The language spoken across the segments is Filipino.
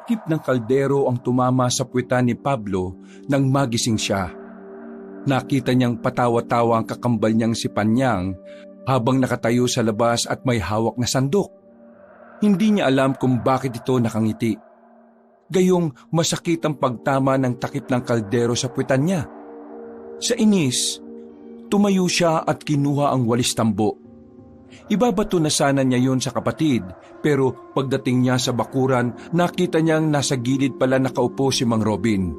takip ng kaldero ang tumama sa puwetan ni Pablo nang magising siya. Nakita niyang patawa-tawa ang kakambal niyang si Panyang habang nakatayo sa labas at may hawak na sandok. Hindi niya alam kung bakit ito nakangiti. Gayong masakit ang pagtama ng takip ng kaldero sa puwetan niya. Sa inis, tumayo siya at kinuha ang walis tambo. Ibabato na sana niya yon sa kapatid, pero pagdating niya sa bakuran, nakita niyang nasa gilid pala nakaupo si Mang Robin,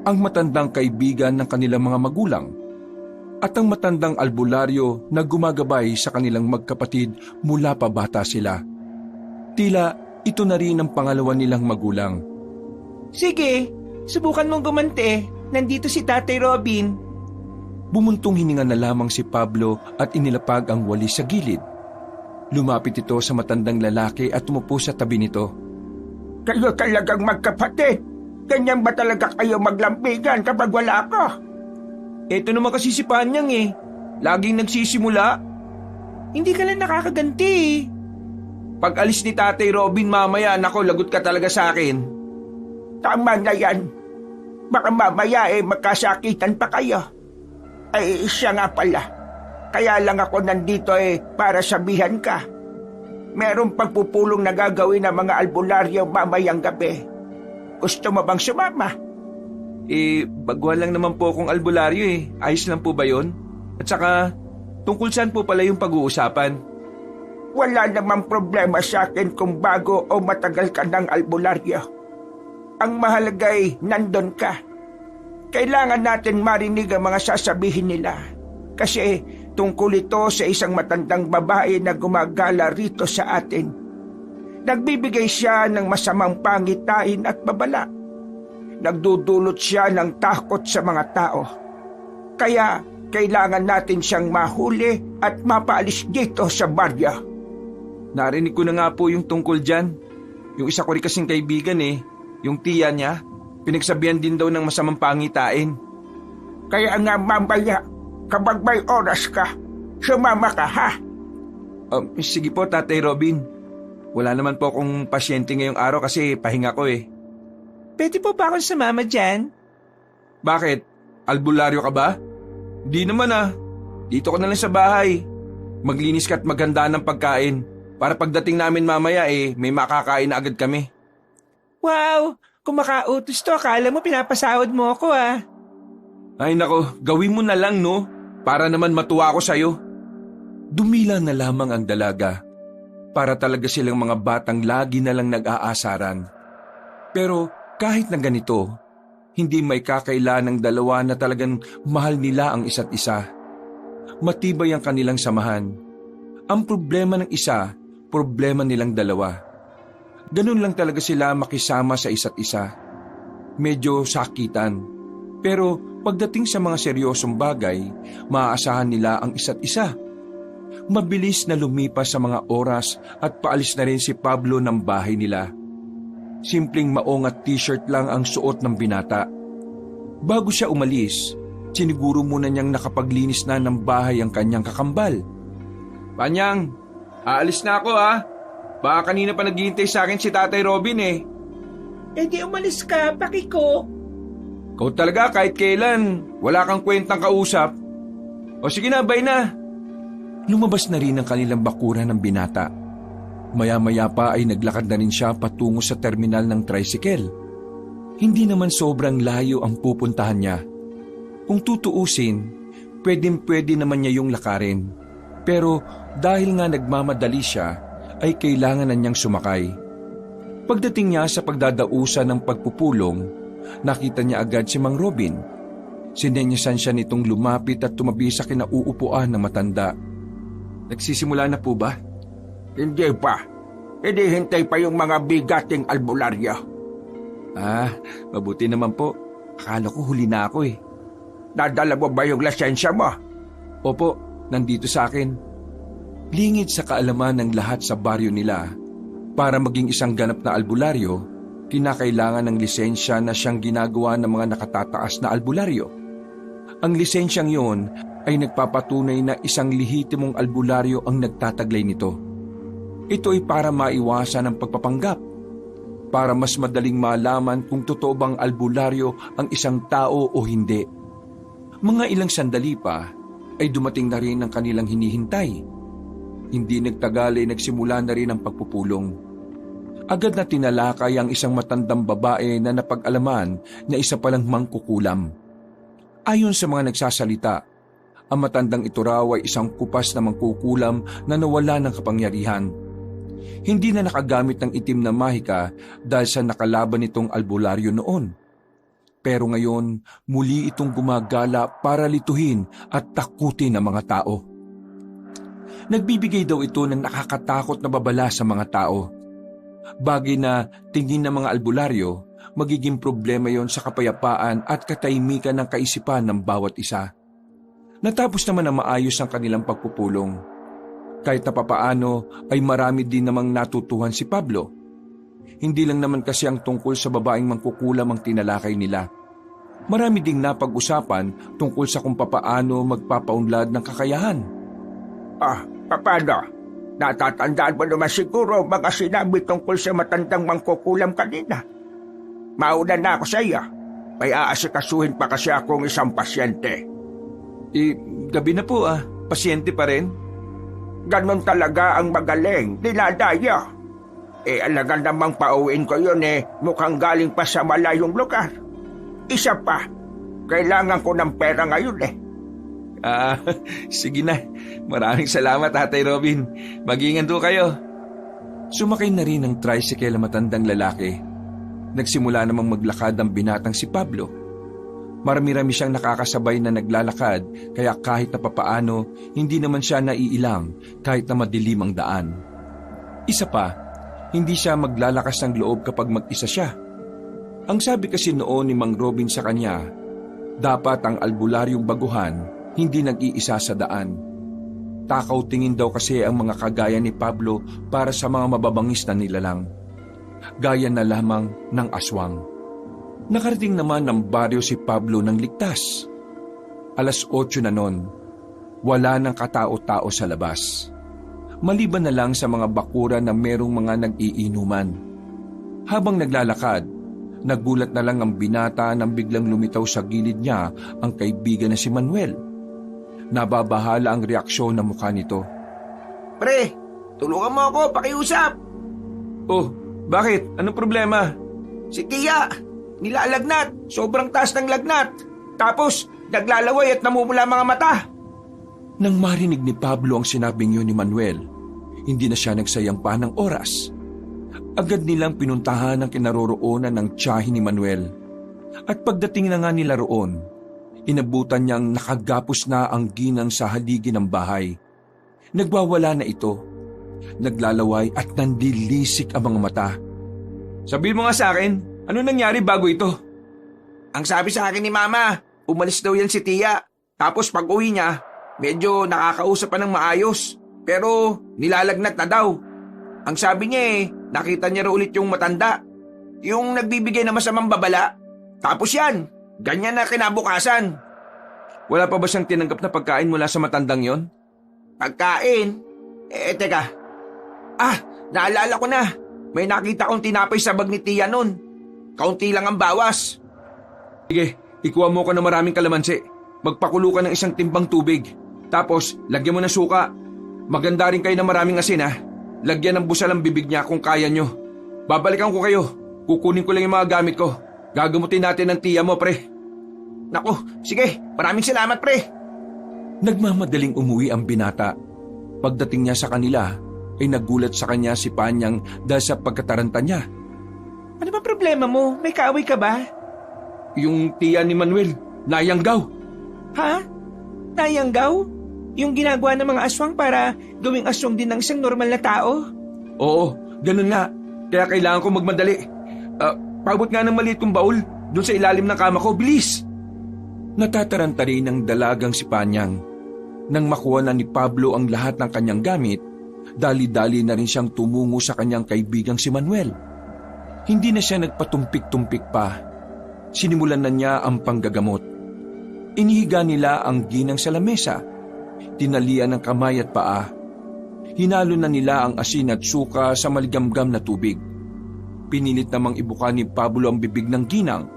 ang matandang kaibigan ng kanilang mga magulang, at ang matandang albularyo na gumagabay sa kanilang magkapatid mula pa bata sila. Tila ito na rin ang pangalawa nilang magulang. Sige, subukan mong gumante. Nandito si Tatay Robin. Bumuntong hininga na lamang si Pablo at inilapag ang walis sa gilid. Lumapit ito sa matandang lalaki at tumupo sa tabi nito. Kayo talagang magkapatid. Ganyan ba talaga kayo maglampigan kapag wala ako? Ito naman kasi si Panyang eh. Laging nagsisimula. Hindi ka lang nakakaganti eh. Pag alis ni Tatay Robin mamaya, nako, lagot ka talaga sa akin. Tama na yan. Baka mamaya magkasakitan pa kayo. Ay, siya nga pala. Kaya lang ako nandito para sabihan ka. Merong pagpupulong na gagawin ng mga albularyo mamayang gabi. Gusto mo bang sumama? Baguhan lang naman po akong albularyo eh. Ayos lang po ba yun? At saka, tungkol saan po pala yung pag-uusapan? Wala namang problema sa akin kung bago o matagal ka ng albularyo. Ang mahalaga nandun ka. Kailangan natin marinig ang mga sasabihin nila. Kasi tungkol ito sa isang matandang babae na gumagala rito sa atin. Nagbibigay siya ng masamang pangitain at babala. Nagdudulot siya ng takot sa mga tao. Kaya kailangan natin siyang mahuli at mapaalis dito sa baryo. Narinig ko na nga po yung tungkol dyan. Yung isa ko rin kasing kaibigan yung tiya niya, pinagsabihan din daw ng masamang pangitain. Kaya nga mamaya, kapag may oras ka, sumama ka ha? Sige po, Tatay Robin. Wala naman po akong pasyente ngayong araw kasi pahinga ko eh. Pwede po ba akong sumama dyan? Bakit? Albularyo ka ba? Di naman Dito ko na lang sa bahay. Maglinis ka at maghanda ng pagkain. Para pagdating namin mamaya may makakain na agad kami. Wow! Kung makautos to, akala mo pinapasahod mo ako Ay nako, gawin mo na lang no? Para naman matuwa ako sa'yo. Dumila na lamang ang dalaga. Para talaga silang mga batang lagi na lang nag-aasaran. Pero kahit na ganito, hindi may kakaila ng dalawa na talagang mahal nila ang isa't isa. Matibay ang kanilang samahan. Ang problema ng isa, problema nilang dalawa. Ganun lang talaga sila makisama sa isa't isa. Medyo sakitan. Pero pagdating sa mga seryosong bagay, maaasahan nila ang isa't isa. Mabilis na lumipas sa mga oras at paalis na rin si Pablo ng bahay nila. Simpleng maong at t-shirt lang ang suot ng binata. Bago siya umalis, siniguro muna niyang nakapaglinis na ng bahay ang kanyang kakambal. Panyang, aalis na ako Baka kanina pa naghihintay sa akin si Tatay Robin Di umalis ka, pakiko. Ikaw talaga kahit kailan, wala kang kwentang kausap. O sige na, bye na. Lumabas na rin ang kanilang bakuran ng binata. Maya-maya pa ay naglakad na rin siya patungo sa terminal ng tricycle. Hindi naman sobrang layo ang pupuntahan niya. Kung tutuusin, pwedeng-pwede naman niya yung lakarin. Pero dahil nga nagmamadali siya, ay kailangan na niyang sumakay. Pagdating niya sa pagdadausan ng pagpupulong, nakita niya agad si Mang Robin. Sinenyasan siya nitong lumapit at tumabi sa kinauupuan ng matanda. Nagsisimula na po ba? Hindi pa. Hinihintay pa yung mga bigating albularyo. Mabuti naman po. Akala ko huli na ako Nadala mo ba yung lisensya mo? Opo, nandito sa akin. Lingid sa kaalaman ng lahat sa baryo nila, para maging isang ganap na albularyo, kinakailangan ng lisensya na siyang ginagawa ng mga nakatataas na albularyo. Ang lisensyang yon ay nagpapatunay na isang lehitimong albularyo ang nagtataglay nito. Ito ay para maiwasan ang pagpapanggap. para mas madaling malaman kung totoo bang albularyo ang isang tao o hindi. Mga ilang sandali pa ay dumating na rin ang kanilang hinihintay. Hindi nagtagal ay nagsimula na rin ang pagpupulong. Agad na tinalakay ang isang matandang babae na napag-alaman na isa palang mangkukulam. Ayon sa mga nagsasalita, ang matandang ito raw ay isang kupas na mangkukulam na nawala ng kapangyarihan. Hindi na nakagamit ng itim na mahika dahil sa nakalaban nitong albularyo noon. Pero ngayon, muli itong gumagala para lituhin at takutin ang mga tao. Nagbibigay daw ito ng nakakatakot na babala sa mga tao. Bagay na tingin ng mga albularyo, magiging problema yon sa kapayapaan at katahimikan ng kaisipan ng bawat isa. Natapos naman na maayos ang kanilang pagpupulong. Kahit na papaano ay marami din namang natutuhan si Pablo. Hindi lang naman kasi ang tungkol sa babaeng mangkukulam ang tinalakay nila. Marami ding napag-usapan tungkol sa kung papaano magpapaunlad ng kakayahan. Paano? Natatandaan mo naman siguro mga sinabi tungkol sa matandang mangkukulam kanina. Mauna na ako sa iyo. May aasikasuhin pa kasi akong isang pasyente. Gabi na po pasyente pa rin. Ganon talaga ang magaling, dinadaya. Alaga namang pauwiin ko yun mukhang galing pa sa malayong lugar. Isa pa, kailangan ko ng pera ngayon Sige na. Maraming salamat, Tatay Robin. Mag-ingat po kayo. Sumakay na rin ng tricycle ang matandang lalaki. Nagsimula namang maglakad ang binatang si Pablo. Marami-rami siyang nakakasabay na naglalakad kaya kahit na papaano, hindi naman siya naiilang kahit na madilim ang daan. Isa pa, hindi siya maglalakas ng loob kapag mag-isa siya. Ang sabi kasi noon ni Mang Robin sa kanya, dapat ang albularyong baguhan hindi nag-iisa sa daan. Takaw tingin daw kasi ang mga kagaya ni Pablo para sa mga mababangis na nilalang. Gaya na lamang ng aswang. Nakarating naman ng baryo si Pablo ng ligtas. 8:00 na noon, wala nang katao-tao sa labas. Maliban na lang sa mga bakura na merong mga nag-iinuman. Habang naglalakad, nagulat na lang ang binata nang biglang lumitaw sa gilid niya ang kaibigan na si Manuel. Nababahala ang reaksyon ng mukha nito. Pre, tulungan mo ako, pakiusap. Oh, bakit? Anong problema? Si Tia, nilalagnat, sobrang taas ng lagnat. Tapos, naglalaway at namumula mga mata. Nang marinig ni Pablo ang sinabing yun ni Manuel, hindi na siya nagsayang pa ng oras. Agad nilang pinuntahan ang kinaroroonan ng tiyahin ni Manuel. At pagdating na nga nila roon, inabutan niyang nakagapos na ang ginang sa haligi ng bahay. Nagwawala na ito. Naglalaway at nandilisik ang mga mata. Sabihin mo nga sa akin, ano nangyari bago ito? Ang sabi sa akin ni Mama, umalis daw yan si Tia. Tapos pag uwi niya, medyo nakakausap pa ng maayos. Pero nilalagnat na daw. Ang sabi niya nakita niya raw ulit yung matanda. Yung nagbibigay na masamang babala. Tapos yan, ganyan na kinabukasan. Wala pa ba siyang tinanggap na pagkain mula sa matandang yon? Pagkain? Teka. Naalala ko na. May nakita kong tinapay sa bag ni Tia nun. Kaunti lang ang bawas. Sige, ikuha mo ko ng maraming kalamansi. Magpakulo ka ng isang timbang tubig. Tapos, lagyan mo ng suka. Maganda rin kayo ng maraming asin Lagyan ng busal ang bibig niya kung kaya nyo. Babalikan ko kayo. Kukunin ko lang yung mga gamit ko. Gagamutin natin ng Tia mo, pre. Naku, sige. Maraming salamat, pre. Nagmamadaling umuwi ang binata. Pagdating niya sa kanila, ay nagulat sa kanya si Panyang dahil sa pagkataranta niya. Ano ba problema mo? May kaaway ka ba? Yung Tia ni Manuel, nayanggaw. Ha? Nayanggaw? Yung ginagawa ng mga aswang para gawing aswang din ng isang normal na tao? Oo, ganun nga. Kaya kailangan ko magmadali. Pabot nga ng maliit kong baul doon sa ilalim ng kama ko. Bilis! Natataranta rin ng dalagang si Panyang. Nang makuha na ni Pablo ang lahat ng kanyang gamit, dali-dali na rin siyang tumungo sa kanyang kaibigang si Manuel. Hindi na siya nagpatumpik-tumpik pa. Sinimulan na niya ang panggagamot. Inihiga nila ang ginang sa lamesa. Tinalian ng kamay at paa. Hinalo na nila ang asin at suka sa maligamgam na tubig. Pinilit namang ibuka ni Pablo ang bibig ng ginang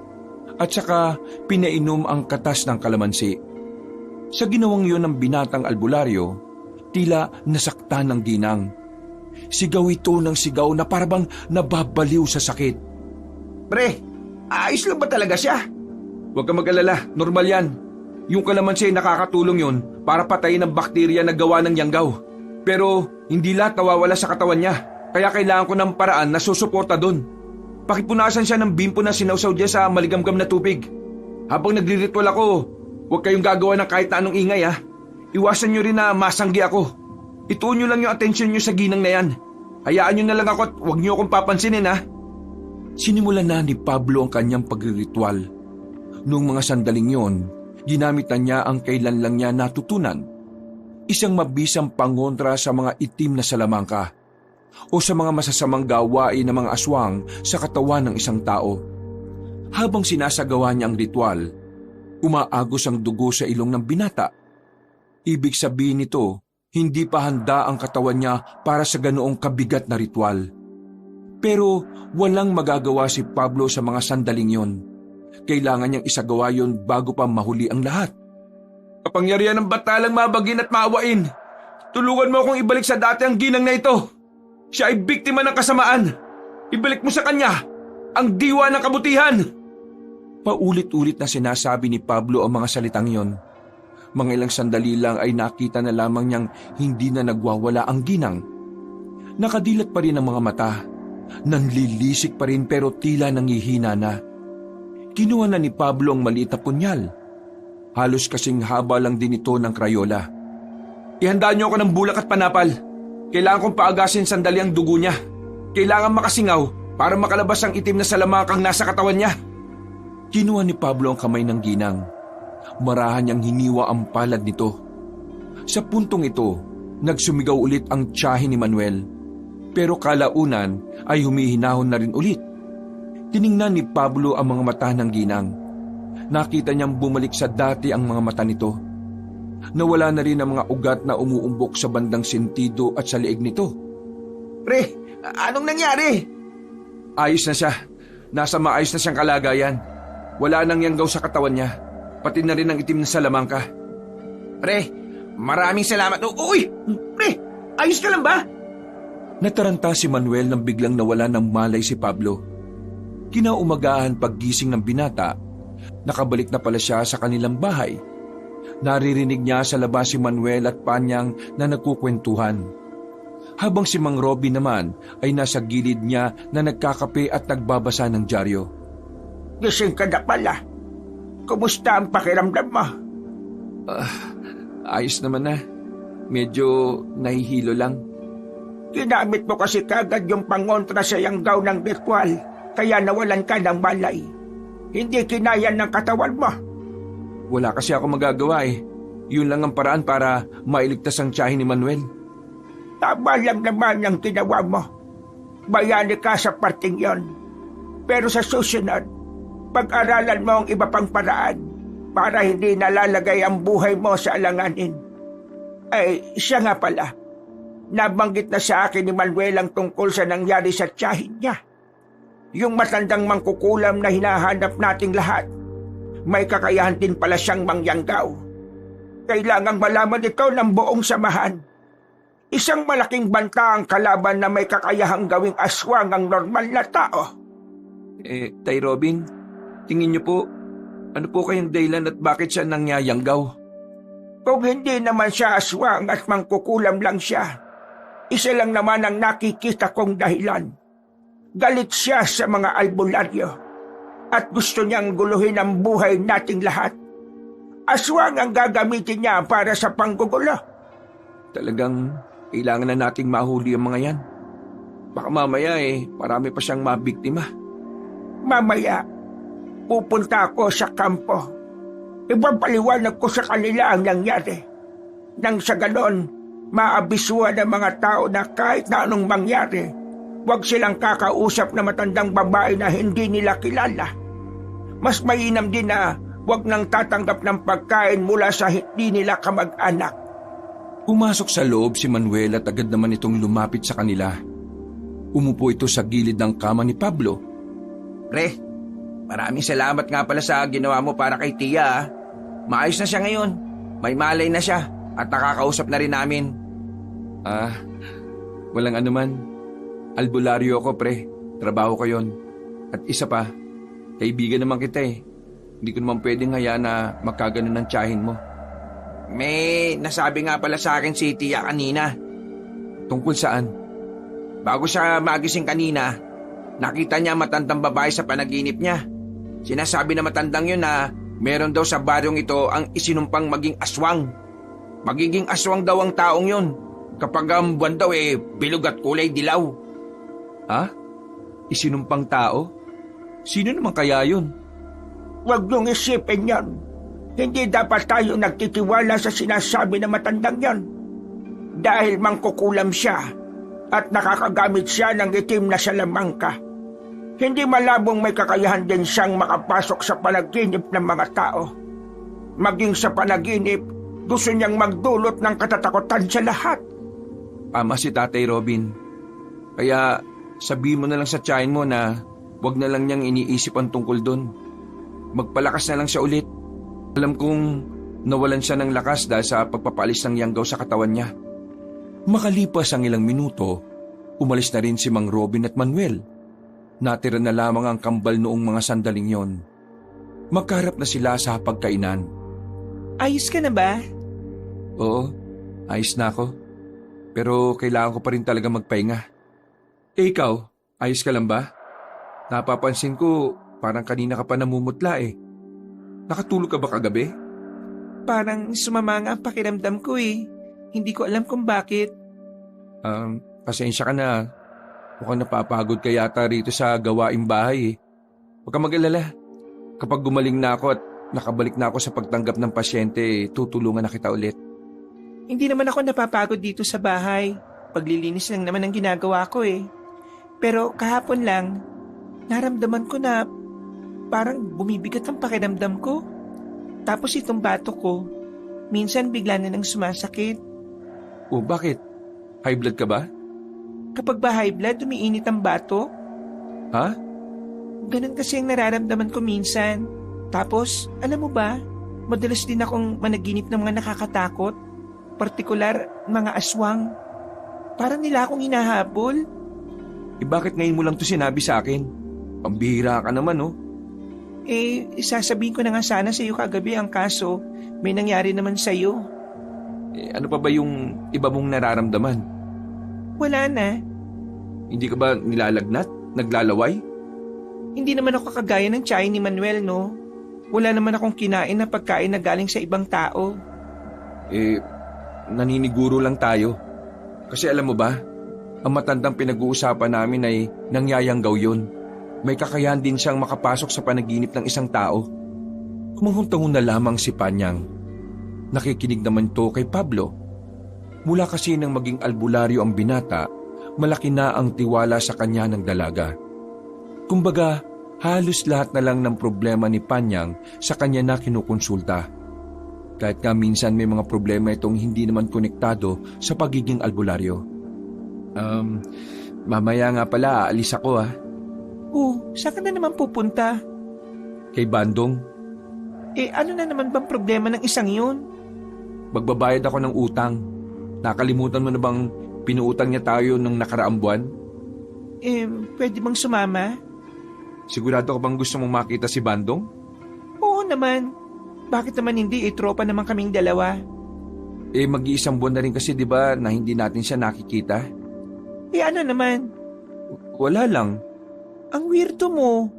at saka pinainom ang katas ng kalamansi. Sa ginawang yun ng binatang albularyo, tila nasaktan ng ginang. Sigaw ito ng sigaw na parabang nababaliw sa sakit. Pre, ayos lang ba talaga siya? Huwag kang mag-alala, normal yan. Yung kalamansi nakakatulong yun para patayin ang bakterya na gawa ng yanggaw. Pero hindi lahat nawawala sa katawan niya, kaya kailangan ko ng paraan na susuporta doon. Pakipunasan siya ng bimpo na sinawsaw dyan sa maligamgam na tubig. Habang nagriritual ako, huwag kayong gagawa ng kahit na anong ingay ha. Iwasan nyo rin na masanggi ako. Ituon nyo lang yung atensyon nyo sa ginang na yan. Hayaan nyo na lang ako at huwag nyo akong papansinin ha. Sinimulan na ni Pablo ang kanyang pagriritual. Noong mga sandaling yon, ginamit na niya ang kailan lang niya natutunan. Isang mabisang pangontra sa mga itim na salamangka o sa mga masasamang gawain ng mga aswang sa katawan ng isang tao. Habang sinasagawa niya ang ritual, umaagos ang dugo sa ilong ng binata. Ibig sabihin nito, hindi pa handa ang katawan niya para sa ganoong kabigat na ritual. Pero walang magagawa si Pablo sa mga sandaling yon. Kailangan niyang isagawa yon bago pa mahuli ang lahat. Kapangyarihan ng batalang mabagin at maawain. Tulungan mo akong ibalik sa dati ang ginang na ito. Siya ay biktima ng kasamaan. Ibalik mo sa kanya ang diwa ng kabutihan. Paulit-ulit na sinasabi ni Pablo ang mga salitang yon. Mga ilang sandali lang ay nakita na lamang niyang hindi na nagwawala ang ginang. Nakadilat pa rin ang mga mata. Nanlilisik pa rin pero tila nangihina na. Kinuha na ni Pablo ang maliit na punyal. Halos kasing haba lang din ito ng krayola. Ihanda niyo ako ng bulak at panapal. Kailangan kong paagasin sandali ang dugo niya. Kailangan makasingaw para makalabas ang itim na salamangkang nasa katawan niya. Kinuha ni Pablo ang kamay ng ginang. Marahan niyang hiniwa ang palad nito. Sa puntong ito, nagsumigaw ulit ang tiyahin ni Manuel. Pero kalaunan ay humihinahon na rin ulit. Tiningnan ni Pablo ang mga mata ng ginang. Nakita niyang bumalik sa dati ang mga mata nito. Nawala na rin ang mga ugat na umuumbok sa bandang sentido at sa leeg nito. Pre, anong nangyari? Ayos na siya. Nasa maayos na siyang kalagayan. Wala nang yanggaw sa katawan niya. Pati na rin ang itim na salamangka. Pre, maraming salamat. Uy! Pre, ayos ka lang ba? Nataranta si Manuel nang biglang nawala ng malay si Pablo. Kinaumagahan paggising ng binata, nakabalik na pala siya sa kanilang bahay. Naririnig niya sa labas si Manuel at Panyang na nagkukwentuhan. Habang si Mang Robby naman ay nasa gilid niya na nagkakape at nagbabasa ng dyaryo. Gising ka na pala. Kumusta ang pakiramdam mo? Ayos naman na. Medyo nahihilo lang. Ginamit mo kasi kagad yung pangontra sa yanggaw ng ritual, kaya nawalan ka ng malay. Hindi kinaya ng katawan mo. Wala kasi ako magagawa eh. Yun lang ang paraan para mailigtas ang tiyahin ni Manuel. Tama lang naman ang ginawa mo. Bayani ka sa parting yon. Pero sa susunod, pag-aralan mo ang iba pang paraan para hindi nalalagay ang buhay mo sa alanganin. Ay, siya nga pala. Nabanggit na sa akin ni Manuel ang tungkol sa nangyari sa tiyahin niya. Yung matandang mangkukulam na hinahanap nating lahat, may kakayahan din pala siyang mangyanggaw. Kailangang malaman ito ng buong samahan. Isang malaking banta ang kalaban na may kakayahang gawing aswang ang normal na tao. Tay Robin, tingin niyo po, ano po kayong dahilan at bakit siya nangyayanggaw? Kung hindi naman siya aswang at mangkukulam lang siya, isa lang naman ang nakikita kong dahilan. Galit siya sa mga albularyo at gusto niyang guluhin ang buhay nating lahat. Aswang ang gagamitin niya para sa panggugulo. Talagang kailangan na nating mahuli ang mga yan. Baka mamaya marami pa siyang mabiktima. Mamaya, pupunta ako sa kampo. Ipapaliwanag ko sa kanila ang nangyari. Nang sa ganon, maabisuan ng mga tao na kahit na anong mangyari, huwag silang kakausap na matandang babae na hindi nila kilala. Mas mainam din na huwag nang tatanggap ng pagkain mula sa hindi nila kamag-anak. Pumasok sa loob si Manuel at agad naman itong lumapit sa kanila. Umupo ito sa gilid ng kama ni Pablo. Pre, maraming salamat nga pala sa ginawa mo para kay Tia ah. Maayos na siya ngayon. May malay na siya at nakakausap na rin namin. Walang anuman. Albularyo ako, pre. Trabaho ko yon. At isa pa, kaibigan naman kita eh. Hindi ko naman pwedeng hayaan na magkaganon ng tiyahin mo. May nasabi nga pala sa akin si Tia kanina. Tungkol saan? Bago siya magising kanina, nakita niya matandang babae sa panaginip niya. Sinasabi na matandang yun na meron daw sa baryong ito ang isinumpang maging aswang. Magiging aswang daw ang taong yun kapag ang buwan daw bilog at kulay dilaw. Ha? Isinumpang tao? Sino naman kaya yun? Huwag niyong isipin yan. Hindi dapat tayo nagtitiwala sa sinasabi ng matandang yan. Dahil mangkukulam siya at nakakagamit siya ng itim na salamangka. Hindi malabong may kakayahan din siyang makapasok sa panaginip ng mga tao. Maging sa panaginip, gusto niyang magdulot ng katatakutan sa lahat. Tama si Tatay Robin. Kaya sabihin mo na lang sa tiyahin mo na wag na lang niyang iniisip ang tungkol doon. Magpalakas na lang siya ulit. Alam kong nawalan siya ng lakas dahil sa pagpapalis ng yanggaw sa katawan niya. Makalipas ang ilang minuto, umalis na rin si Mang Robin at Manuel. Natira na lamang ang kambal noong mga sandaling yon. Magkaharap na sila sa pagkainan. Ayos ka na ba? Oo, ayos na ako. Pero kailangan ko pa rin talaga magpahinga. Ikaw, ayos ka lang ba? Napapansin ko, parang kanina ka pa namumutla eh. Nakatulog ka ba kagabi? Parang sumama nga ang pakiramdam ko eh. Hindi ko alam kung bakit. Pasensya ka na. Mukhang napapagod ka yata rito sa gawaing bahay eh. Huwag kang mag-alala. Kapag gumaling na ako at nakabalik na ako sa pagtanggap ng pasyente, tutulungan na kita ulit. Hindi naman ako napapagod dito sa bahay. Paglilinis lang naman ang ginagawa ko eh. Pero kahapon lang, naramdaman ko na parang bumibigat ang pakiramdam ko. Tapos itong bato ko, minsan bigla na nang sumasakit. O bakit? High blood ka ba? Kapag ba high blood, umiinit ang bato? Ha? Ganun kasi ang nararamdaman ko minsan. Tapos, alam mo ba, madalas din akong managinip ng mga nakakatakot. Partikular, mga aswang. Parang nila akong hinahabol. Bakit ngayon mo lang to sinabi sa akin? Pambihira ka naman, oh. Sasabihin ko na nga sana sa iyo kagabi ang kaso. May nangyari naman sa iyo. Ano pa ba yung iba mong nararamdaman? Wala na. Hindi ka ba nilalagnat? Naglalaway? Hindi naman ako kagaya ng tiyahin ni Manuel, no? Wala naman akong kinain na pagkain na galing sa ibang tao. Naniniguro lang tayo. Kasi alam mo ba, ang matandang pinag-uusapan namin ay nangyayanggaw yun. May kakayahan din siyang makapasok sa panaginip ng isang tao. Kumanghuntangon na lamang si Panyang. Nakikinig naman to kay Pablo. Mula kasi nang maging albularyo ang binata, malaki na ang tiwala sa kanya ng dalaga. Kumbaga, halos lahat na lang ng problema ni Panyang sa kanya na kinukonsulta. Kahit nga minsan may mga problema itong hindi naman konektado sa pagiging albularyo. Mamaya nga pala, aalis ako ah. Saan ka na naman pupunta? Kay Bandong. Ano na naman bang problema ng isang yun? Magbabayad ako ng utang. Nakalimutan mo na bang pinuutang niya tayo nung nakaraang buwan? Pwede bang sumama? Sigurado ka bang gusto mong makita si Bandong? Oo naman. Bakit naman hindi? Tropa naman kaming dalawa. Mag-iisang buwan na rin kasi 'di ba na hindi natin siya nakikita? Ano naman? Wala lang. Ang weirdo mo.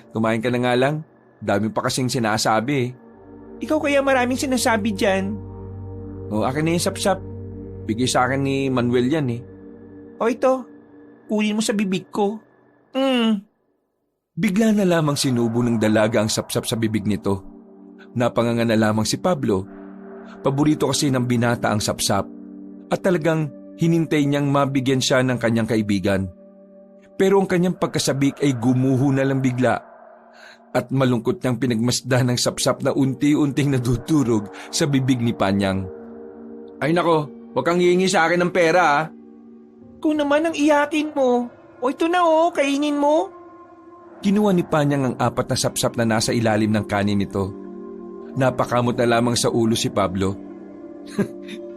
Kumain ka na nga lang. Dami pa kasing sinasabi eh. Ikaw kaya maraming sinasabi dyan. Akin na yung sapsap. Bigay sa akin ni Manuel yan eh. Ito. Kunin mo sa bibig ko. Bigla na lamang sinubo ng dalaga ang sapsap sa bibig nito. Napanganga na lamang si Pablo. Paborito kasi ng binata ang sapsap. At talagang hinintay niyang mabigyan siya ng kanyang kaibigan. Pero ang kanyang pagkasabik ay gumuho na lang bigla. At malungkot niyang pinagmasdan ng sapsap na unti-unting nadudurog sa bibig ni Panyang. Ay nako, huwag kang hihingi sa akin ng pera ah. Ikaw naman ang iyakin mo. O ito na kainin mo. Kinuha ni Panyang ang 4 na sapsap na nasa ilalim ng kanin nito. Napakamot na lamang sa ulo si Pablo.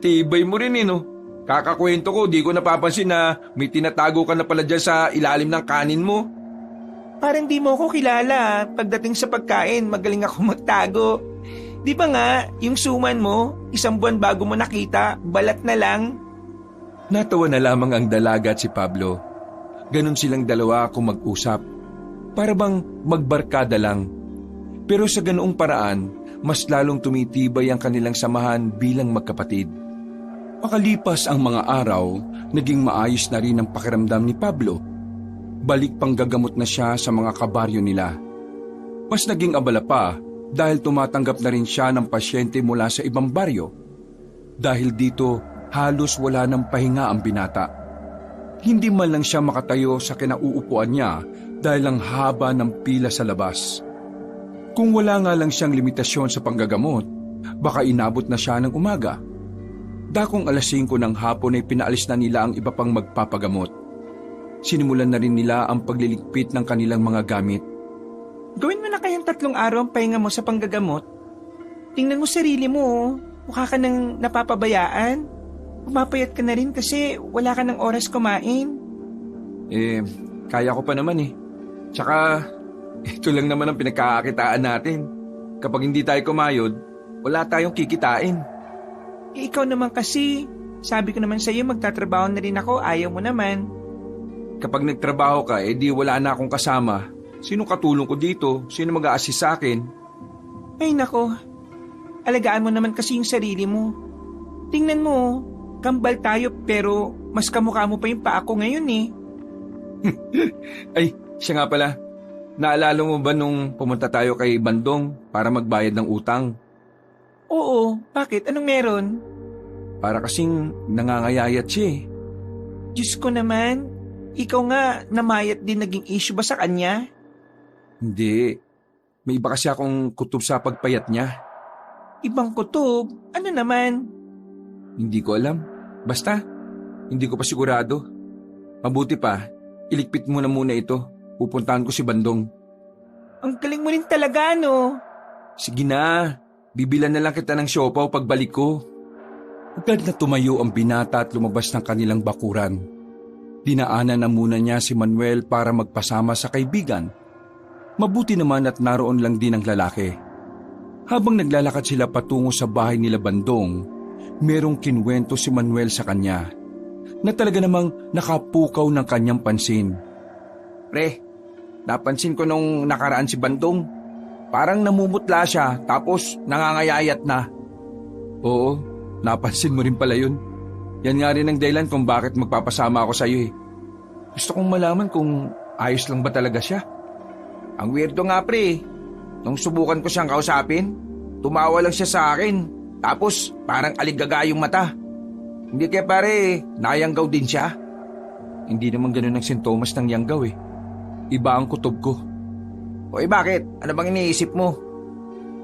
Tibay mo rin no? Kakakwento ko, di ko napapansin na may tinatago ka na pala dyan sa ilalim ng kanin mo. Parang di mo ako kilala. Pagdating sa pagkain, magaling ako magtago. Di ba nga, yung suman mo, 1 buwan bago mo nakita, balat na lang. Natawa na lamang ang dalaga at si Pablo. Ganon silang dalawa kung mag-usap. Para bang magbarkada lang. Pero sa ganoong paraan, mas lalong tumitibay ang kanilang samahan bilang magkapatid. Makalipas ang mga araw, naging maayos na rin ang pakiramdam ni Pablo. Balik pang gagamot na siya sa mga kabaryo nila. Mas naging abala pa dahil tumatanggap na rin siya ng pasyente mula sa ibang baryo. Dahil dito, halos wala ng pahinga ang binata. Hindi man lang siya makatayo sa kinauupuan niya dahil ang haba ng pila sa labas. Kung wala nga lang siyang limitasyon sa panggagamot, baka inabot na siya ng umaga. Dakong 5:00 ng hapon ay pinaalis na nila ang iba pang magpapagamot. Sinimulan na rin nila ang pagliligpit ng kanilang mga gamit. Gawin mo na kayang 3 araw ang pahinga mo sa panggagamot. Tingnan mo sarili mo. Mukha ka nang napapabayaan. Pumapayat ka na rin kasi wala ka ng oras kumain. Kaya ko pa naman Tsaka, ito lang naman ang pinagkakakitaan natin. Kapag hindi tayo kumayod, wala tayong kikitain. Ikaw naman kasi, sabi ko naman sa iyo magtatrabaho na rin ako, ayaw mo naman. Kapag nagtrabaho ka, di wala na akong kasama. Sino katulong ko dito? Sino mag-a-assist sa akin? Ay nako, alagaan mo naman kasi yung sarili mo. Tingnan mo, kambal tayo pero mas kamukha mo pa yung paa ko ngayon Ay, siya nga pala. Naalala mo ba nung pumunta tayo kay Bandong para magbayad ng utang? Oo, bakit? Anong meron? Para kasing nangangayayat siya Diyos ko naman, ikaw nga namayat din naging issue ba sa kanya? Hindi. May iba kasi akong kutob sa pagpayat niya. Ibang kutob? Ano naman? Hindi ko alam. Basta, hindi ko pa sigurado. Mabuti pa, iligpit mo na muna ito. Pupuntahan ko si Bandong. Ang galing mo rin talaga, no? Sige na, bibilan na lang kita ng siopaw pagbalik ko. Agad na tumayo ang binata at lumabas ng kanilang bakuran. Dinaanan na muna niya si Manuel para magpasama sa kaibigan. Mabuti naman at naroon lang din ang lalaki. Habang naglalakad sila patungo sa bahay nila Bandong, merong kinwento si Manuel sa kanya na talaga namang nakapukaw ng kanyang pansin. Pre, napansin ko nung nakaraan si Bandong. Parang namumutla siya tapos nangangayayat na. Oo, napansin mo rin pala yun. Yan nga rin ang dahilan kung bakit magpapasama ako sa iyo Gusto kong malaman kung ayos lang ba talaga siya. Ang weirdo nga pre, nung subukan ko siyang kausapin, tumawa lang siya sa akin. Tapos parang aligaga yung mata. Hindi kaya pare, nayanggaw din siya. Hindi naman ganun ang sintomas ng yanggaw Iba ang kutob ko. Bakit? Ano bang iniisip mo?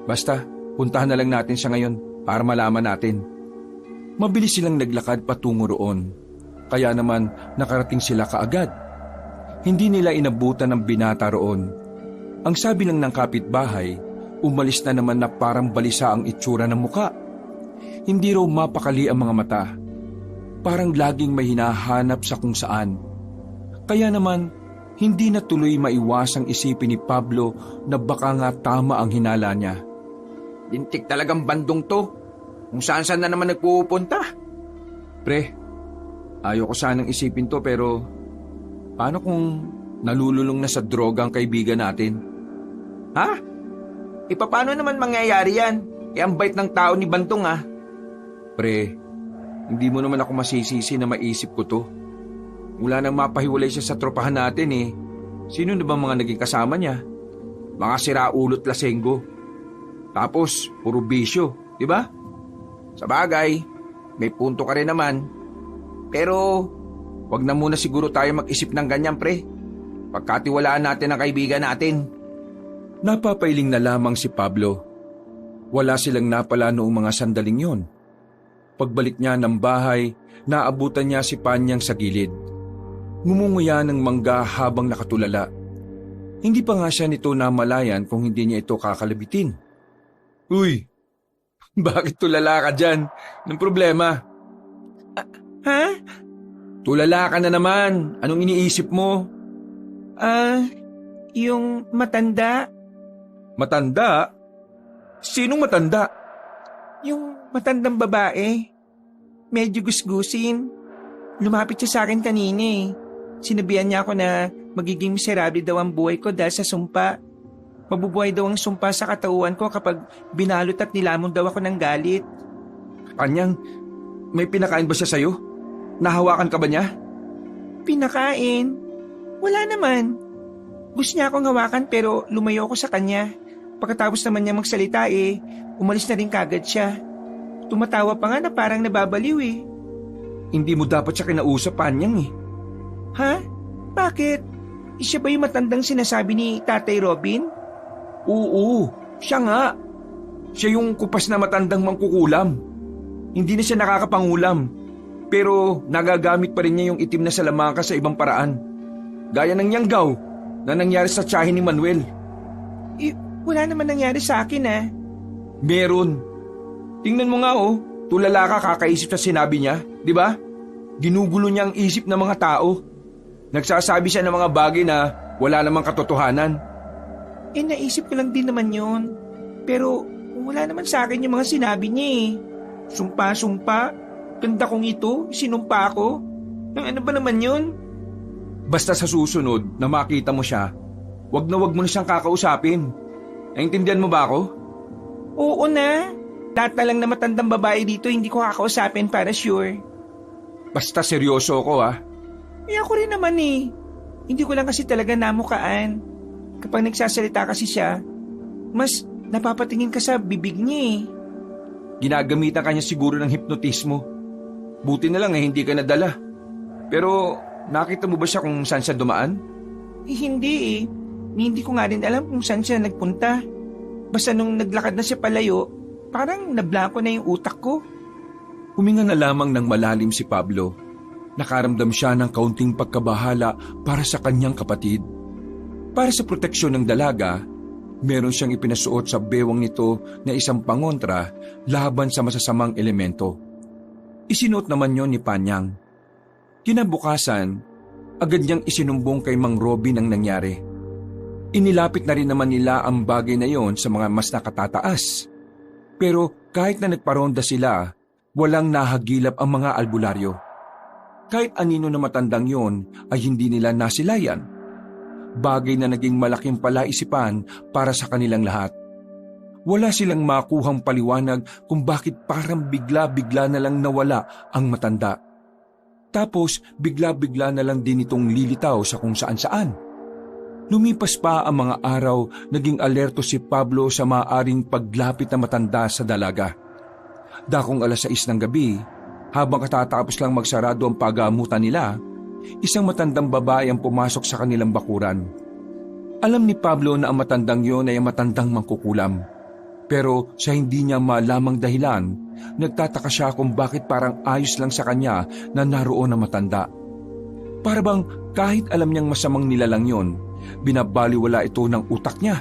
Basta, puntahan na lang natin siya ngayon para malaman natin. Mabilis silang naglakad patungo roon. Kaya naman nakarating sila kaagad. Hindi nila inabutan ng binata roon. Ang sabi lang ng kapitbahay, umalis na naman na parang balisa ang itsura ng muka. Hindi raw mapakali ang mga mata. Parang laging may hinahanap sa kung saan. Kaya naman, hindi na tuloy maiwasang isipin ni Pablo na baka nga tama ang hinala niya. Lintik talagang Bandong to. Kung saan-saan na naman nagpupunta. Pre, ayaw ko sanang isipin to pero paano kung nalululong na sa droga ang kaibigan natin? Ha? Paano naman mangyayari yan? Ang bait ng tao ni Bandong Pre, hindi mo naman ako masisisi na maisip ko to. Mula nang mapahiwalay siya sa tropahan natin Sino na ba mga naging kasama niya? Mga siraulot lasenggo. Tapos, puro bisyo, di ba? Sa bagay, may punto ka rin naman. Pero, wag na muna siguro tayo mag-isip ng ganyan, pre. Pagkatiwalaan natin ang kaibigan natin. Napapailing na lamang si Pablo. Wala silang napala noong mga sandaling yon. Pagbalik niya ng bahay, naabutan niya si Panyang sa gilid. Ngumunguya ng mangga habang nakatulala. Hindi pa nga siya nito namalayan kung hindi niya ito kakalabitin. Uy, bakit tulala ka dyan? Anong problema? Ha? Tulala ka na naman. Anong iniisip mo? Yung matanda. Matanda? Sinong matanda? Yung matandang babae. Medyo gusgusin. Lumapit siya sa akin kanina eh. Sinabihan niya ako na magiging miserable daw ang buhay ko dahil sa sumpa. Mabubuhay daw ang sumpa sa katauhan ko kapag binalot at nilamon daw ako ng galit. Kanyang, may pinakain ba siya sa'yo? Nahawakan ka ba niya? Pinakain? Wala naman. Gusto niya akong hawakan pero lumayo ako sa kanya. Pagkatapos naman niya magsalita umalis na rin kagad siya. Tumatawa pa nga na parang nababaliw eh. Hindi mo dapat siya kinausap, Panyang eh. Ha? Bakit? Siya ba yung matandang sinasabi ni Tatay Robin? Oo, siya nga. Siya yung kupas na matandang mangkukulam. Hindi na siya nakakapangulam. Pero nagagamit pa rin niya yung itim na salamangka sa ibang paraan. Gaya ng yanggaw na nangyari sa tiyahin ni Manuel. Wala naman nangyari sa akin ah. Meron. Tingnan mo nga tulala ka kakaisip sa sinabi niya, di ba? Ginugulo niya ang isip ng mga tao. Nagsasabi siya ng mga bagay na wala namang katotohanan. Naisip ko lang din naman yun. Pero wala naman sa akin yung mga sinabi niya eh. Sumpa, ganda kong ito, sinumpa ko. Ano ba naman yun? Basta sa susunod na makita mo siya, wag na siyang kakausapin. Naintindihan mo ba ako? Oo na. Lahat na lang na matandang babae dito hindi ko kakausapin para sure. Basta seryoso ako Ako rin naman eh. Hindi ko lang kasi talaga namukaan. Kapag nagsasalita kasi siya, mas napapatingin ka sa bibig niya eh. Ginagamitan ka niya siguro ng hipnotismo. Buti na lang hindi ka nadala. Pero nakita mo ba siya kung saan siya dumaan? Hindi eh. Hindi ko nga rin alam kung saan siya nagpunta. Basta nung naglakad na siya palayo, parang nablako na yung utak ko. Huminga na lamang ng malalim si Pablo. Nakaramdam siya ng kaunting pagkabahala para sa kanyang kapatid. Para sa proteksyon ng dalaga, meron siyang ipinasuot sa bewang nito na isang pangontra laban sa masasamang elemento. Isinuot naman yon ni Panyang. Kinabukasan, agad niyang isinumbong kay Mang Robin ang nangyari. Inilapit na rin naman nila ang bagay na yon sa mga mas nakatataas. Pero kahit na nagparonda sila, walang nahagilap ang mga albularyo. Kahit anino na matandang yon ay hindi nila nasilayan. Bagay na naging malaking palaisipan para sa kanilang lahat. Wala silang makuhang paliwanag kung bakit parang bigla-bigla na lang nawala ang matanda. Tapos bigla-bigla na lang din itong lilitaw sa kung saan-saan. Lumipas pa ang mga araw, naging alerto si Pablo sa maaaring paglapit na matanda sa dalaga. Dakong 6:00 ng gabi, habang katatapos lang magsarado ang pagamutan nila, isang matandang babae ang pumasok sa kanilang bakuran. Alam ni Pablo na ang matandang yon ay ang matandang mangkukulam. Pero sa hindi niya malamang dahilan, nagtataka siya kung bakit parang ayos lang sa kanya na naroon ang matanda. Para bang kahit alam niyang masamang nilalang yon, binabaliwala ito ng utak niya.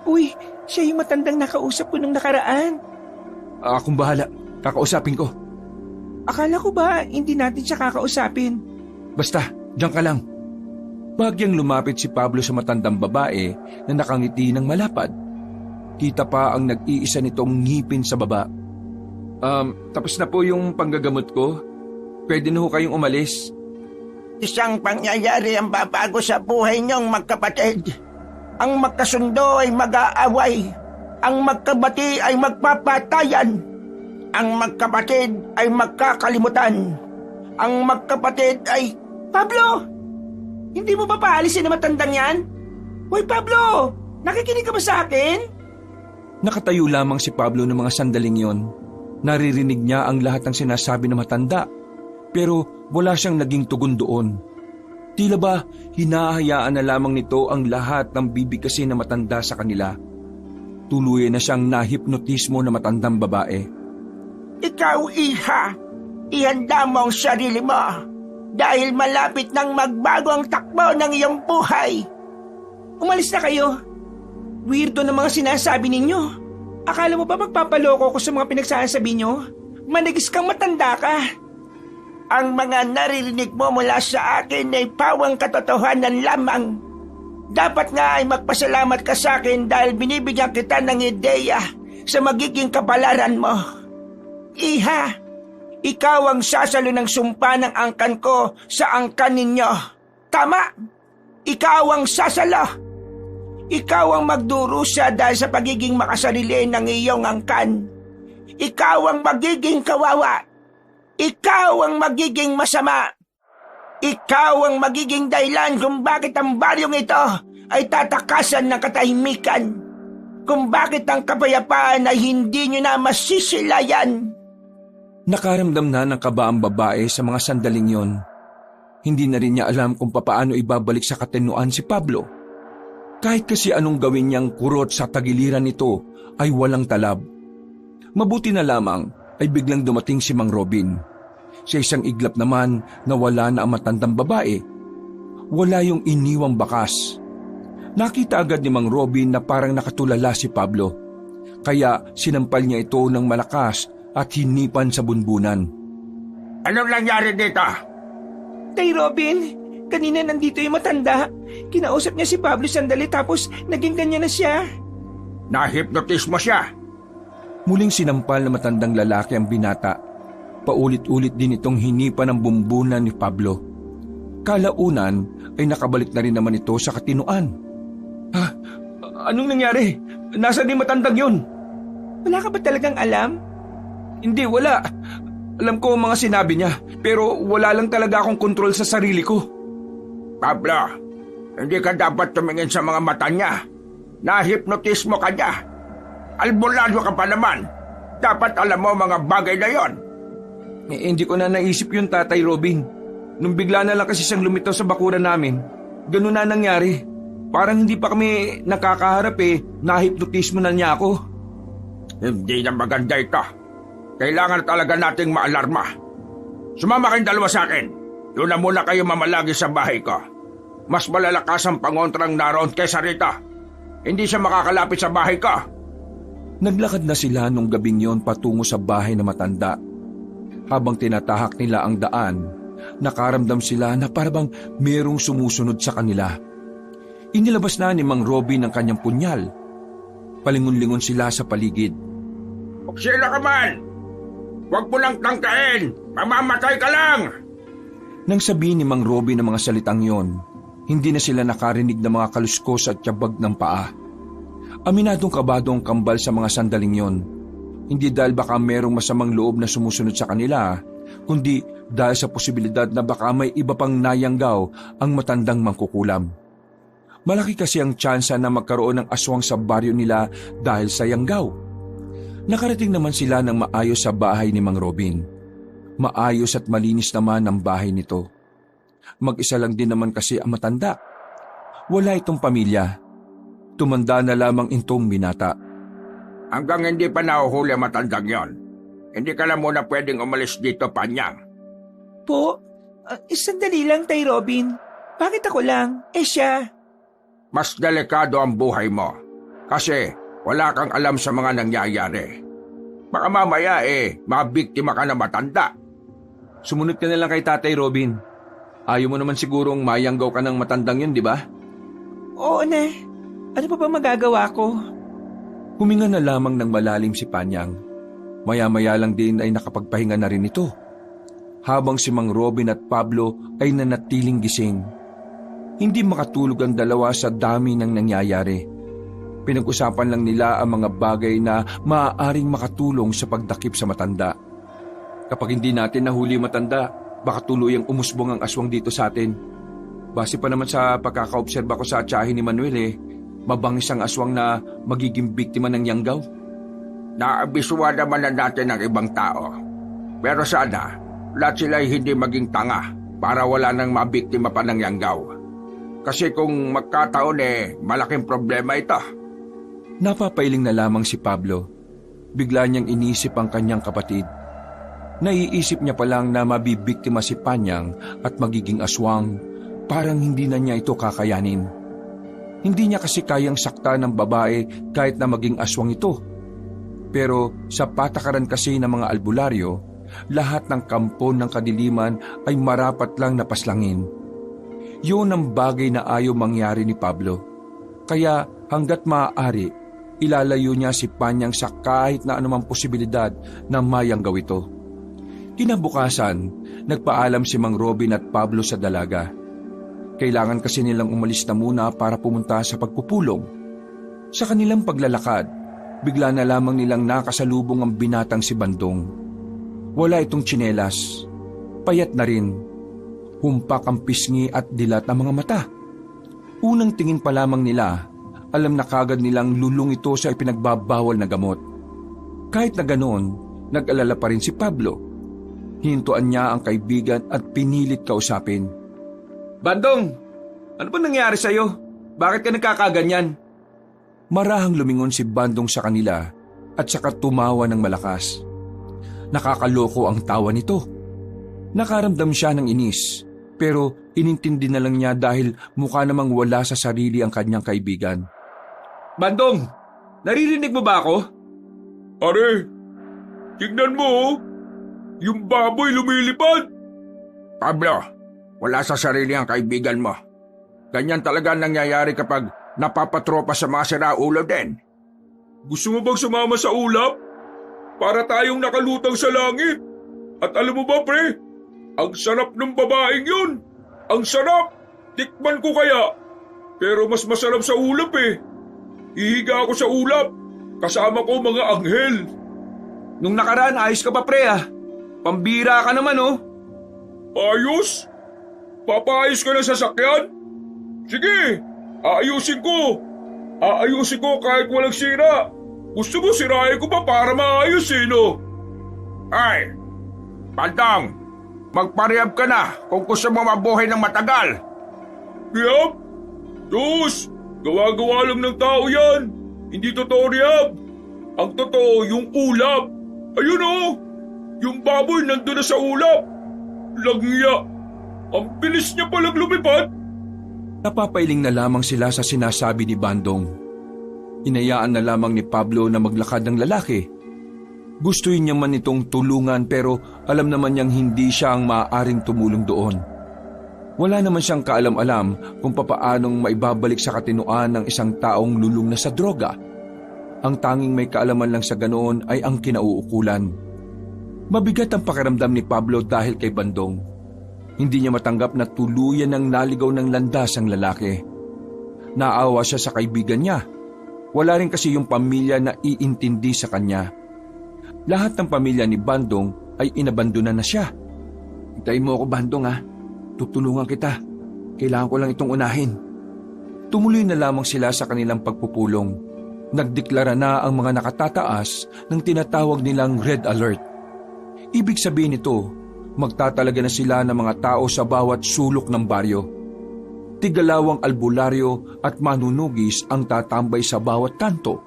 Uy, siya yung matandang nakausap ko nung nakaraan. Akong bahala, kakausapin ko. Akala ko ba hindi natin siya kakausapin? Basta, diyan ka lang. Bagyang lumapit si Pablo sa matandang babae na nakangiti ng malapad. Kita pa ang nag-iisa nitong ngipin sa baba. Tapos na po yung panggagamot ko. Pwede na ho kayong umalis. Isang pangyayari ang babago sa buhay niyong magkapatid. Ang magkasundo ay mag-aaway. Ang magkabati ay magpapatayan. Ang magkapatid ay magkakalimutan. Ang magkapatid ay... Pablo! Hindi mo ba paalisin na matandang yan? Hoy Pablo! Nakikinig ka ba sa akin? Nakatayo lamang si Pablo ng mga sandaling yon. Naririnig niya ang lahat ng sinasabi ng matanda. Pero wala siyang naging tugon doon. Tila ba hinahayaan na lamang nito ang lahat ng bibigkasin na matanda sa kanila. Tuluyan na siyang nahipnotismo na matandang babae. Ikaw, iha, ihanda mo ang sarili mo. dahil malapit nang magbago ang takbo ng iyong buhay. Umalis na kayo. Weirdo na mga sinasabi ninyo. Akala mo ba magpapaloko ko sa mga pinagsasabi nyo? Manigis kang matanda ka. Ang mga naririnig mo mula sa akin ay pawang katotohanan lamang. Dapat nga ay magpasalamat ka sa akin dahil binibigyan kita ng ideya sa magiging kapalaran mo. Iha, ikaw ang sasalo ng sumpa ng angkan ko sa angkan ninyo. Tama, ikaw ang sasalo. Ikaw ang magdurusa dahil sa pagiging makasarili ng iyong angkan. Ikaw ang magiging kawawa. Ikaw ang magiging masama. Ikaw ang magiging dahilan kung bakit ang baryong ito ay tatakasan ng katahimikan. Kung bakit ang kapayapaan ay hindi nyo na masisilayan. Nakaramdam na ng kaba ang babae sa mga sandaling yon. Hindi na rin niya alam kung papaano ibabalik sa katinuan si Pablo. Kahit kasi anong gawin niyang kurot sa tagiliran nito ay walang talab. Mabuti na lamang ay biglang dumating si Mang Robin. Sa isang iglap naman nawala na ang matandang babae. Wala yung iniwang bakas. Nakita agad ni Mang Robin na parang nakatulala si Pablo. Kaya sinampal niya ito ng malakas at hinipan sa bunbunan. Anong nangyari dito? Tay Robin, kanina nandito yung matanda. Kinausap niya si Pablo sandali tapos naging ganyan na siya. Nahipnotis mo siya. Muling sinampal na matandang lalaki ang binata. Paulit-ulit din itong hinipan ng bumbunan ni Pablo. Kalaunan ay nakabalik na rin naman ito sa katinuan. Ha? Anong nangyari? Nasaan yung matandang yun? Wala ka ba talagang alam? Hindi, wala. Alam ko ang mga sinabi niya, pero wala lang talaga akong kontrol sa sarili ko. Pablo, hindi ka dapat tumingin sa mga mata niya. Nahipnotis mo ka niya. Albularyo ka pa naman. Dapat alam mo mga bagay na yon. Hindi ko na naisip yun, Tatay Robin. Nung bigla na lang kasi siyang lumitaw sa bakuran namin, ganun na nangyari. Parang hindi pa kami nakakaharap nahipnotismo na niya ako. Hindi na maganda ito. Kailangan talaga nating maalarma. Sumama kayong dalawa sa akin. Doon na muna kayo mamalagi sa bahay ko. Mas malalakas ang pangontrang naroon kaysa rito. Hindi siya makakalapit sa bahay ko. Naglakad na sila nung gabing yon patungo sa bahay na matanda. Habang tinatahak nila ang daan, nakaramdam sila na parang merong sumusunod sa kanila. Inilabas na ni Mang Robin ang kanyang punyal. Palingon-lingon sila sa paligid. Kung sila ka man, huwag mo lang tangkain. Mamamatay ka lang. Nang sabihin ni Mang Robin ang mga salitang yon, hindi na sila nakarinig ng mga kaluskos at tiyabag ng paa. Aminadong kabado ang kambal sa mga sandaling yon. Hindi dahil baka merong masamang loob na sumusunod sa kanila, kundi dahil sa posibilidad na baka may iba pang nayanggaw ang matandang mangkukulam. Malaki kasi ang tsansa na magkaroon ng aswang sa baryo nila dahil sa yanggaw. Nakarating naman sila ng maayos sa bahay ni Mang Robin. Maayos at malinis naman ang bahay nito. Mag-isa lang din naman kasi ang matanda. Wala itong pamilya. Tumanda na lamang itong binata. Hanggang hindi pa nahuhuli ang matandang yon, hindi ka na muna pwedeng umalis dito, Panyang. Po, sandali lang, Tay Robin. Bakit ako lang? Siya. Mas delikado ang buhay mo kasi wala kang alam sa mga nangyayari. Baka mamaya mabiktima ka na matanda. Sumunod ka na lang kay Tatay Robin. Ayaw mo naman sigurong mayanggaw ka ng matandang yun, di ba? Oo na. Ano pa ba magagawa ko? Huminga na lamang ng malalim si Panyang. Maya-maya lang din ay nakapagpahinga na rin ito. Habang si Mang Robin at Pablo ay nanatiling gising. Hindi makatulog ang dalawa sa dami ng nangyayari. Pinag-usapan lang nila ang mga bagay na maaaring makatulong sa pagdakip sa matanda. Kapag hindi natin nahuli matanda, baka tuluyang umusbong ang aswang dito sa atin. Base pa naman sa pagkakaobserba ko sa tiyahin ni Manuel mabangis ang aswang na magiging biktima ng yanggaw. Naabisuwa naman na natin ang ibang tao. Pero sana, lahat sila ay hindi maging tanga para wala nang mabiktima pa ng yanggaw. Kasi kung magkataon malaking problema ito. Napapailing na lamang si Pablo. Bigla niyang inisip ang kanyang kapatid. Naiisip niya pa lang na mabibiktima si Panyang at magiging aswang, parang hindi na niya ito kakayanin. Hindi niya kasi kayang sakta ng babae kahit na maging aswang ito. Pero sa patakaran kasi ng mga albularyo, lahat ng kampo ng kadiliman ay marapat lang napaslangin. Yun ang bagay na ayaw mangyari ni Pablo. Kaya hanggat maaari, ilalayo niya si Panyang sa kahit na anumang posibilidad na mayanggaw ito. Kinabukasan, nagpaalam si Mang Robin at Pablo sa dalaga. Kailangan kasi nilang umalis na muna para pumunta sa pagpupulong. Sa kanilang paglalakad, bigla na lamang nilang nakasalubong ang binatang si Bandong. Wala itong tsinelas, payat na rin, humpak ang pisngi at dilat ang mga mata. Unang tingin pa lamang nila, alam na kagad nilang lulong ito sa ipinagbabawal na gamot. Kahit na ganoon, nag-alala pa rin si Pablo. Hintuan niya ang kaibigan at pinilit kausapin. Bandong, ano ba nangyari sa'yo? Bakit ka nagkakaganyan? Marahang lumingon si Bandong sa kanila at saka tumawa ng malakas. Nakakaloko ang tawa nito. Nakaramdam siya ng inis, pero inintindi na lang niya dahil mukha namang wala sa sarili ang kanyang kaibigan. Bandong, naririnig mo ba ako? Are, tignan mo oh. Yung baboy lumilipad. Pablo, wala sa sarili ang kaibigan mo. Ganyan talaga nangyayari kapag napapatropa sa mga siraulo din. Gusto mo bang sumama sa ulap? Para tayong nakalutang sa langit. At alam mo ba pre, ang sarap ng babaeng yun. Ang sarap. Tikman ko kaya. Pero mas masarap sa ulap eh. Hihiga ako sa ulap. Kasama ko mga anghel. Nung nakaraan, ayos ka pa pre ah. Pambira ka naman oh. Ayos? Papaayos ka ng sasakyan? Sige, aayusin ko. Aayusin ko kahit walang sira. Gusto mo sirahin ko pa para maayos eh, no? Ay, Bandong, magparehab ka na kung gusto mo mabuhay ng matagal. Rehab? Diyos, gawa-gawa lang ng tao yan. Hindi totoo rehab. Ang totoo yung ulap. Ayun oh, yung baboy nandun na sa ulap. Langya. Ang bilis niya palang lumipad. Napapailing na lamang sila sa sinasabi ni Bandong. Inayaan na lamang ni Pablo na maglakad ng lalaki. Gustuin niya man itong tulungan pero alam naman niyang hindi siya ang maaaring tumulong doon. Wala naman siyang kaalam-alam kung papaanong maibabalik sa katinuan ng isang taong lulong na sa droga. Ang tanging may kaalaman lang sa ganoon ay ang kinauukulan. Mabigat ang pakiramdam ni Pablo dahil kay Bandong. Hindi niya matanggap na tuluyan ng naligaw ng landas ang lalaki. Naawa siya sa kaibigan niya. Wala rin kasi yung pamilya na iintindi sa kanya. Lahat ng pamilya ni Bandong ay inabandonan na siya. Hintayin mo ako, Bandong ha. Tutulungan kita. Kailangan ko lang itong unahin. Tumuloy na lamang sila sa kanilang pagpupulong. Nagdeklara na ang mga nakatataas ng tinatawag nilang Red Alert. Ibig sabihin nito, magtatalaga na sila ng mga tao sa bawat sulok ng baryo. Tigalawang albularyo at manunugis ang tatambay sa bawat kanto.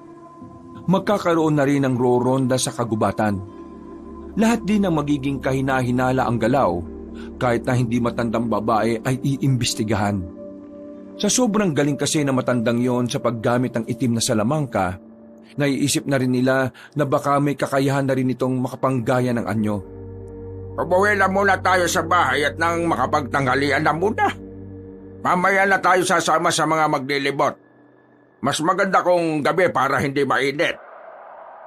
Magkakaroon na rin ng roronda sa kagubatan. Lahat din ang magiging kahina-hinala ang galaw, kahit na hindi matandang babae ay iimbestigahan. Sa sobrang galing kasi na matandang yon sa paggamit ng itim na salamangka, naiisip na rin nila na baka may kakayahan na rin itong makapanggaya ng anyo. Umuwi na muna tayo sa bahay at nang makapagtanghalian na muna. Mamaya na tayo sasama sa mga maglilibot. Mas maganda kung gabi para hindi mainit.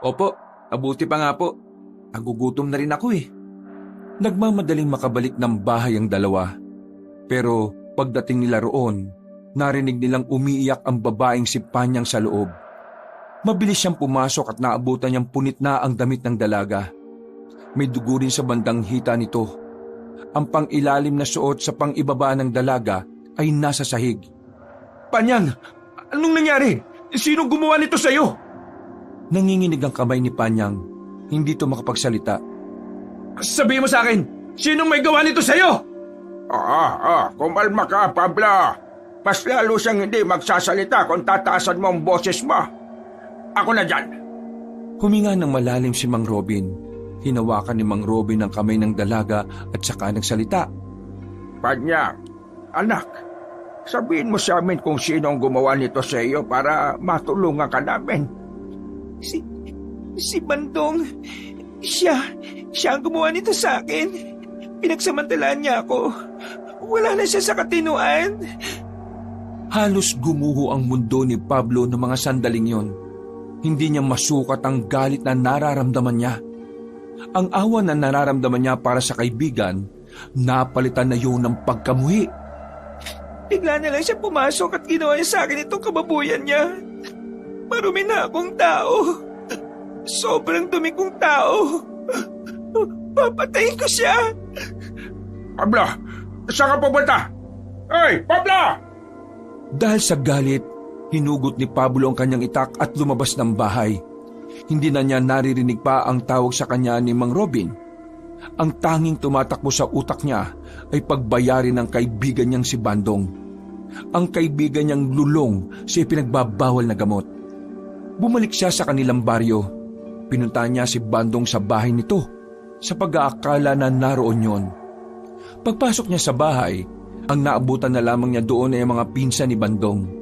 Opo, abuti pa nga po. Nagugutom na rin ako eh. Nagmamadaling makabalik ng bahay ang dalawa. Pero pagdating nila roon, narinig nilang umiiyak ang babaeng si Panyang sa loob. Mabilis siyang pumasok at naabutan niyang punit na ang damit ng dalaga. May dugo rin sa bandang hita nito. Ang pang-ilalim na suot sa pang-ibaba ng dalaga ay nasa sahig. Panyang, anong nangyari? Sinong gumawa nito sa'yo? Nanginginig ang kamay ni Panyang. Hindi to makapagsalita. Sabihin mo sa akin, sinong may gawa nito sa'yo? Kumalma ka, Pablo. Mas lalo siyang hindi magsasalita kung tataasan mo ang boses mo. Ako na dyan. Huminga ng malalim si Mang Robin. Hinawakan ni Mang Robin ang kamay ng dalaga at saka nagsalita. Panyang, anak, sabihin mo sa amin kung sino ang gumawa nito sa iyo para matulungan ka namin. Si Bandong, siya ang gumawa nito sa akin. Pinagsamantalaan niya ako. Wala na siya sa katinuan. Halos gumuho ang mundo ni Pablo ng mga sandaling yon. Hindi niya masukat ang galit na nararamdaman niya. Ang awa na nararamdaman niya para sa kaibigan, napalitan na yun ng pagkamuhi. Bigla na lang siya pumasok at ginawa niya sa akin itong kababuyan niya. Marumi na akong tao. Sobrang dumi kong tao. Papatayin ko siya. Pablo, saan ka pupunta? Hey, Pablo! Dahil sa galit, hinugot ni Pablo ang kanyang itak at lumabas ng bahay. Hindi na niya naririnig pa ang tawag sa kanya ni Mang Robin. Ang tanging tumatakbo sa utak niya ay pagbayarin ng kaibigan niyang si Bandong. Ang kaibigan niyang lulong sa ipinagbabawal na gamot. Bumalik siya sa kanilang baryo. Pinunta niya si Bandong sa bahay nito sa pag-aakala na naroon yon. Pagpasok niya sa bahay, ang naabutan na lamang niya doon ay mga pinsan ni Bandong.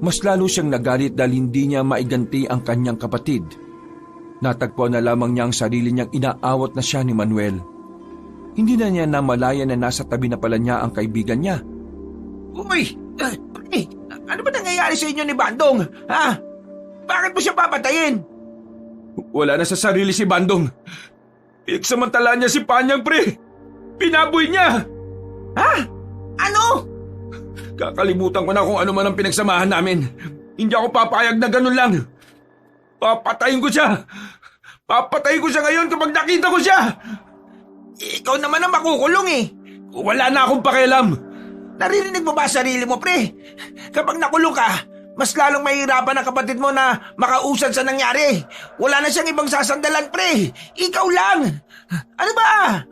Mas lalo siyang nagalit dahil hindi niya maiganti ang kanyang kapatid. Natagpuan na lamang niya ang sarili niyang inaawat na siya ni Manuel. Hindi na niya namalaya na nasa tabi na pala niya ang kaibigan niya. Uy! Ano ba nangyayari sa inyo ni Bandong? Ha? Bakit mo siya papatayin? Wala na sa sarili si Bandong. Pinagsamantalaan niya si Panyang, pre. Pinaboy niya. Ha? Ano? Kakalimutan ko na kung ano man ang pinagsamahan namin. Hindi ako papayag na ganun lang. Papatayin ko siya. Papatayin ko siya ngayon kapag nakita ko siya. Ikaw naman ang makukulong eh. Wala na akong pakialam. Naririnig mo ba sarili mo, pre? Kapag nakulong ka, mas lalong mahihirapan ang kapatid mo na makausad sa nangyari. Wala na siyang ibang sasandalan, pre. Ikaw lang. Ano ba?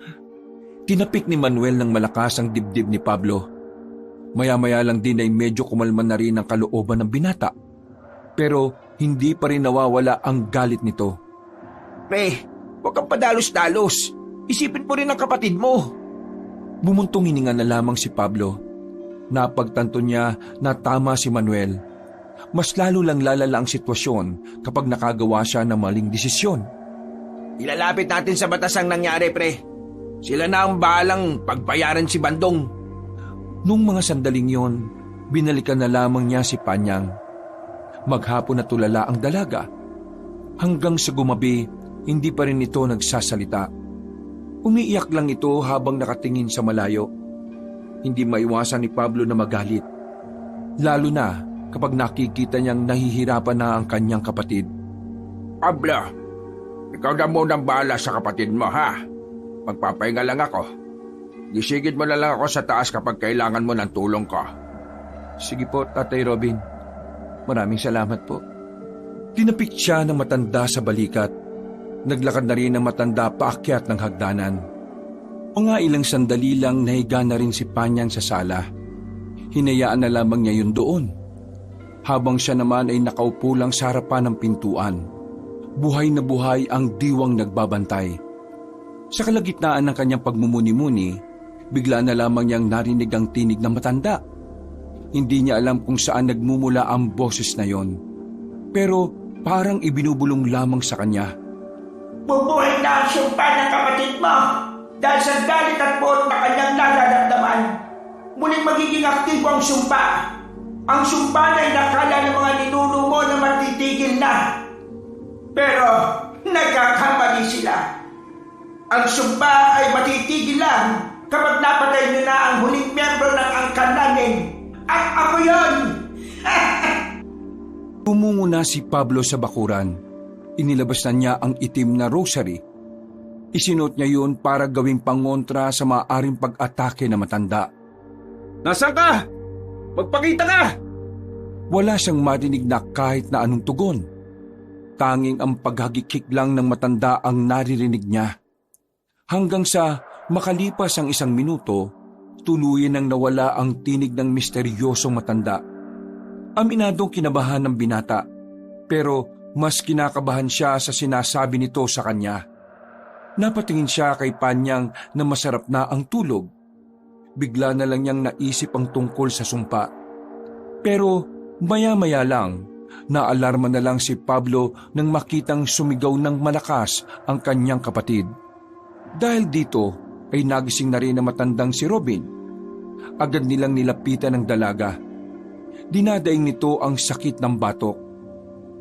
Tinapik ni Manuel ng malakas ang dibdib ni Pablo. Maya-maya lang din ay medyo kumalman na rin ang kalooban ng binata. Pero hindi pa rin nawawala ang galit nito. Pre, huwag kang padalos-dalos. Isipin mo rin ang kapatid mo. Bumuntong hininga na lamang si Pablo. Napagtanto niya na tama si Manuel. Mas lalo lang lalala ang sitwasyon kapag nakagawa siya ng maling desisyon. Ilalapit natin sa batas ang nangyari, pre. Sila na ang bahalang pagbayaran si Bandong. Nung mga sandaling yon, binalikan na lamang niya si Panyang. Maghapon na tulala ang dalaga. Hanggang sa gumabi, hindi pa rin ito nagsasalita. Umiiyak lang ito habang nakatingin sa malayo. Hindi maiwasan ni Pablo na magalit. Lalo na kapag nakikita niyang nahihirapan na ang kanyang kapatid. Pablo, ikaw na munang bahala sa kapatid mo, ha? Magpapahinga lang ako. Gisigid mo na lang ako sa taas kapag kailangan mo ng tulong ko. Sige po, Tatay Robin. Maraming salamat po. Tinapik siya ng matanda sa balikat. Naglakad na rin ang matanda paakyat ng hagdanan. Mga ilang sandali lang nahiga na rin si Panyang sa sala. Hinayaan na lamang niya yun doon. Habang siya naman ay nakaupo lang sa harapan ng pintuan. Buhay na buhay ang diwang nagbabantay. Sa kalagitnaan ng kanyang pagmumuni-muni, bigla na lamang niyang narinig ang tinig ng matanda. Hindi niya alam kung saan nagmumula ang boses na yon. Pero parang ibinubulong lamang sa kanya. Bubuhay na ang sumpa ng kapatid mo dahil sa galit at buot na kanyang nararamdaman. Muling magiging aktibo ang sumpa. Ang sumpa na inakala ng mga ninuno mo na matitigil na. Pero nagkakamali sila. Ang sumpa ay matitigil lang kapag napatay nyo na ang huling miyembro ng angkan namin. At ako yun! Tumungo na si Pablo sa bakuran. Inilabas na niya ang itim na rosary. Isinuot niya yun para gawing pangontra sa maaaring pag-atake na matanda. Nasaan ka? Magpakita ka! Wala siyang marinig na kahit na anong tugon. Tanging ang paghagikik lang ng matanda ang naririnig niya. Hanggang sa makalipas ang 1 minuto, tuluyan nang nawala ang tinig ng misteryosong matanda. Aminadong kinabahan ng binata, pero mas kinakabahan siya sa sinasabi nito sa kanya. Napatingin siya kay Panyang na masarap na ang tulog. Bigla na lang niyang naisip ang tungkol sa sumpa. Pero maya-maya lang, naalarma na lang si Pablo nang makitang sumigaw ng malakas ang kanyang kapatid. Dahil dito ay nagising na rin na matandang si Robin. Agad nilang nilapitan ng dalaga. Dinadaing nito ang sakit ng batok.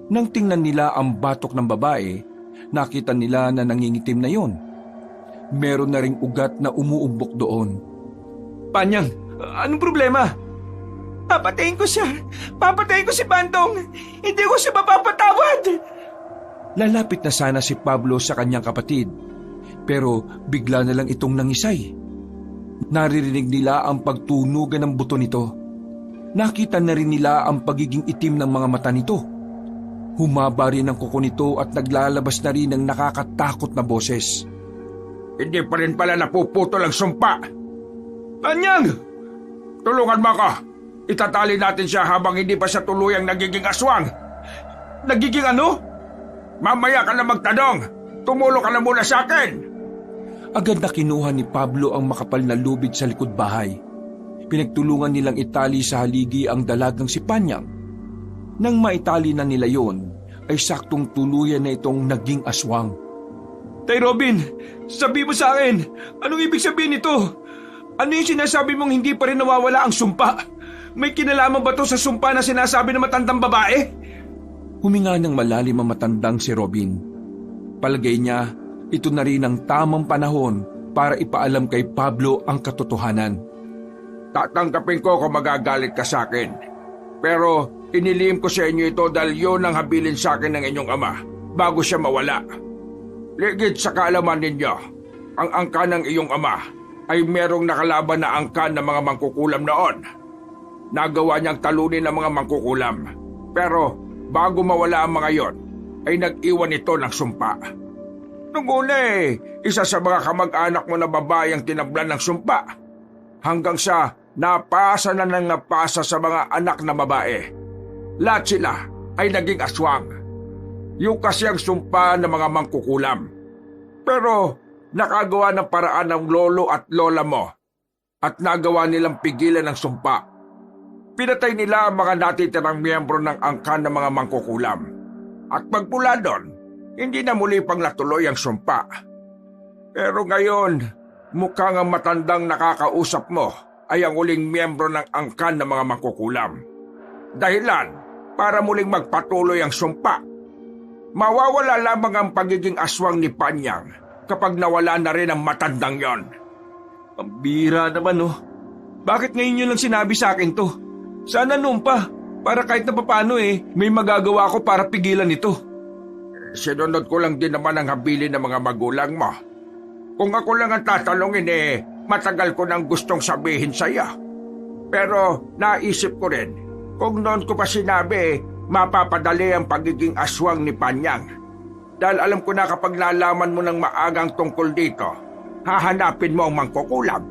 Nang tingnan nila ang batok ng babae, nakita nila na nangingitim na yon. Meron na ring ugat na umuumbok doon. Panyang, anong problema? Papatayin ko siya! Papatayin ko si Bandong! Hindi ko siya mapapatawad! Lalapit na sana si Pablo sa kanyang kapatid, pero bigla na lang itong nangisay. Naririnig nila ang pagtunugan ng buto nito. Nakita na rin nila ang pagiging itim ng mga mata nito. Humaba rin ang kuko nito at naglalabas na rin ng nakakatakot na boses. Hindi pa rin pala napuputol ang sumpa! Panyang! Tulungan mo ako! Itatali natin siya habang hindi pa siya tuluyang nagiging aswang! Nagiging ano? Mamaya ka na magtanong! Tumulong ka na muna sa akin! Agad na kinuha ni Pablo ang makapal na lubid sa likod bahay. Pinagtulungan nilang itali sa haligi ang dalagang si Panyang. Nang maitali na nila yon, ay saktong tuluyan na itong naging aswang. Tay Robin, sabi mo sa akin, anong ibig sabihin nito? Ano yung sinasabi mong hindi pa rin nawawala ang sumpa? May kinalaman ba to sa sumpa na sinasabi ng matandang babae? Huminga ng malalim ang matandang si Robin. Palagay niya, ito na rin ang tamang panahon para ipaalam kay Pablo ang katotohanan. Tatanggapin ko kung magagalit ka sa akin. Pero inilihim ko sa inyo ito dahil yun ang habilin sa akin ng inyong ama bago siya mawala. Ligid sa kaalaman ninyo, ang angkan ng iyong ama ay merong nakalaban na angkan ng mga mangkukulam noon. Nagawa niyang talunin ang mga mangkukulam. Pero bago mawala ang mga yon, ay nag-iwan ito ng sumpa. Nung una isa sa mga kamag-anak mo na babae ang tinablan ng sumpa. Hanggang sa napasa na ng napasa sa mga anak na babae. Lahat sila ay naging aswang. Yung kasi ang sumpa ng mga mangkukulam. Pero nakagawa ng paraan ng lolo at lola mo at nagawa nilang pigilan ng sumpa. Pinatay nila ang mga natitirang miyembro ng angkan ng mga mangkukulam. At pagmula doon, hindi na muli pang natuloy ang sumpa. Pero ngayon, mukhang ang matandang nakakausap mo ay ang uling miyembro ng angkan ng mga mangkukulam. Dahilan para muling magpatuloy ang sumpa. Mawawala lamang ang pagiging aswang ni Panyang kapag nawala na rin ang matandang yon. Ang bira naman Bakit ngayon nyo lang sinabi sa akin to? Sana noon pa, para kahit na papano may magagawa ko para pigilan ito. Sinunod ko lang din naman ang habilin ng mga magulang mo. Kung ako lang ang tatanungin matagal ko nang gustong sabihin sa iyo. Pero naisip ko rin, kung noon ko pa sinabi, mapapadali ang pagiging aswang ni Panyang. Dahil alam ko na kapag nalaman mo ng maagang tungkol dito, hahanapin mo ang mangkukulam.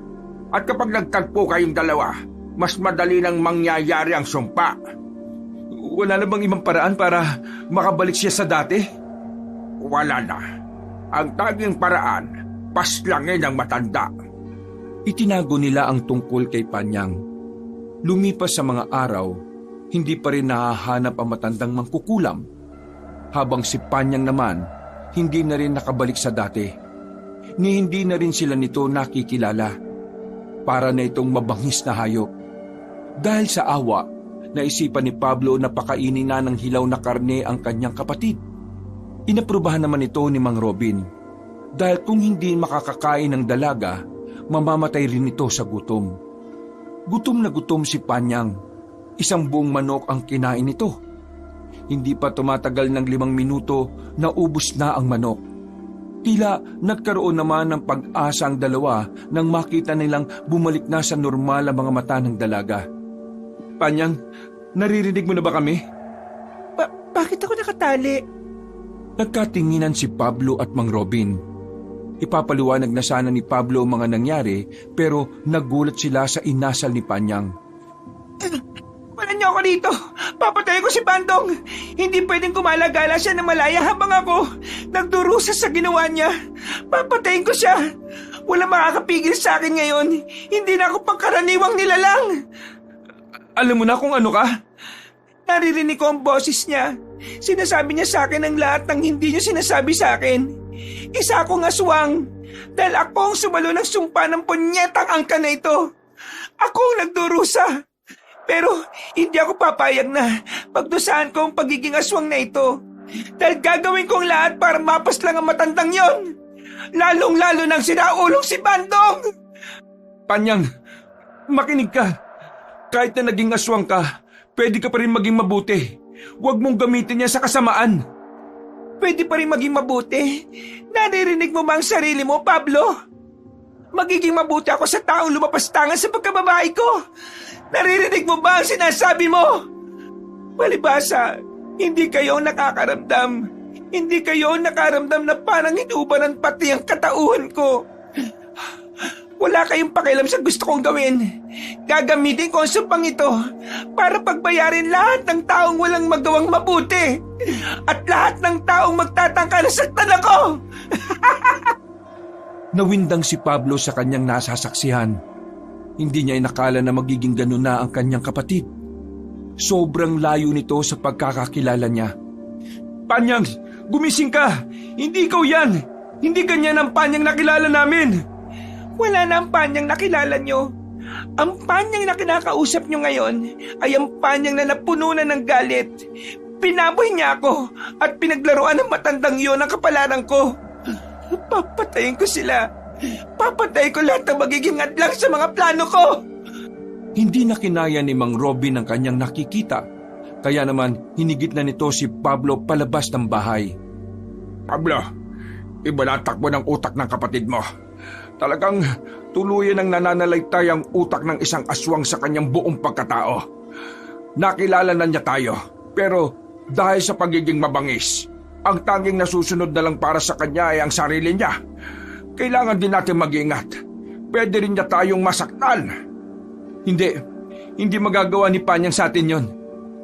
At kapag nagtagpo kayong dalawa, mas madali nang mangyayari ang sumpa. Wala na bang ibang paraan para makabalik siya sa dati? Wala na. Ang taging paraan, paslangin ang matanda. Itinago nila ang tungkol kay Panyang. Lumipas sa mga araw, hindi pa rin nahahanap ang matandang mangkukulam. Habang si Panyang naman, hindi na rin nakabalik sa dati. Ni hindi na rin sila nito nakikilala. Para na itong mabangis na hayop. Dahil sa awa, naisipan ni Pablo na pakainin na ng hilaw na karne ang kanyang kapatid. Inaprubahan naman ito ni Mang Robin. Dahil kung hindi makakakain ng dalaga, mamamatay rin ito sa gutom. Gutom na gutom si Panyang. Isang buong manok ang kinain nito. Hindi pa tumatagal ng 5 minuto, naubos na ang manok. Tila nagkaroon naman ng pag-asa ang dalawa nang makita nilang bumalik na sa normal ang mga mata ng dalaga. Panyang, naririnig mo na ba kami? Bakit ako nakatali? Nagkatinginan si Pablo at Mang Robin. Ipapaliwanag na sana ni Pablo ang mga nangyari pero nagulat sila sa inasal ni Panyang. Wala niyo niyo ako dito! Papatay ko si Bandong! Hindi pwedeng kumalagala siya na malaya habang ako nagdurusa sa ginawa niya. Papatayin ko siya! Wala makakapigil sa akin ngayon. Hindi na ako pangkaraniwang nilalang. Alam mo na kung ano ka? Naririnig ko ang boses niya. Sinasabi niya sa akin ang lahat ng hindi niya sinasabi sa akin. Isa akong aswang. Dahil ako ang sumalo ng sumpa ng punyetang angka na ito. Ako ang nagdurusa. Pero hindi ako papayag na pagdusahan ko ang pagiging aswang na ito. Dahil gagawin ko ang lahat para mapas lang ang matandang yon. Lalong-lalo nang sinaulong si Bandong. Panyang, makinig ka. Kahit na naging aswang ka, pwede ka pa rin maging mabuti. Huwag mong gamitin yan sa kasamaan. Pwede pa rin maging mabuti. Naririnig mo ba ang sarili mo, Pablo? Magiging mabuti ako sa taong lumapastangan sa pagkababae ko. Naririnig mo ba ang sinasabi mo? Palibhasa, hindi kayo nakakaramdam. Hindi kayo nakaramdam na parang inuubaran pati ang katauhan ko. Wala kayong pakialam sa gusto kong gawin. Gagamitin ko ang sumpang ito para pagbayarin lahat ng taong walang magawang mabuti at lahat ng taong magtatangka na saktan ako. Nawindang si Pablo sa kanyang nasasaksihan. Hindi niya inakala na magiging ganun na ang kanyang kapatid. Sobrang layo nito sa pagkakakilala niya. Panyang, gumising ka! Hindi ikaw yan! Hindi ganyan ang Panyang nakilala namin! Wala na ang Panyang nakilala nyo. Ang Panyang na kinakausap nyo ngayon ay ang Panyang na napuno na ng galit. Pinaboy niya ako at pinaglaruan ng matandang yon ang kapalaran ko. Papatayin ko sila. Papatay ko lahat ng magiging adlang sa mga plano ko. Hindi na kinaya ni Mang Robin ang kanyang nakikita. Kaya naman hinigit na nito si Pablo palabas ng bahay. Pablo, iba na takbo ng utak ng kapatid mo. Talagang tuluyan ang nananalaytay ang utak ng isang aswang sa kanyang buong pagkatao. Nakilala na niya tayo, pero dahil sa pagiging mabangis, ang tanging nasusunod na lang para sa kanya ay ang sarili niya. Kailangan din natin mag-ingat. Pwede rin niya tayong masaktan. Hindi magagawa ni Panyang sa atin yon.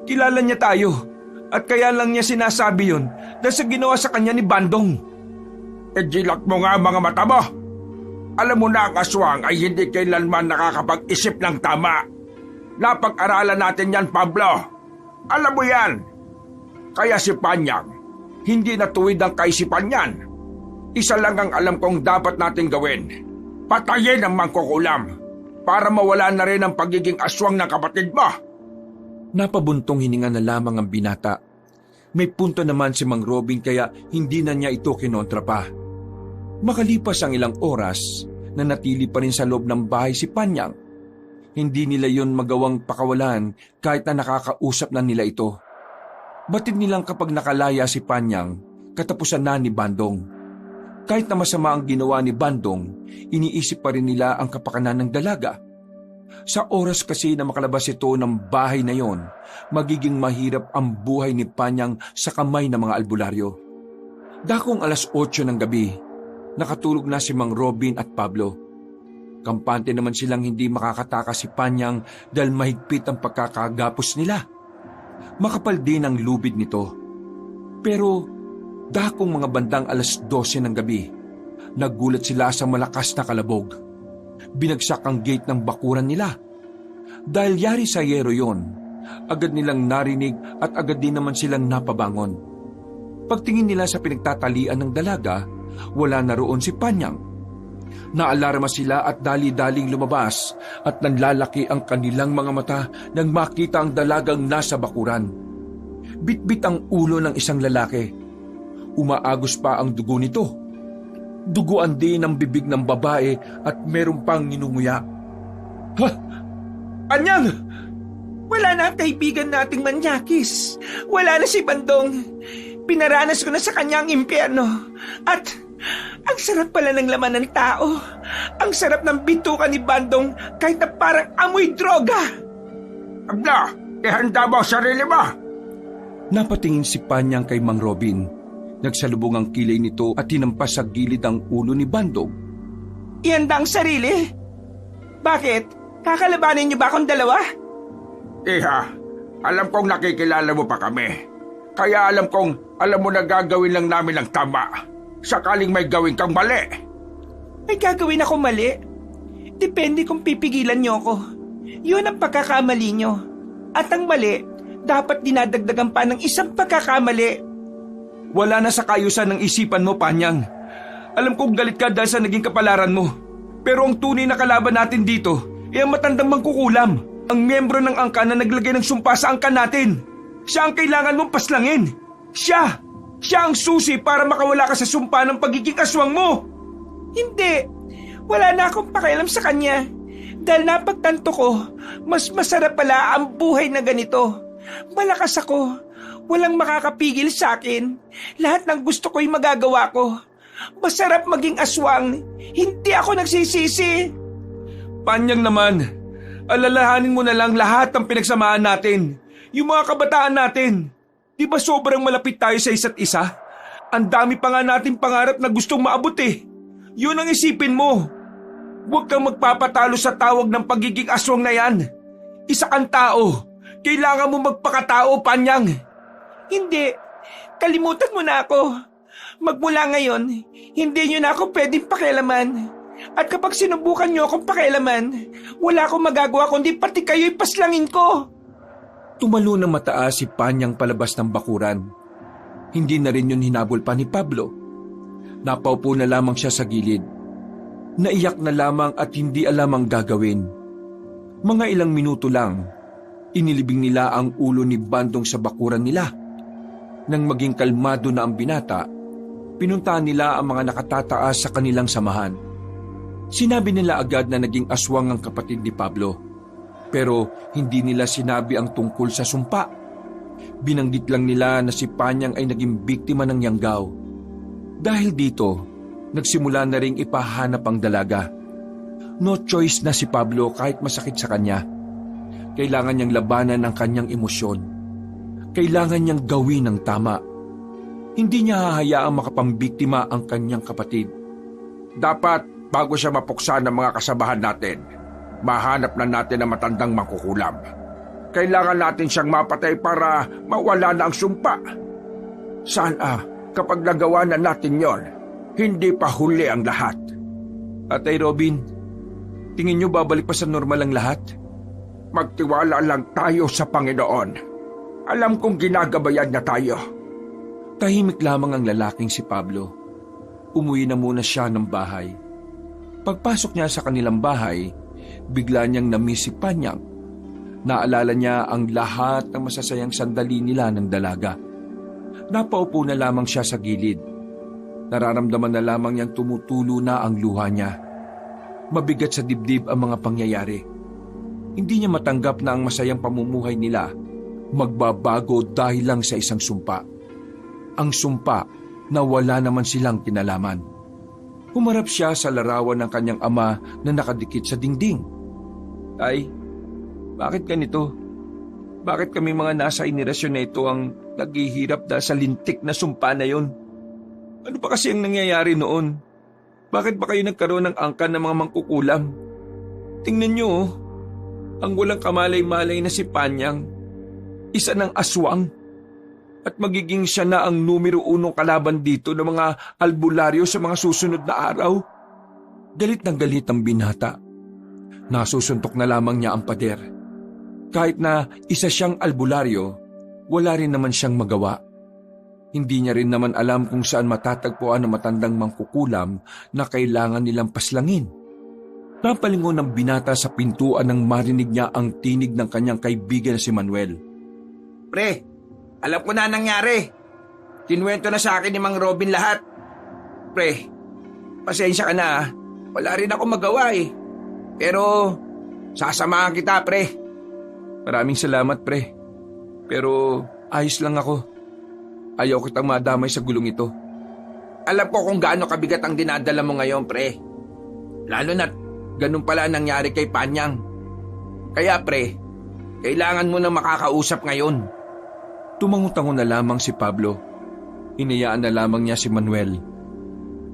Kilala niya tayo at kaya lang niya sinasabi yon dahil sa ginawa sa kanya ni Bandong. Ejilak mo nga mga mata mo. Alam mo na ang aswang ay hindi kailanman nakakapag-isip ng tama. Napag-aralan natin yan, Pablo. Alam mo yan. Kaya si Panyang, hindi natuwid ang kaisipan yan. Isa lang ang alam kong dapat natin gawin. Patayin ang mangkukulam para mawala na rin ang pagiging aswang ng kapatid mo. Napabuntong hininga na lamang ang binata. May punto naman si Mang Robin kaya hindi na niya ito kinontra pa. Makalipas ang ilang oras, nanatili pa rin sa loob ng bahay si Panyang. Hindi nila yon magawang pakawalan kahit na nakakausap na nila ito. Batid nilang kapag nakalaya si Panyang, katapusan na ni Bandong. Kahit na masama ang ginawa ni Bandong, iniisip pa rin nila ang kapakanan ng dalaga. Sa oras kasi na makalabas ito ng bahay na yon, magiging mahirap ang buhay ni Panyang sa kamay ng mga albularyo. Dakong 8:00 ng gabi, nakatulog na si Mang Robin at Pablo. Kampante naman silang hindi makakatakas si Panyang dahil mahigpit ang pagkakagapos nila. Makapal din ang lubid nito. Pero dakong mga bandang 12:00 ng gabi, naggulat sila sa malakas na kalabog. Binagsak ang gate ng bakuran nila. Dahil yari sa yero yon, agad nilang narinig at agad din naman silang napabangon. Pagtingin nila sa pinagtatalian ng dalaga, wala na roon si Panyang. Naalarma sila at dali-daling lumabas at nanlalaki ang kanilang mga mata nang makita ang dalagang nasa bakuran. Bitbit ang ulo ng isang lalaki. Umaagos pa ang dugo nito. Duguan din ang bibig ng babae at meron pang ninunguya. Ha? Panyang! Wala na ang kaibigan nating manyakis. Wala na si Bandong. Pinaranas ko na sa kanya ang impyerno. At ang sarap pala ng laman ng tao. Ang sarap ng bituka ni Bandong kahit na parang amoy droga. Abla, ihanda mo ang sarili mo. Napatingin si Panyang kay Mang Robin. Nagsalubong ang kilay nito at hinampas sa gilid ang ulo ni Bandong. Ihanda ang sarili? Bakit? Kakalabanin niyo ba akong dalawa? Iha, Alam kong nakikilala mo pa kami. Kaya alam mo na gagawin lang namin ang tama. Sakaling may gawin kang mali. May gagawin ako mali? Depende kung pipigilan niyo ako. Yun ang pagkakamali niyo. At ang mali, dapat dinadagdagan pa ng isang pagkakamali. Wala na sa kayusan ng isipan mo, Panyang. Alam kong galit ka dahil sa naging kapalaran mo. Pero ang tunay na kalaban natin dito ay ang matandang mangkukulam. Ang miyembro ng angkan na naglagay ng sumpa sa angkan natin. Siya ang kailangan mong paslangin. Siya ang susi para makawala ka sa sumpa ng pagiging aswang mo. Hindi. Wala na akong pakialam sa kanya. Dahil napagtanto ko, mas masarap pala ang buhay na ganito. Malakas ako. Walang makakapigil sa akin. Lahat ng gusto ko'y magagawa ko. Masarap maging aswang. Hindi ako nagsisisi. Panyang naman, alalahanin mo na lang lahat ng pinagsamaan natin. Yung mga kabataan natin. Di ba sobrang malapit tayo sa isa't isa? Ang dami pa nga nating pangarap na gustong maabot eh. Yun ang isipin mo. Huwag kang magpapatalo sa tawag ng pagiging aswang na yan. Isa kang tao. Kailangan mo magpakatao, Panyang. Hindi. Kalimutan mo na ako. Magmula ngayon, hindi nyo na ako pwedeng pakialaman. At kapag sinubukan nyo akong pakialaman, wala akong magagawa kundi pati kayo'y paslangin ko. Tumalo ng mataas si Panyang palabas ng bakuran. Hindi na rin yun hinabol pa ni Pablo. Napaupo na lamang siya sa gilid. Naiyak na lamang at hindi alam ang gagawin. Mga ilang minuto lang, inilibing nila ang ulo ni Bandong sa bakuran nila. Nang maging kalmado na ang binata, pinuntahan nila ang mga nakatataas sa kanilang samahan. Sinabi nila agad na naging aswang ang kapatid ni Pablo. Pero hindi nila sinabi ang tungkol sa sumpa. Binanggit lang nila na si Panyang ay naging biktima ng yanggaw. Dahil dito, nagsimula na ring ipahanap ang dalaga. No choice na si Pablo kahit masakit sa kanya. Kailangan niyang labanan ang kanyang emosyon. Kailangan niyang gawin ang tama. Hindi niya hahayaang makapambiktima ang kanyang kapatid. Dapat bago siya mapuksa ng mga kasabahan natin, mahanap na natin ang matandang mangkukulam. Kailangan natin siyang mapatay para mawala na ang sumpa. Sana kapag nagawa na natin yon, hindi pa huli ang lahat. Atay Robin, tingin niyo babalik pa sa normal ang lahat? Magtiwala lang tayo sa Panginoon. Alam kong ginagabayan niya tayo. Tahimik lamang ang lalaking si Pablo. Umuwi na muna siya ng bahay. Pagpasok niya sa kanilang bahay, bigla niyang na-miss si Panyang. Naalala niya ang lahat ng masasayang sandali nila ng dalaga. Napaupo na lamang siya sa gilid. Nararamdaman na lamang niyang tumutulo na ang luha niya. Mabigat sa dibdib ang mga pangyayari. Hindi niya matanggap na ang masayang pamumuhay nila magbabago dahil lang sa isang sumpa. Ang sumpa na wala naman silang kinalaman. Humarap siya sa larawan ng kanyang ama na nakadikit sa dingding. Tay, bakit ganito? Bakit kami mga nasa henerasyon na ito ang naghihirap dahil sa lintik na sumpa na yon? Ano ba kasi ang nangyayari noon? Bakit ba kayo nagkaroon ng angkan ng mga mangkukulam? Tingnan niyo, ang walang kamalay-malay na si Panyang. Isa ng aswang. At magiging siya na ang numero 1 kalaban dito ng mga albularyo sa mga susunod na araw. Galit ng galit ang binata. Nasusuntok na lamang niya ang pader. Kahit na isa siyang albularyo, wala rin naman siyang magawa. Hindi niya rin naman alam kung saan matatagpuan ang matandang mangkukulam na kailangan nilang paslangin. Napalingon ng binata sa pintuan nang marinig niya ang tinig ng kanyang kaibigan na si Manuel. Pre, alam ko na nangyari. Kinuwento na sa akin ni Mang Robin lahat. Pre, pasensya ka na. Wala rin ako magawa eh. Pero, sasamahan kita, pre. Maraming salamat, pre. Pero, ayos lang ako. Ayaw kitang madamay sa gulong ito. Alam ko kung gaano kabigat ang dinadala mo ngayon, pre. Lalo na't ganun pala ang nangyari kay Panyang. Kaya, pre, kailangan mo na makakausap ngayon. Tumangutango na lamang si Pablo. Hinayaan na lamang niya si Manuel.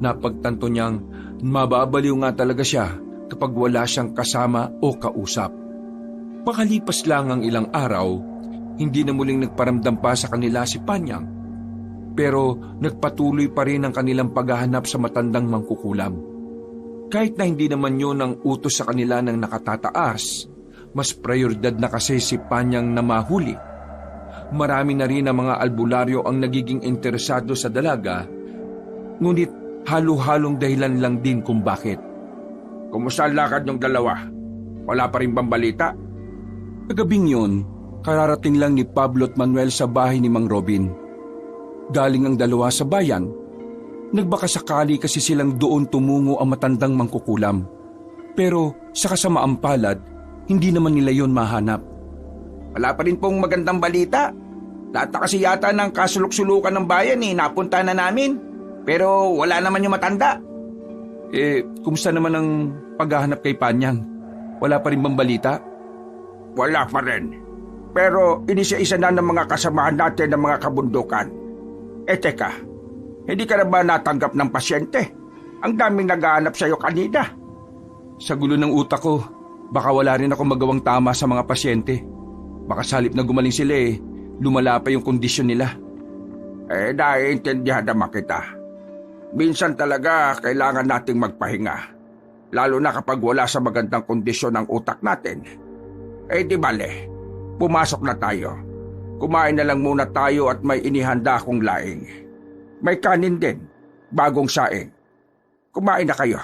Napagtanto niyang mababaliw nga talaga siya kapag wala siyang kasama o kausap. Makalipas lang ang ilang araw, Hindi na muling nagparamdam pa sa kanila si Panyang, pero nagpatuloy pa rin ang kanilang paghahanap sa matandang mangkukulam. Kahit na hindi naman yun ang utos sa kanila ng nakatataas, mas prioridad na kasi si Panyang na mahuli. Marami na rin ang mga albularyo ang nagiging interesado sa dalaga, ngunit halo-halong dahilan lang din kung bakit. Kumusta ang lakad ng dalawa? Wala pa rin bang balita? Kagabing yun, kararating lang ni Pablo at Manuel sa bahay ni Mang Robin. Galing ang dalawa sa bayan. Nagbakasakali kasi silang doon tumungo ang matandang mangkukulam. Pero sa kasamaang palad, hindi naman nila yon mahanap. Wala pa rin pong magandang balita. Lahat na kasi yata ng kasulok-sulukan ng bayan napunta na namin. Pero wala naman yung matanda. Kumusta naman ang paghahanap kay Panyang? Wala pa rin bang balita? Wala pa rin. Pero inisa-isa na ng mga kasamahan natin ng mga kabundukan. Teka, hindi ka na ba natanggap ng pasyente? Ang daming naghahanap sa'yo kanina. Sa gulo ng utak ko, baka wala rin ako magawang tama sa mga pasyente. Baka salip na gumaling sila lumala pa yung kondisyon nila. Naiintindihan naman kita. Minsan talaga kailangan nating magpahinga. Lalo na kapag wala sa magandang kondisyon ang utak natin. Di bale, pumasok na tayo. Kumain na lang muna tayo at may inihanda akong laing. May kanin din, bagong saing. Kumain na kayo.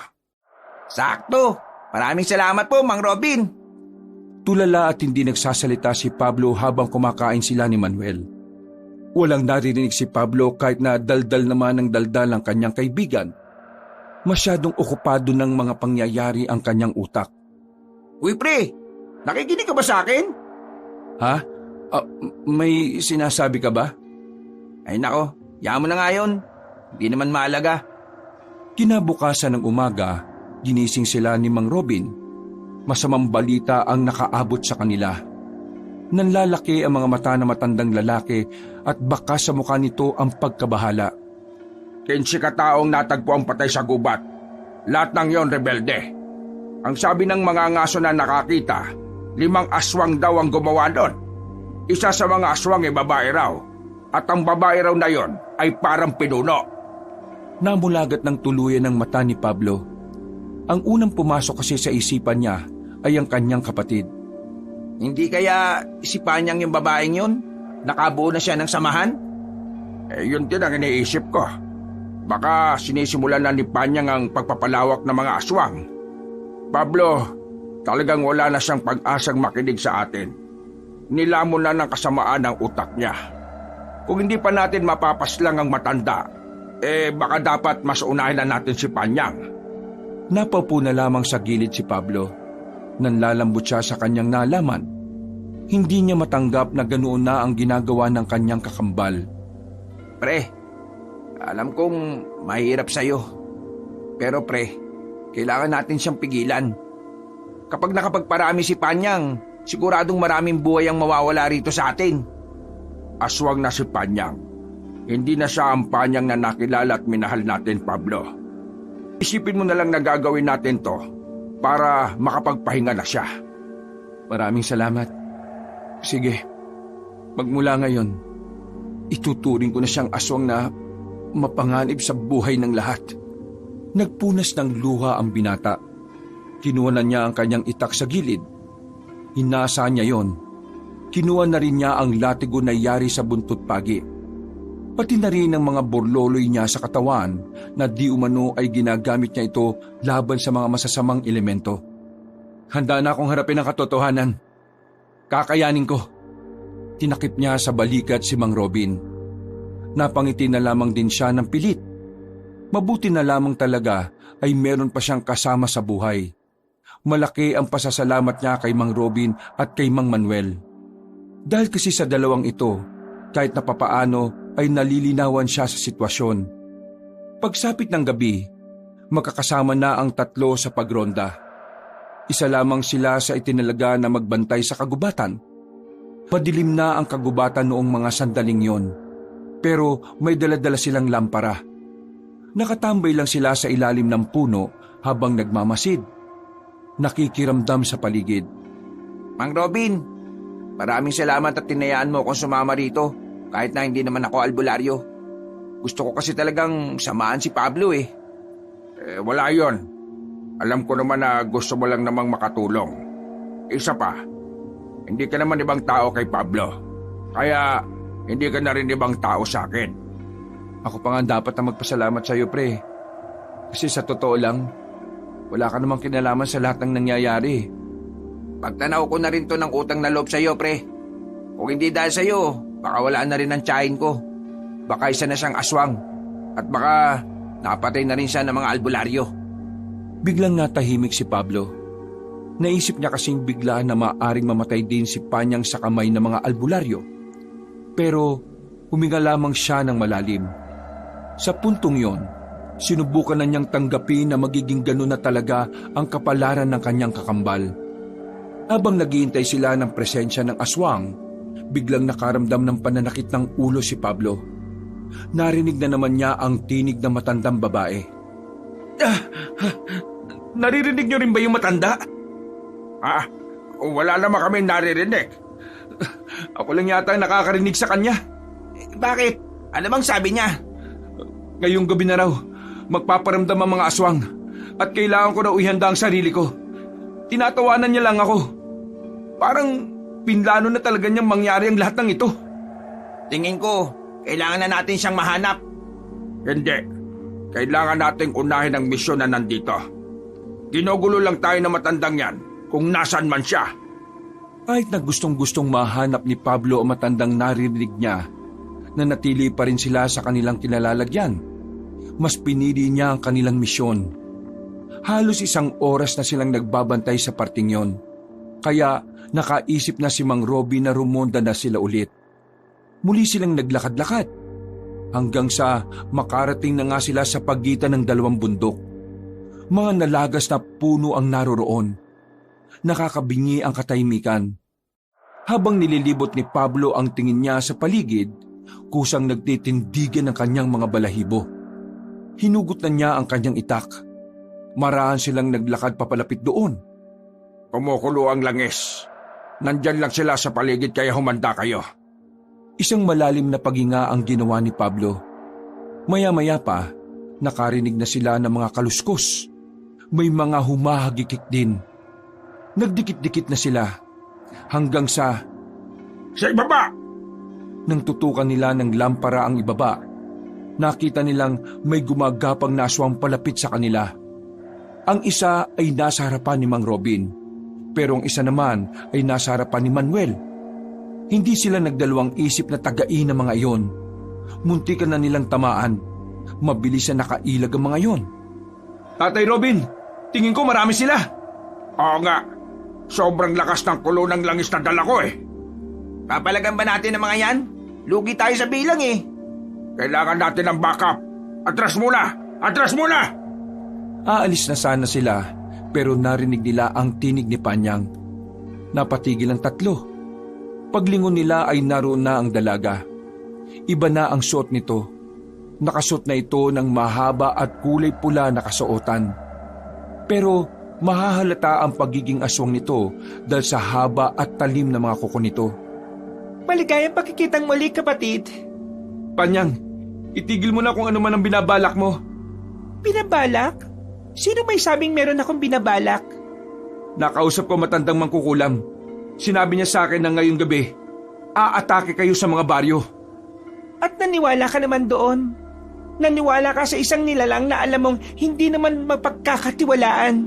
Sakto! Maraming salamat po, Mang Robin! Tulala at hindi nagsasalita si Pablo habang kumakain sila ni Manuel. Walang naririnig si Pablo kahit na daldal naman ang daldal ang kanyang kaibigan. Masyadong okupado ng mga pangyayari ang kanyang utak. Uy pre, nakikinig ka ba sa akin? Ha? May sinasabi ka ba? Ay nako, yaman na nga yun. Hindi naman mahalaga. Kinabukasan ng umaga, ginising sila ni Mang Robin. Masamang balita ang nakaabot sa kanila. Nanlalaki ang mga mata ng matandang lalaki at baka sa mukha nito ang pagkabahala. 15 kataong natagpo ang patay sa gubat. Lahat ng yon rebelde. Ang sabi ng mga ngaso na nakakita, 5 aswang daw ang gumawa doon. Isa sa mga aswang ay babae raw. At ang babae raw na yon ay parang pinuno. Namulagat ng tuluyan ng mata ni Pablo. Ang unang pumasok kasi sa isipan niya ay ang kanyang kapatid. Hindi kaya si Panyang yung babaeng yun? Nakabuo na siya ng samahan? Yun din ang iniisip ko. Baka sinisimulan na ni Panyang ang pagpapalawak ng mga aswang. Pablo, talagang wala na siyang pag-asang makinig sa atin. Nilamon na ng kasamaan ang utak niya. Kung hindi pa natin mapapaslang ang matanda, baka dapat mas unahin na natin si Panyang. Napaupo na lamang sa gilid si Pablo. Nanlalambot siya sa kanyang nalaman. Hindi niya matanggap na ganoon na ang ginagawa ng kanyang kakambal. Pre, alam kong mahirap sa'yo. Pero pre, kailangan natin siyang pigilan. Kapag nakapagparami si Panyang, siguradong maraming buhay ang mawawala rito sa atin. Aswang na si Panyang. Hindi na siya ang Panyang na nakilala at minahal natin, Pablo. Isipin mo na lang na gagawin natin to para makapagpahinga na siya. Maraming salamat. Sige, magmula ngayon, ituturing ko na siyang aswang na mapanganib sa buhay ng lahat. Nagpunas ng luha ang binata. Kinuha na niya ang kanyang itak sa gilid. Hinasa niya yon. Kinuha na rin niya ang latigo na yari sa buntot pagi. Pati na rin ang mga borloloy niya sa katawan na di umano ay ginagamit niya ito laban sa mga masasamang elemento. Handa na akong harapin ang katotohanan. Kakayanin ko. Tinakip niya sa balikat si Mang Robin. Napangiti na lamang din siya ng pilit. Mabuti na lamang talaga ay meron pa siyang kasama sa buhay. Malaki ang pasasalamat niya kay Mang Robin at kay Mang Manuel. Dahil kasi sa dalawang ito, kahit na papaano ay nalilinawan siya sa sitwasyon. Pagsapit ng gabi, magkakasama na ang tatlo sa pagronda. Isa lamang sila sa itinalaga na magbantay sa kagubatan. Madilim na ang kagubatan noong mga sandaling yon, pero may dala-dala silang lampara. Nakatambay lang sila sa ilalim ng puno habang nagmamasid. Nakikiramdam sa paligid. Mang Robin, Maraming salamat at tinayaan mo akong sumama rito kahit na hindi naman ako albularyo. Gusto ko kasi talagang samahan si Pablo eh. Wala yon. Alam ko naman na gusto mo lang namang makatulong. Isa pa, hindi ka naman ibang tao kay Pablo. Kaya hindi ka na rin ibang tao sa akin. Ako pa nga dapat na magpasalamat sa iyo, pre. Kasi sa totoo lang, wala ka namang kinalaman sa lahat ng nangyayari. Pagtanaw ko na rin to ng utang na loob sa'yo, pre. Kung hindi dahil sa'yo, baka wala na rin ang tiyahin ko. Baka isa na siyang aswang. At baka napatay na rin siya ng mga albularyo. Biglang natahimik si Pablo. Naisip niya kasing biglaan na maaaring mamatay din si Panyang sa kamay ng mga albularyo. Pero huminga lamang siya ng malalim. Sa puntong yon, sinubukan na niyang tanggapin na magiging ganun na talaga ang kapalaran ng kanyang kakambal. Habang naghihintay sila ng presensya ng aswang, biglang nakaramdam ng pananakit ng ulo si Pablo. Narinig na naman niya ang tinig ng matandang babae. Naririnig niyo rin ba yung matanda? Wala naman kami naririnig. Ako lang yata ang nakakarinig sa kanya. Bakit? Ano bang sabi niya? Ngayong gabi na raw, magpaparamdam ang mga aswang at kailangan ko na ihanda ang sarili ko. Tinatawanan niya lang ako. Parang pinlano na talaga niyang mangyari ang lahat ng ito. Tingin ko, kailangan na natin siyang mahanap. Hindi. Kailangan nating unahin ang misyon na nandito. Ginugulo lang tayo na matandang yan kung nasan man siya. Kahit na gustong-gustong mahanap ni Pablo ang matandang naririnig niya, nanatili pa rin sila sa kanilang kinalalagyan. Mas pinili niya ang kanilang misyon. Halos 1 oras na silang nagbabantay sa parting yon. Kaya nakaisip na si Mang Robby na rumonda na sila ulit. Muli silang naglakad-lakad hanggang sa makarating na nga sila sa pagitan ng 2 bundok. Mga nalagas na puno ang naroroon. Nakakabingi ang katahimikan. Habang nililibot ni Pablo ang tingin niya sa paligid, kusang nagtitindigan ang kanyang mga balahibo. Hinugot na niya ang kanyang itak. Marahan silang naglakad papalapit doon. Kumukulo ang langis. Nandyan lang sila sa paligid kaya humanda kayo. Isang malalim na paghinga ang ginawa ni Pablo. Maya-maya pa, nakarinig na sila ng mga kaluskos. May mga humahagikik din. Nagdikit-dikit na sila hanggang sa ibaba! nang tutukan nila ng lampara ang ibaba. Nakita nilang may gumagapang na aswang palapit sa kanila. Ang isa ay nasa harapan ni Mang Robin, pero ang isa naman ay nasa harapan ni Manuel. Hindi sila nagdalawang isip na tagain ang mga iyon. Muntikan na nilang tamaan. Mabilis na nakailag ang mga iyon. Tatay Robin, tingin ko marami sila. Oo nga. Sobrang lakas ng kulo ng langis na dala ko eh. Papalagan ba natin ang mga yan? Lugi tayo sa bilang eh. Kailangan natin ng backup. Atras muna! Atras muna! Aalis na sana sila, pero narinig nila ang tinig ni Panyang. Napatigil ang 3. Paglingon nila ay naroon na ang dalaga. Iba na ang suot nito. Nakasuot na ito ng mahaba at kulay pula na kasuotan. Pero mahahalata ang pagiging aswang nito dahil sa haba at talim na mga kuko nito. Maligayang pagkikitang muli, kapatid. Panyang, itigil mo na kung ano man ang binabalak mo. Binabalak? Sino may sabing meron akong binabalak? Nakausap ko matandang mangkukulam. Sinabi niya sa akin na ngayong gabi, aatake kayo sa mga baryo. At naniwala ka naman doon? Naniwala ka sa isang nilalang na alam mong hindi naman mapagkakatiwalaan?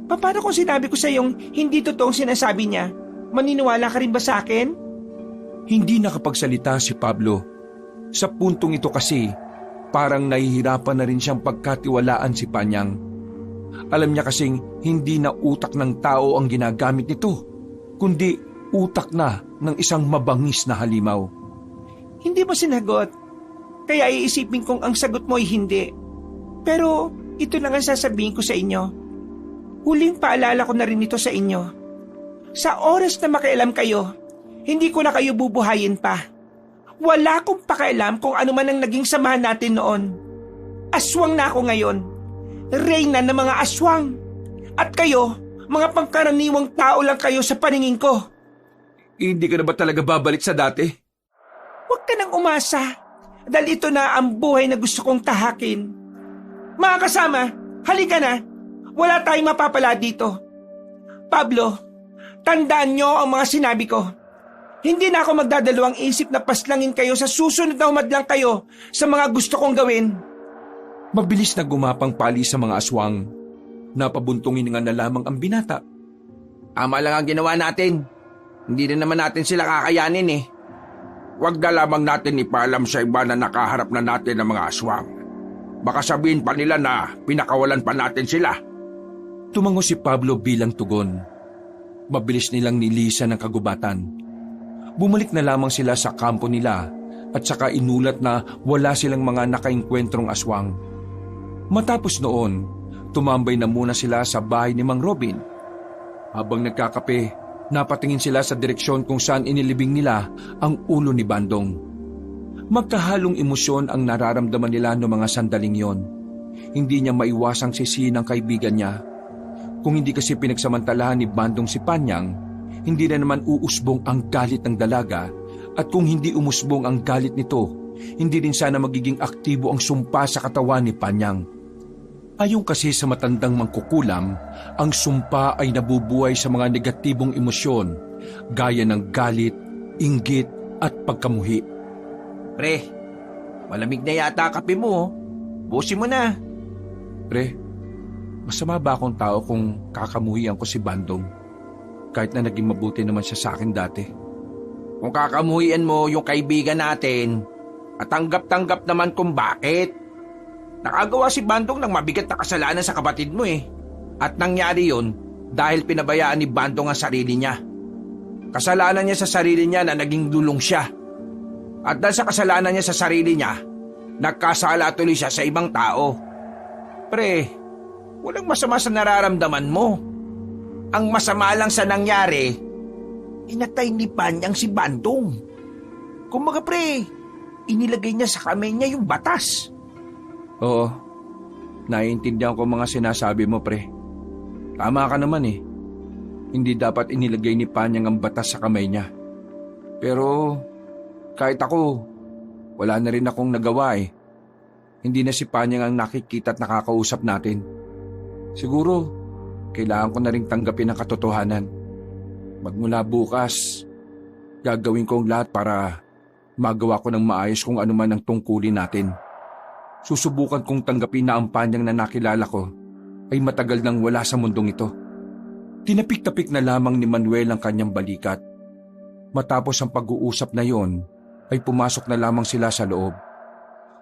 Paano kung sinabi ko sa iyong hindi totoong sinasabi niya? Maniniwala ka rin ba sa akin? Hindi nakapagsalita si Pablo. Sa puntong ito kasi, parang nahihirapan na rin siyang pagkatiwalaan si Panyang. Alam niya kasing hindi na utak ng tao ang ginagamit nito, kundi utak na ng isang mabangis na halimaw. Hindi mo sinagot, kaya iisipin kong ang sagot mo ay hindi. Pero ito lang ang sasabihin ko sa inyo. Huling paalala ko na rin ito sa inyo. Sa oras na makialam kayo, hindi ko na kayo bubuhayin pa. Wala akong pakialam kung ano man ang naging samahan natin noon. Aswang na ako ngayon. Reyna ng mga aswang. At kayo, mga pangkaraniwang tao lang kayo sa paningin ko. Hindi ka na ba talaga babalik sa dati? Huwag ka nang umasa. Dahil ito na ang buhay na gusto kong tahakin. Mga kasama, halika na. Wala tayong mapapala dito. Pablo, tandaan nyo ang mga sinabi ko. Hindi na ako magdadalawang isip na paslangin kayo sa susunod na umadlang kayo sa mga gusto kong gawin. Mabilis na gumapang pali sa mga aswang. Napabuntungin nga na lamang ang binata. Tama lang ang ginawa natin. Hindi na naman natin sila kakayanin eh. Huwag na lamang natin ipaalam sa iba na nakaharap na natin ng mga aswang. Baka sabihin pa nila na pinakawalan pa natin sila. Tumango si Pablo bilang tugon. Mabilis nilang nilisan ng kagubatan. Bumalik na lamang sila sa kampo nila at saka inulat na wala silang mga nakaengkwentrong aswang. Matapos noon, tumambay na muna sila sa bahay ni Mang Robin. Habang nagkakape, napatingin sila sa direksyon kung saan inilibing nila ang ulo ni Bandong. Magkahalong emosyon ang nararamdaman nila noong mga sandaling yon. Hindi niya maiwasang sisihin ang kaibigan niya. Kung hindi kasi pinagsamantalahan ni Bandong si Panyang, hindi na naman uusbong ang galit ng dalaga at kung hindi umusbong ang galit nito, hindi rin sana magiging aktibo ang sumpa sa katawan ni Panyang. Ayon kasi sa matandang mangkukulam, ang sumpa ay nabubuhay sa mga negatibong emosyon gaya ng galit, inggit at pagkamuhi. Pre, malamig na yata kape mo. Busin mo na. Pre, masama ba akong tao kung kakamuhian ko si Bandong? Kahit na naging mabuti naman siya sa akin dati. Kung kakamuhian mo yung kaibigan natin, at tanggap-tanggap naman kung bakit. Nakagawa si Bandong ng mabigat na kasalanan sa kapatid mo eh. At nangyari yon dahil pinabayaan ni Bandong ang sarili niya. Kasalanan niya sa sarili niya na naging dulong siya. At dahil sa kasalanan niya sa sarili niya, nagkasala tuloy siya sa ibang tao. Pre, walang masama sa nararamdaman mo. Ang masama lang sa nangyari, inatay ni Panyang si Bandong. Kumbaga pre, inilagay niya sa kamay niya yung batas. Oo, naiintindihan ko mga sinasabi mo, pre. Tama ka naman eh. Hindi dapat inilagay ni Panyang ang batas sa kamay niya. Pero kahit ako, wala na rin akong nagawa eh. Hindi na si Panyang ang nakikita at nakakausap natin. Siguro, kailangan ko na rin tanggapin ang katotohanan. Magmula bukas, gagawin ko ang lahat para magawa ko ng maayos kung ano man ang tungkulin natin. Susubukan kong tanggapin na ang Panyang na nakilala ko ay matagal nang wala sa mundong ito. Tinapik-tapik na lamang ni Manuel ang kanyang balikat. Matapos ang pag-uusap na yon, ay pumasok na lamang sila sa loob.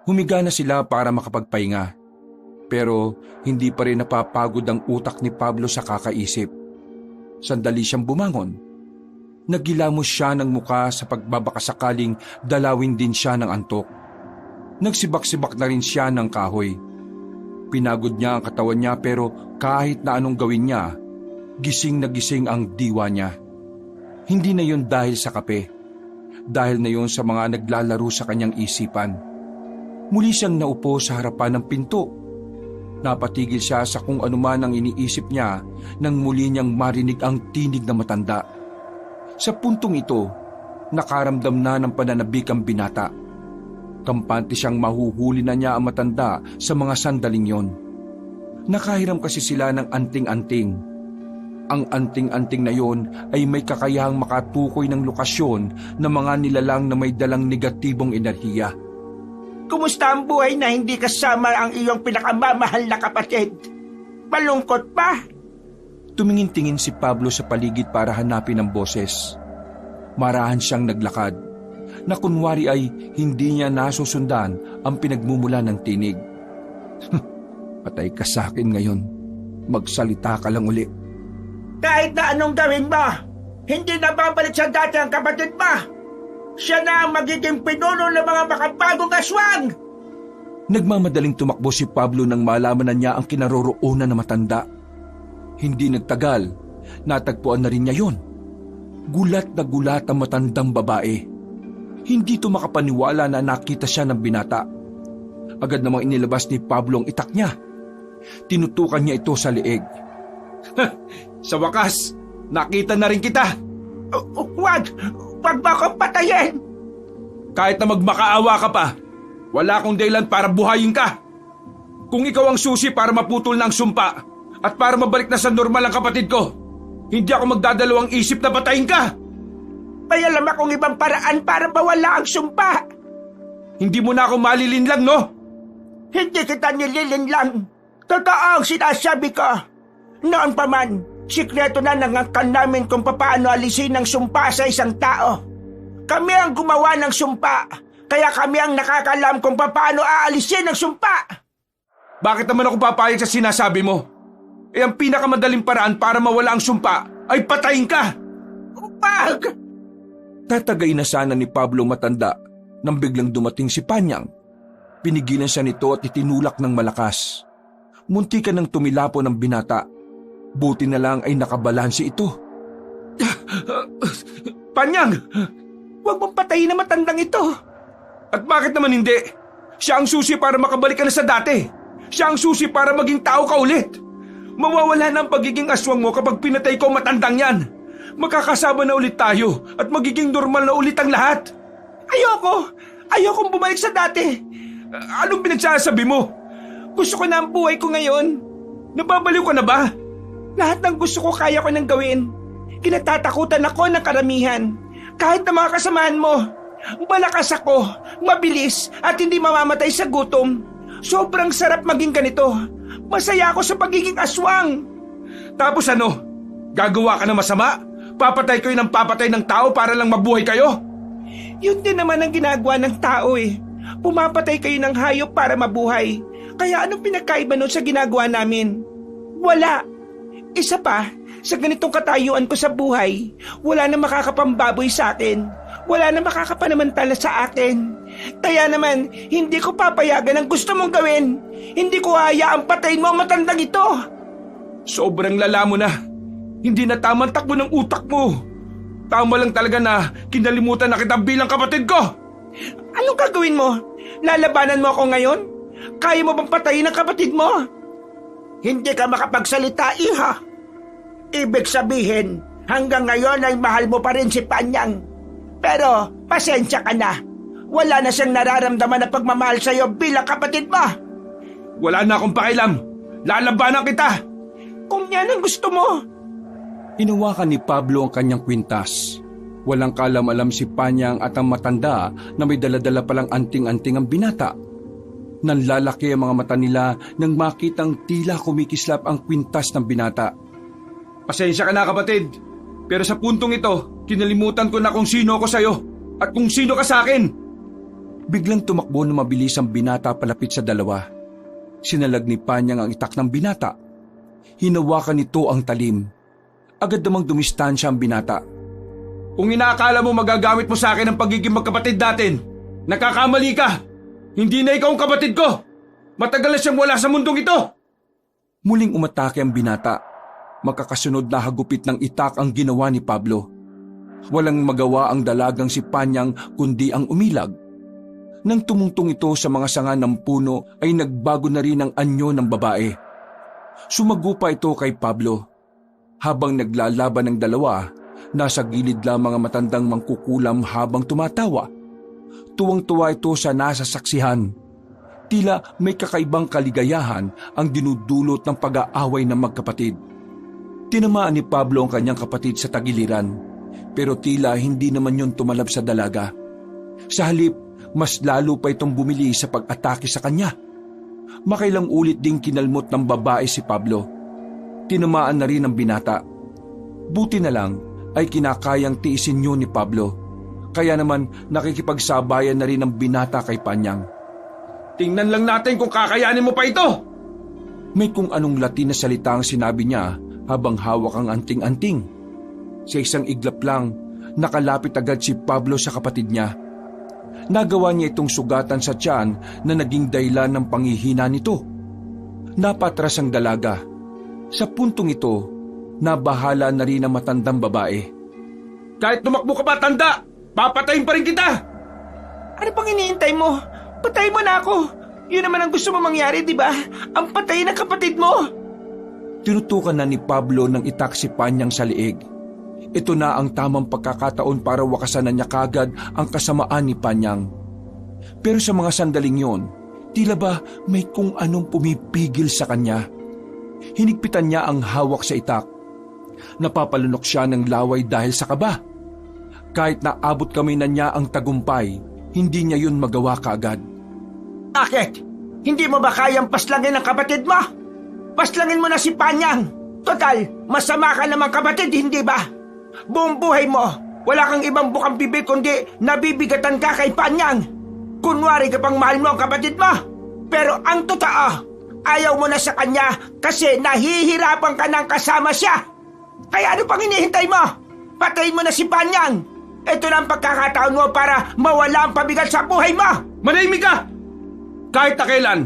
Humiga na sila para makapagpahinga. Pero hindi pa rin napapagod ang utak ni Pablo sa kakaisip. Sandali siyang bumangon. Nagilamos siya ng muka sa pagbabakasakaling dalawin din siya ng antok. Nagsibak-sibak na rin siya ng kahoy. Pinagod niya ang katawan niya pero kahit na anong gawin niya, gising na gising ang diwa niya. Hindi na yon dahil sa kape. Dahil na yon sa mga naglalaro sa kanyang isipan. Muli siyang naupo sa harapan ng pinto. Napatigil siya sa kung anuman ang iniisip niya nang muli niyang marinig ang tinig na matanda. Sa puntong ito, nakaramdam na ng pananabik ang binata. Kampante siyang mahuhuli na niya ang matanda sa mga sandaling yon. Nakahiram kasi sila ng anting-anting. Ang anting-anting na yon ay may kakayahang makatukoy ng lokasyon ng mga nilalang na may dalang negatibong enerhiya. Kumusta ang buhay na hindi kasama ang iyong pinakamamahal na kapatid? Malungkot pa? Tumingin-tingin si Pablo sa paligid para hanapin ang boses. Marahan siyang naglakad, na kunwari ay hindi niya nasusundan ang pinagmumula ng tinig. Patay ka sa akin ngayon. Magsalita ka lang uli. Kahit na anong gawin mo, hindi na babalik sa dati ang kapatid mo. Siya na ang magiging pinuno ng mga makabagong aswang! Nagmamadaling tumakbo si Pablo nang malaman na niya ang kinaroroonan na matanda. Hindi nagtagal, natagpuan na rin niya yon. Gulat na gulat ang matandang babae. Hindi ito makapaniwala na nakita siya ng binata. Agad namang inilabas ni Pablo ang itak niya. Tinutukan niya ito sa leeg. Sa wakas, nakita na rin kita! Wag mo akong patayin! Kahit na magmakaawa ka pa, wala akong dahilan para buhayin ka. Kung ikaw ang susi para maputol na ang sumpa at para mabalik na sa normal ang kapatid ko, hindi ako magdadalawang isip na patayin ka. May alam akong ibang paraan para mawala ang sumpa. Hindi mo na ako malilinlang, no? Hindi kita nililinlang. Totoo ang sinasabi ko. Noon pa man, sikreto na nangangkan namin kung paano alisin ang sumpa sa isang tao. Kami ang gumawa ng sumpa, kaya kami ang nakakalam kung paano aalisin ang sumpa. Bakit naman ako papayag sa sinasabi mo? Ang pinakamadaling paraan para mawala ang sumpa ay patayin ka! Wag! Tatagay na sana ni Pablo matanda nang biglang dumating si Panyang. Pinigilan siya nito at itinulak ng malakas. Muntikan ng tumilapo ng binata. Buti na lang ay nakabalansi ito. Panyang! Huwag mong patayin na matandang ito. At bakit naman hindi? Siya ang susi para makabalik ka na sa dati. Siya ang susi para maging tao ka ulit. Mawawala na ang pagiging aswang mo kapag pinatay ko matandang yan. Makakasama na ulit tayo at magiging normal na ulit ang lahat. Ayokong bumalik sa dati. Anong pinagsasabi mo? Gusto ko na ang buhay ko ngayon. Nababaliw ka na ba? Lahat ng gusto ko kaya ko nang gawin. Kinatatakutan ako ng karamihan. Kahit na mga kasamahan mo. Malakas ako, mabilis at hindi mamamatay sa gutom. Sobrang sarap maging ganito. Masaya ako sa pagiging aswang. Tapos ano? Gagawa ka ng masama? Papatay kayo ng papatay ng tao para lang mabuhay kayo? Yun din naman ang ginagawa ng tao eh. Pumapatay kayo ng hayop para mabuhay. Kaya anong pinagkaiba nun sa ginagawa namin? Wala. Isa pa, sa ganitong katayuan ko sa buhay, wala na makakapambaboy sa akin. Wala na makakapanamantala sa akin. Kaya naman, hindi ko papayagan ang gusto mong gawin. Hindi ko hayaang patayin mo ang matandang ito. Sobrang lala mo na. Hindi na tamang takbo ng utak mo. Tama lang talaga na kinalimutan na kita bilang kapatid ko. Anong gagawin mo? Lalabanan mo ako ngayon? Kaya mo bang patayin ang kapatid mo? Hindi ka makapagsalita, iha. Ibig sabihin, hanggang ngayon ay mahal mo pa rin si Panyang. Pero, pasensya ka na. Wala na siyang nararamdaman na pagmamahal sa'yo bilang kapatid mo. Wala na akong pakialam. Lalabanan kita. Kung yan ang gusto mo. Hinawakan ni Pablo ang kanyang kwintas. Walang kalam-alam si Panyang at ang matanda na may daladala palang anting-anting ang binata. Nanlalaki ang mga mata nila nang makitang tila kumikislap ang kwintas ng binata. Pasensya ka na kapatid. Pero sa puntong ito, kinalimutan ko na kung sino ako sa'yo at kung sino ka sa akin. Biglang tumakbo na mabilis ang binata palapit sa dalawa. Sinalag ni Panyang ang itak ng binata. Hinawakan nito ang talim. Agad namang dumistansya ang binata. Kung inaakala mo magagamit mo sa akin ang pagiging magkapatid natin, nakakamali ka. Hindi na ikaw ang kapatid ko. Matagal na siyang wala sa mundong ito. Muling umatake ang binata. Makakasunod na hagupit ng itak ang ginawa ni Pablo. Walang magawa ang dalagang si Panyang kundi ang umilag. Nang tumungtong ito sa mga sanga ng puno ay nagbago na rin ang anyo ng babae. Sumago pa ito kay Pablo. Habang naglalaban ng dalawa, nasa gilid lamang ang matandang mangkukulam habang tumatawa. Tuwang-tuwa ito sa nasasaksihan. Tila may kakaibang kaligayahan ang dinudulot ng pag-aaway ng magkapatid. Tinamaan ni Pablo ang kanyang kapatid sa tagiliran, pero tila hindi naman yun tumalab sa dalaga. Sa halip, mas lalo pa itong bumili sa pag-atake sa kanya. Makailang ulit ding kinalmot ng babae si Pablo. Tinamaan na rin ang binata. Buti na lang ay kinakayang tiisin yun ni Pablo. Kaya naman nakikipagsabayan na rin ang binata kay Panyang. Tingnan lang natin kung kakayanin mo pa ito. May kung anong Latin na salita ang sinabi niya habang hawak ang anting-anting. Sa isang iglap lang, nakalapit agad si Pablo sa kapatid niya. Nagawa niya itong sugatan sa tiyan na naging dahilan ng panghihina nito. Napatras ang dalaga. Sa puntong ito, nabahala na rin ang matandang babae. Kahit tumakbo ka pa, tanda, papatayin pa rin kita! Ano pang iniintay mo? Patayin mo na ako! Yun naman ang gusto mo mangyari, di ba? Ang patayin ng kapatid mo! Tinutukan na ni Pablo ng itak si Panyang sa liig. Ito na ang tamang pagkakataon para wakasan na niya kagad ang kasamaan ni Panyang. Pero sa mga sandaling yon, tila ba may kung anong pumipigil sa kanya. Hinigpitan niya ang hawak sa itak. Napapalunok siya ng laway dahil sa kaba. Kahit naabot kami na niya ang tagumpay, hindi niya yun magawa kaagad. Bakit? Hindi mo ba kayang paslangin ang kapatid mo? Paslangin mo na si Panyang. Total, masama ka naman kapatid, hindi ba? Buong buhay mo, wala kang ibang bukang bibig kundi nabibigatan ka kay Panyang. Kunwari ka pang mahal mo ang kapatid mo. Pero ang totoo, ayaw mo na sa kanya kasi nahihirapan ka ng kasama siya. Kaya ano pang hinihintay mo? Patayin mo na si Panyang. Ito na ang pagkakataon mo para mawala ang pabigat sa buhay mo. Manahimik ka! Kahit na kailan,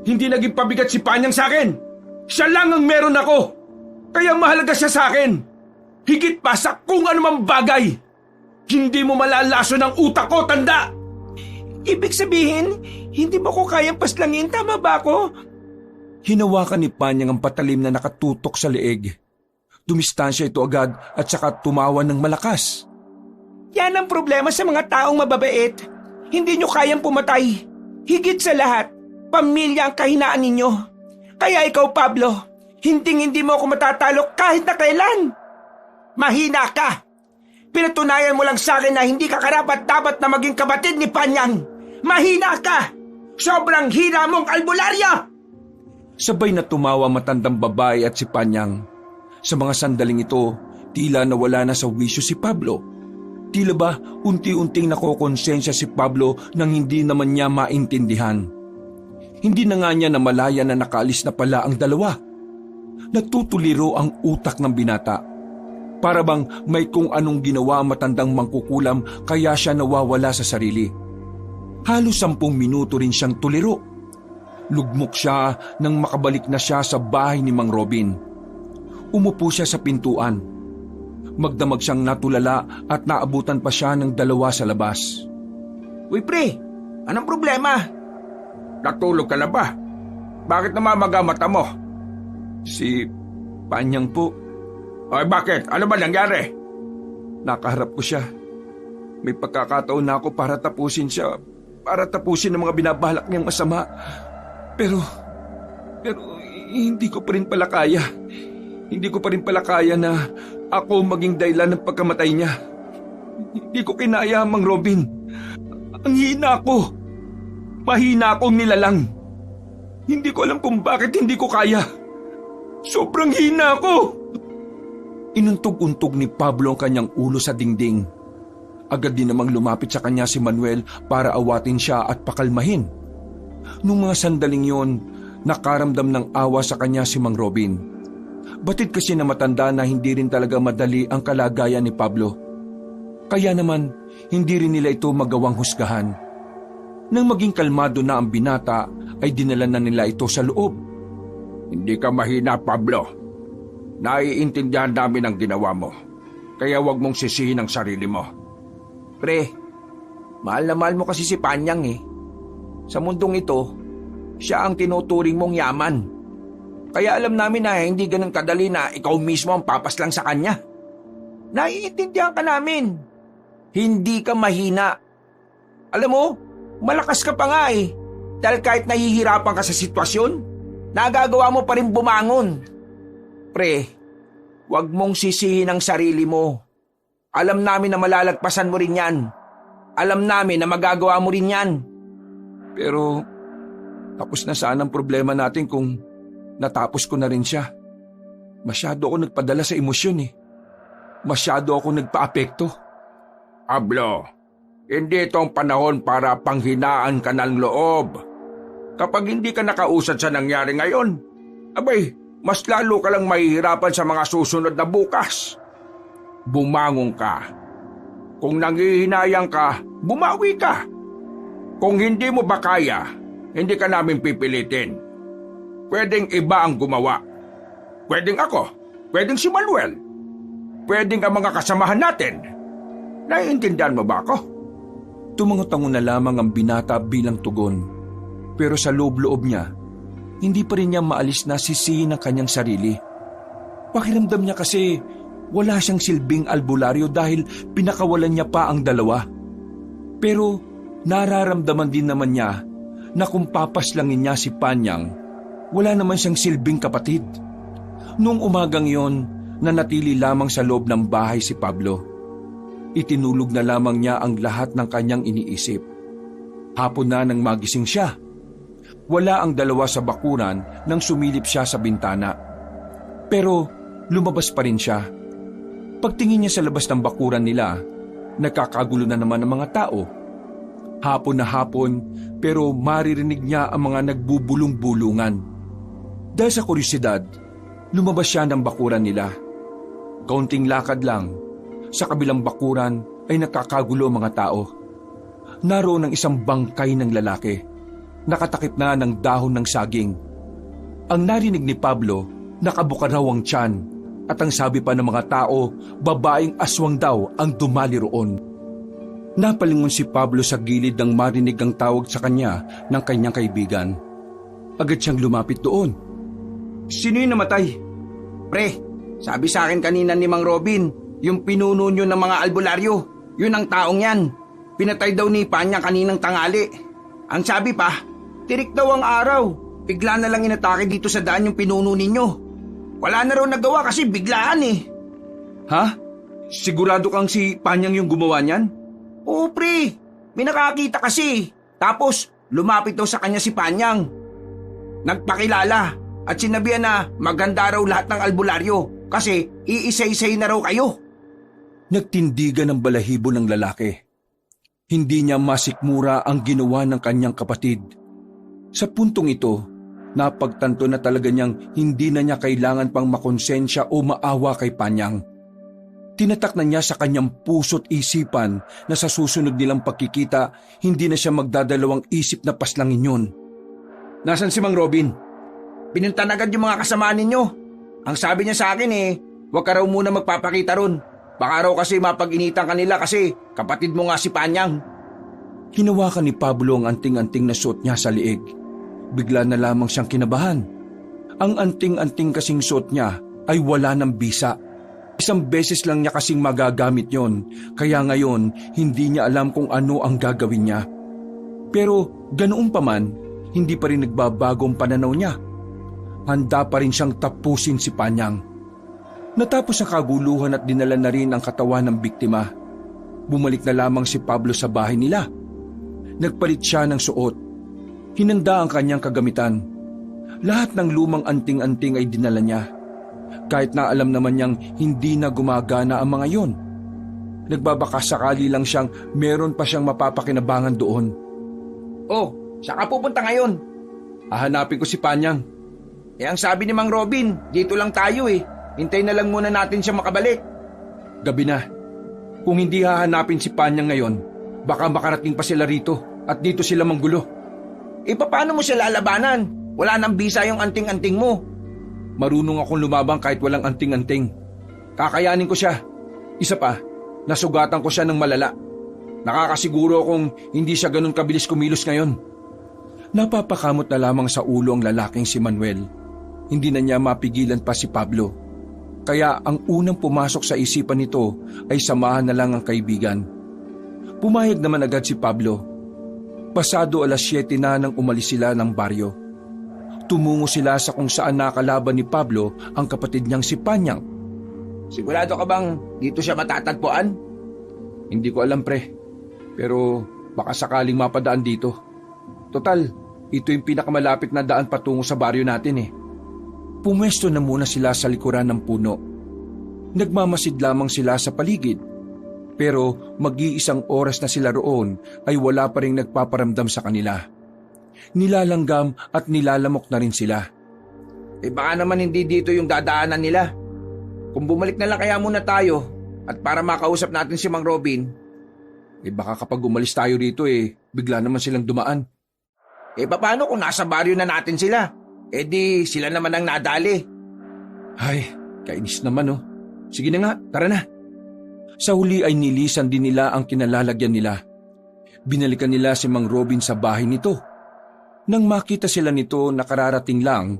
hindi naging pabigat si Panyang sa akin. Siya lang ang meron ako. Kaya mahalaga siya sa akin. Higit pa sa kung anumang bagay. Hindi mo malalaso ng utak ko, tanda! Ibig sabihin, hindi mo ko kayang paslangin, tama ba ako? Hinawakan ni Panyang ang patalim na nakatutok sa leeg. Dumistansya ito agad at saka tumawa ng malakas. Yan ang problema sa mga taong mababait. Hindi nyo kayang pumatay. Higit sa lahat, pamilya ang kahinaan ninyo. Kaya ikaw, Pablo, hindi mo ako matatalo kahit na kailan. Mahina ka! Pinatunayan mo lang sa akin na hindi ka karapat-dapat na maging kapatid ni Panyang. Mahina ka! Sobrang hina mong albularyo! Sabay na tumawa matandang babae at si Panyang. Sa mga sandaling ito, tila nawala na sa wisyo si Pablo. Tila ba unti-unting nakokonsensya si Pablo nang hindi naman niya maintindihan. Hindi na nga niya namalaya na nakaalis na pala ang dalawa. Natutuliro ang utak ng binata. Para bang may kung anong ginawa ang matandang mangkukulam kaya siya nawawala sa sarili. Halos 10 minuto rin siyang tuliro. Lugmok siya nang makabalik na siya sa bahay ni Mang Robin. Umupo siya sa pintuan. Magdamag siyang natulala at naabutan pa siya ng dalawa sa labas. Uy pre, anong problema? Natulog ka na ba? Bakit namamaga mata mo? Si Panyang po. Ay bakit? Ano ba nangyari? Nakaharap ko siya. May pagkakataon na ako para tapusin siya. Para tapusin ang mga binabalak niyang masama. Pero hindi ko pa rin pala kaya. Hindi ko pa rin pala kaya na ako maging dahilan ng pagkamatay niya. Hindi ko kinaya, Mang Robin. Ang hina ko. Mahina akong nilalang. Hindi ko alam kung bakit hindi ko kaya. Sobrang hina ko. Inuntog-untog ni Pablo ang kanyang ulo sa dingding. Agad din namang lumapit sa kanya si Manuel para awatin siya at pakalmahin. Nung mga sandaling yon, nakaramdam ng awa sa kanya si Mang Robin. Batid kasi na matanda na hindi rin talaga madali ang kalagayan ni Pablo. Kaya naman, hindi rin nila ito magawang husgahan. Nang maging kalmado na ang binata, ay dinala na nila ito sa loob. Hindi ka mahina, Pablo. Naiintindihan namin ang ginawa mo. Kaya huwag mong sisihin ang sarili mo. Pre, mahal na mahal mo kasi si Panyang eh. Sa mundong ito, siya ang tinuturing mong yaman. Kaya alam namin na hindi ganun kadali na ikaw mismo ang papaslang sa kanya. Naiintindihan ka namin. Hindi ka mahina. Alam mo, malakas ka pa nga eh. Dahil kahit nahihirapan ka sa sitwasyon, nagagawa mo pa rin bumangon. Pre, huwag mong sisihin ang sarili mo. Alam namin na malalagpasan mo rin yan. Alam namin na magagawa mo rin yan. Pero tapos na sana ang problema natin kung natapos ko na rin siya. Masyado ako nagpadala sa emosyon eh. Masyado ako nagpa-apekto. Pablo, hindi ito ang panahon para panghinaan ka ng loob. Kapag hindi ka nakausad sa nangyari ngayon, abay, mas lalo ka lang mahihirapan sa mga susunod na bukas. Bumangon ka. Kung nangihinayang ka, bumawi ka. Kung hindi mo ba kaya, hindi ka namin pipilitin. Pwedeng iba ang gumawa. Pwedeng ako. Pwedeng si Manuel. Pwedeng ang mga kasamahan natin. Naiintindihan mo ba ako? Tumango-tango na lamang ang binata bilang tugon. Pero sa loob-loob niya, hindi pa rin niya maalis na sisihin ang kanyang sarili. Pakiramdam niya kasi wala siyang silbing albularyo dahil pinakawalan niya pa ang dalawa. Pero nararamdaman din naman niya na kung papaslangin niya si Panyang, wala naman siyang silbing kapatid. Noong umagang yon, nanatili lamang sa loob ng bahay si Pablo. Itinulog na lamang niya ang lahat ng kanyang iniisip. Hapon na nang magising siya. Wala ang dalawa sa bakuran nang sumilip siya sa bintana. Pero lumabas pa rin siya. Pagtingin niya sa labas ng bakuran nila, nagkakagulo na naman ang mga tao. Hapon na hapon, pero maririnig niya ang mga nagbubulong-bulungan. Dahil sa kuryosidad, lumabas siya ng bakuran nila. Kaunting lakad lang, sa kabilang bakuran ay nakakagulo ang mga tao. Naroon ang isang bangkay ng lalaki, nakatakip na ng dahon ng saging. Ang narinig ni Pablo, nakabuka raw ang tiyan, at ang sabi pa ng mga tao, babaeng aswang daw ang dumali roon. Napalingon si Pablo sa gilid nang marinig ang tawag sa kanya ng kanyang kaibigan. Agad siyang lumapit doon. Sino yung namatay? Pre, sabi sa akin kanina ni Mang Robin, yung pinuno nyo ng mga albularyo, yun ang taong yan. Pinatay daw ni Panya kaninang tangali. Ang sabi pa, tirik daw ang araw. Bigla na lang inatake dito sa daan yung pinuno ninyo. Wala na raw nagawa kasi biglaan eh. Ha? Sigurado kang si Panyang yung gumawa niyan? Oo pre, may nakakita kasi. Tapos lumapit daw sa kanya si Panyang. Nagpakilala at sinabihan na maganda raw lahat ng albularyo kasi iisa-isay na raw kayo. Nagtindigan ng balahibo ng lalaki. Hindi niya masikmura ang ginawa ng kanyang kapatid. Sa puntong ito, napagtanto na talaga niyang hindi na niya kailangan pang makonsensya o maawa kay Panyang. Tinatak na niya sa kanyang puso't isipan na sa susunod nilang pagkikita, hindi na siya magdadalawang isip na paslangin yun. Nasaan si Mang Robin? Pinuntan agad yung mga kasamaan ninyo. Ang sabi niya sa akin huwag ka raw muna magpapakita ron. Baka raw kasi mapag-initan kanila kasi kapatid mo nga si Panyang. Hinawakan ni Pablo ang anting-anting na suot niya sa liig. Bigla na lamang siyang kinabahan. Ang anting-anting kasing suot niya ay wala ng bisa. Isang beses lang niya kasing magagamit yon, kaya ngayon hindi niya alam kung ano ang gagawin niya. Pero ganoon pa man, hindi pa rin nagbabago ang pananaw niya. Handa pa rin siyang tapusin si Panyang. Natapos ang kaguluhan at dinala na rin ang katawan ng biktima. Bumalik na lamang si Pablo sa bahay nila. Nagpalit siya ng suot. Hinanda ang kanyang kagamitan. Lahat ng lumang anting-anting ay dinala niya. Kahit na alam naman niyang hindi na gumagana ang mga yon. Nagbabaka sakali lang siyang meron pa siyang mapapakinabangan doon. Oh, saan ka pupunta ngayon? Hahanapin ko si Panyang. Ang sabi ni Mang Robin, dito lang tayo Hintay na lang muna natin siya makabalik. Gabi na. Kung hindi hahanapin si Panyang ngayon, baka makarating pa sila rito at dito sila manggulo. Paano mo siya lalabanan? Wala nang bisa yung anting-anting mo. Marunong akong lumabang kahit walang anting-anting. Kakayanin ko siya. Isa pa, nasugatan ko siya ng malala. Nakakasiguro kung hindi siya ganun kabilis kumilos ngayon. Napapakamot na lamang sa ulo ang lalaking si Manuel. Hindi na niya mapigilan pa si Pablo. Kaya ang unang pumasok sa isipan nito ay samahan na lang ang kaibigan. Pumayag naman agad si Pablo. Pasado 7:00 na nang umalis sila ng baryo. Tumungo sila sa kung saan nakalaban ni Pablo ang kapatid niyang si Panyang. Sigurado ka bang dito siya matatagpuan? Hindi ko alam pre, pero baka sakaling mapadaan dito. Total, ito yung pinakamalapit na daan patungo sa baryo natin Pumwesto na muna sila sa likuran ng puno. Nagmamasid lamang sila sa paligid. Pero mag-iisang oras na sila roon ay wala pa rin nagpaparamdam sa kanila. Nilalanggam at nilalamok na rin sila. Baka naman hindi dito yung dadaanan nila. Kung bumalik na lang kaya muna tayo at para makausap natin si Mang Robin. Baka kapag umalis tayo rito bigla naman silang dumaan. Paano kung nasa baryo na natin sila? Di sila naman ang nadali. Ay, kainis naman Sige na nga, tara na. Sa huli ay nilisan din nila ang kinalalagyan nila. Binalikan nila si Mang Robin sa bahay nito. Nang makita sila nito na kararating lang,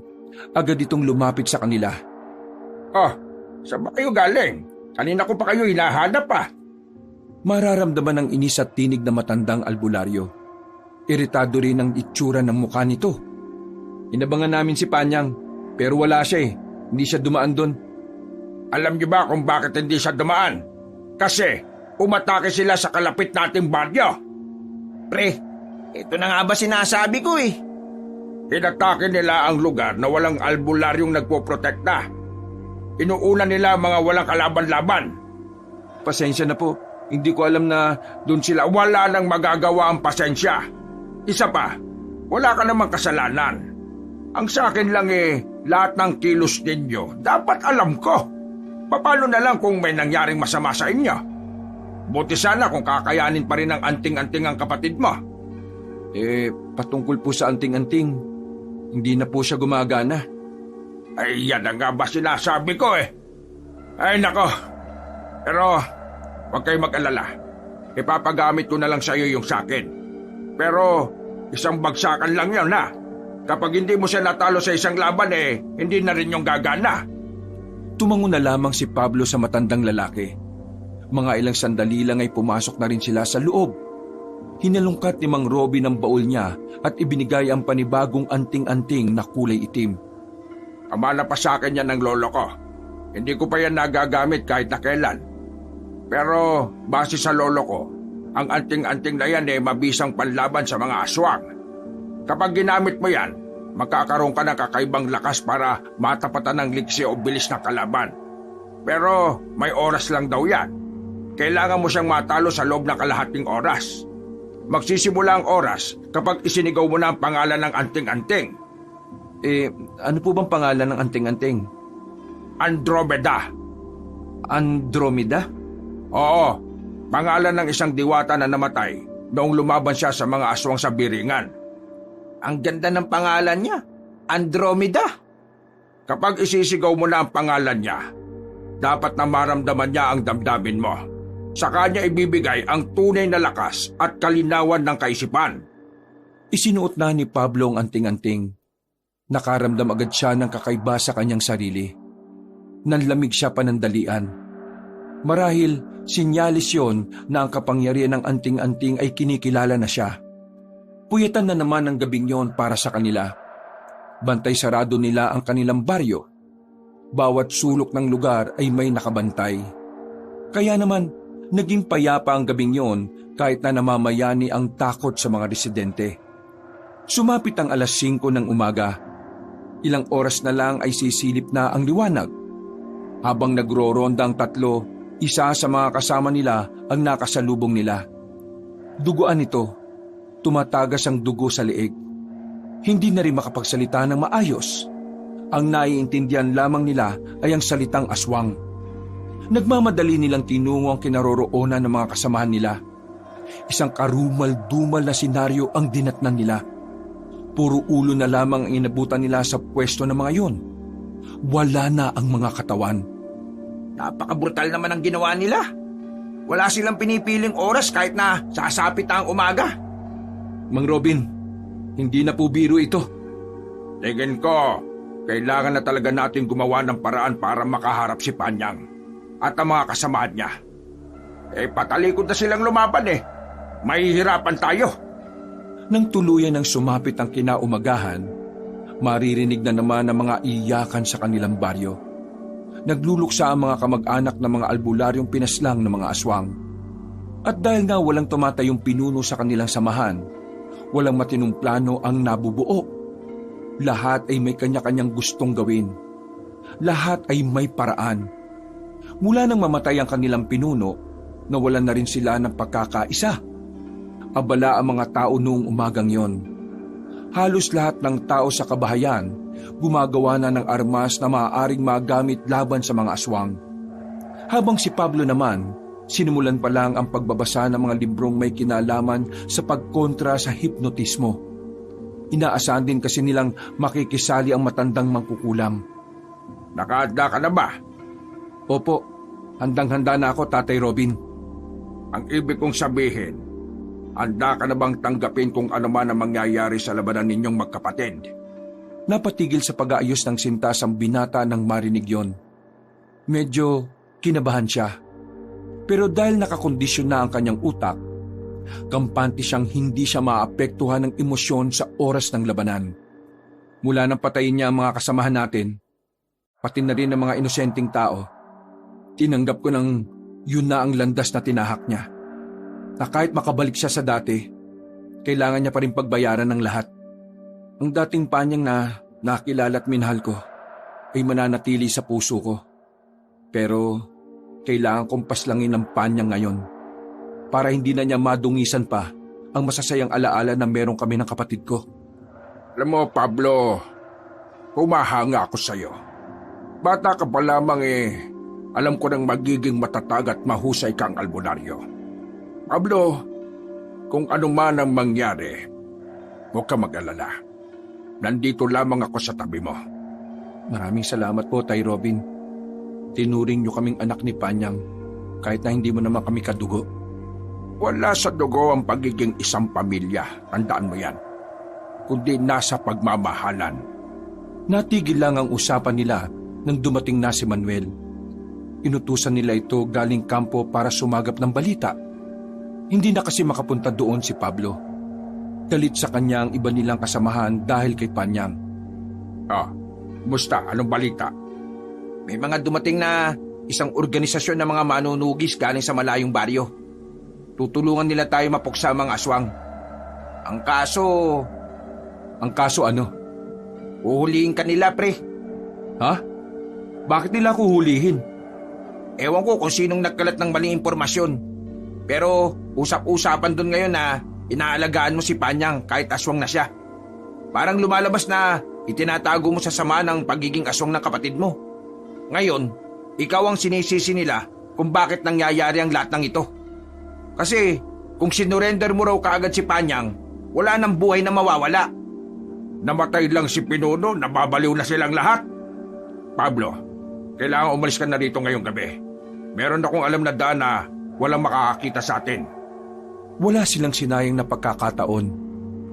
agad itong lumapit sa kanila. Saan ba kayo galing? Kanina ko pa kayo hinahanap pa. Mararamdaman ng inis at tinig na matandang albularyo. Iritado rin ang itsura ng mukha nito. Inabangan namin si Panyang, pero wala siya eh. Hindi siya dumaan doon. Alam niyo ba kung bakit hindi siya dumaan? Kasi umatake sila sa kalapit nating baryo. Pre, ito na nga ba sinasabi ko eh. Inatake nila ang lugar na walang albularyong nagpoprotekta. Inuuna nila ang mga walang kalaban-laban. Pasensya na po. Hindi ko alam na doon sila. Wala nang magagawa ang pasensya. Isa pa, wala ka namang kasalanan. Ang sa akin lang lahat ng kilos ninyo, dapat alam ko. Paano na lang kung may nangyaring masama sa inyo? Buti sana kung kakayanin pa rin ng anting-anting ang kapatid mo. Patungkol po sa anting-anting, hindi na po siya gumagana. Ay, yan na nga ba sinasabi ko eh. Ay, nako. Pero, huwag kayo mag-alala. Ipapagamit ko na lang sa iyo yung sakin. Pero, isang bagsakan lang yun ha. Kapag hindi mo siya natalo sa isang laban hindi na rin yung gagana. Tumango na lamang si Pablo sa matandang lalaki. Mga ilang sandali lang ay pumasok na rin sila sa loob. Hinalungkat ni Mang Robin ang baul niya at ibinigay ang panibagong anting-anting na kulay itim. Amana pa sa akin yan ng lolo ko. Hindi ko pa yan nagagamit kahit na kailan. Pero base sa lolo ko, ang anting-anting na yan mabisang panlaban sa mga aswang. Kapag ginamit mo yan, magkakaroon ka ng kakaibang lakas para matapatan ng liksi o bilis ng kalaban. Pero may oras lang daw yan. Kailangan mo siyang matalo sa loob ng kalahating oras. Magsisimula ang oras kapag isinigaw mo na ang pangalan ng anting-anting. Ano po bang pangalan ng anting-anting? Andromeda. Andromeda? Oo, pangalan ng isang diwata na namatay noong lumaban siya sa mga aswang sa Biringan. Ang ganda ng pangalan niya, Andromeda. Kapag isisigaw mo na ang pangalan niya, dapat na maramdaman niya ang damdamin mo. Sa kanya ibibigay ang tunay na lakas at kalinawan ng kaisipan. Isinuot na ni Pablo ang anting-anting. Nakaramdam agad siya ng kakaiba sa kanyang sarili. Nanlamig siya panandalian. Marahil, sinyalis yon na ang kapangyarihan ng anting-anting ay kinikilala na siya. Puyatan na naman ang gabing yon para sa kanila. Bantay sarado nila ang kanilang baryo. Bawat sulok ng lugar ay may nakabantay. Kaya naman, naging payapa ang gabing yon kahit na namamayani ang takot sa mga residente. Sumapit ang 5:00 ng umaga. Ilang oras na lang ay sisilip na ang liwanag. Habang nagro-ronda ang 3, isa sa mga kasama nila ang nakasalubong nila. Duguan ito. Tumatagas ang dugo sa leeg. Hindi na rin makapagsalita ng maayos. Ang naiintindihan lamang nila ay ang salitang aswang. Nagmamadali nilang tinungo ang kinaroroonan ng mga kasamahan nila. Isang karumal-dumal na senaryo ang dinatnan nila. Puro ulo na lamang ang inabutan nila sa pwesto ng mga yon. Wala na ang mga katawan. Napakabrutal naman ang ginawa nila. Wala silang pinipiling oras kahit na sasapit na ang umaga. Mang Robin, hindi na po biro ito. Tingin ko, kailangan na talaga natin gumawa ng paraan para makaharap si Panyang at ang mga kasamahan niya. Patalikod na silang lumaban Mahihirapan tayo. Nang tuluyan ng sumapit ang kinaumagahan, maririnig na naman ang mga iyakan sa kanilang baryo. Nagluluksa ang mga kamag-anak ng mga albularyong pinaslang ng mga aswang. At dahil nga walang tumatayong pinuno sa kanilang samahan, walang matinong plano ang nabubuo. Lahat ay may kanya-kanyang gustong gawin. Lahat ay may paraan. Mula nang mamatay ang kanilang pinuno, nawalan na rin sila ng pagkakaisa. Abala ang mga tao noong umagang yon. Halos lahat ng tao sa kabahayan gumagawa na ng armas na maaaring magamit laban sa mga aswang. Habang si Pablo naman, sinimulan pa lang ang pagbabasa ng mga librong may kinalaman sa pagkontra sa hipnotismo. Inaasahan din kasi nilang makikisali ang matandang mangkukulam. Nakahanda ka na ba? Opo, handang-handa na ako, Tatay Robin. Ang ibig kong sabihin, handa ka na bang tanggapin kung ano man ang mangyayari sa labanan ninyong magkapatid? Napatigil sa pag-aayos ng sintas ang binata nang marinig yon. Medyo Kinabahan siya. Pero dahil nakakondisyon na ang kanyang utak, kampante siyang hindi siya maapektuhan ng emosyon sa oras ng labanan. Mula nang patayin niya ang mga kasamahan natin, pati na rin ang mga inosenteng tao, tinanggap ko ng yun na ang landas na tinahak niya. Na kahit makabalik siya sa dati, kailangan niya pa rin pagbayaran ng lahat. Ang dating panyang na nakilala at minahal ko ay mananatili sa puso ko. Pero kailangan kong paslangin ang panyang ngayon para hindi na niya madungisan pa ang masasayang alaala na meron kami ng kapatid ko. Alam mo, Pablo, humahanga ako sa'yo. Bata ka pa lamang alam ko nang magiging matatag at mahusay kang albularyo. Pablo, kung ano man ang mangyari, huwag ka mag-alala. Nandito lamang ako sa tabi mo. Maraming salamat po, Tay Robin. Tinuring niyo kaming anak ni Panyang kahit na hindi mo naman kami kadugo. Wala sa dugo ang pagiging isang pamilya, tandaan mo yan. Kundi nasa pagmamahalan. Natigil lang ang usapan nila nang dumating na si Manuel. Inutusan nila ito galing kampo para sumagap ng balita. Hindi na kasi makapunta doon si Pablo. Galit sa kanya ang iba nilang kasamahan dahil kay Panyang. Musta? Anong balita? May mga dumating na isang organisasyon ng mga manunugis galing sa malayong baryo. Tutulungan nila tayo mapuksa ang mga aswang. Ang kaso ano? uhulihin ka nila, pre. Ha? Bakit nila ako hulihin? Ewan ko kung sinong nagkalat ng maling impormasyon. Pero usap-usapan dun ngayon na inaalagaan mo si Panyang kahit aswang na siya. Parang lumalabas na itinatago mo sa sama ng pagiging aswang ng kapatid mo. Ngayon, ikaw ang sinisisi nila kung bakit nangyayari ang lahat ng ito. Kasi kung sinurrender mo raw kaagad si Panyang, wala nang buhay na mawawala. Namatay lang si Pinuno, nababaliw na silang lahat. Pablo, kailangan umalis ka na rito ngayong gabi. Meron akong alam na daan na walang makakakita sa atin. Wala silang sinayang na pagkakataon.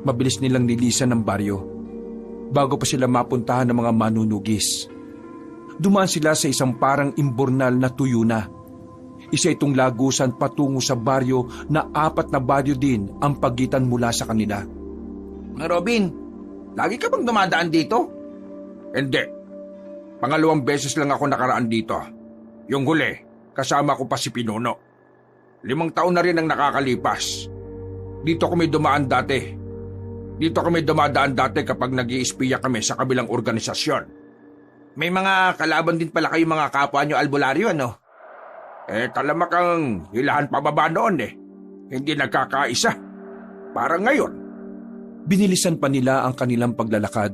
Mabilis nilang nilisan ng baryo. Bago pa sila mapuntahan ng mga manunugis. Dumaan sila sa isang parang imbornal na tuyo na. Isa itong lagusan patungo sa baryo na 4 na baryo din ang pagitan mula sa kanila. Robin, lagi ka bang dumadaan dito? Hindi. Pangalawang beses lang ako nakaraan dito. Yung huli, kasama ko pa si Pinuno. 5 taon na rin ang nakakalipas. Dito kami dumaan dati. Dito kami dumadaan dati kapag nag-iispiya kami sa kabilang organisasyon. May mga kalaban din pala kayo mga kapwa nyo albularyo, ano? Talamak ang hilahan pababa noon Hindi nagkakaisa. Parang ngayon. Binilisan pa nila ang kanilang paglalakad.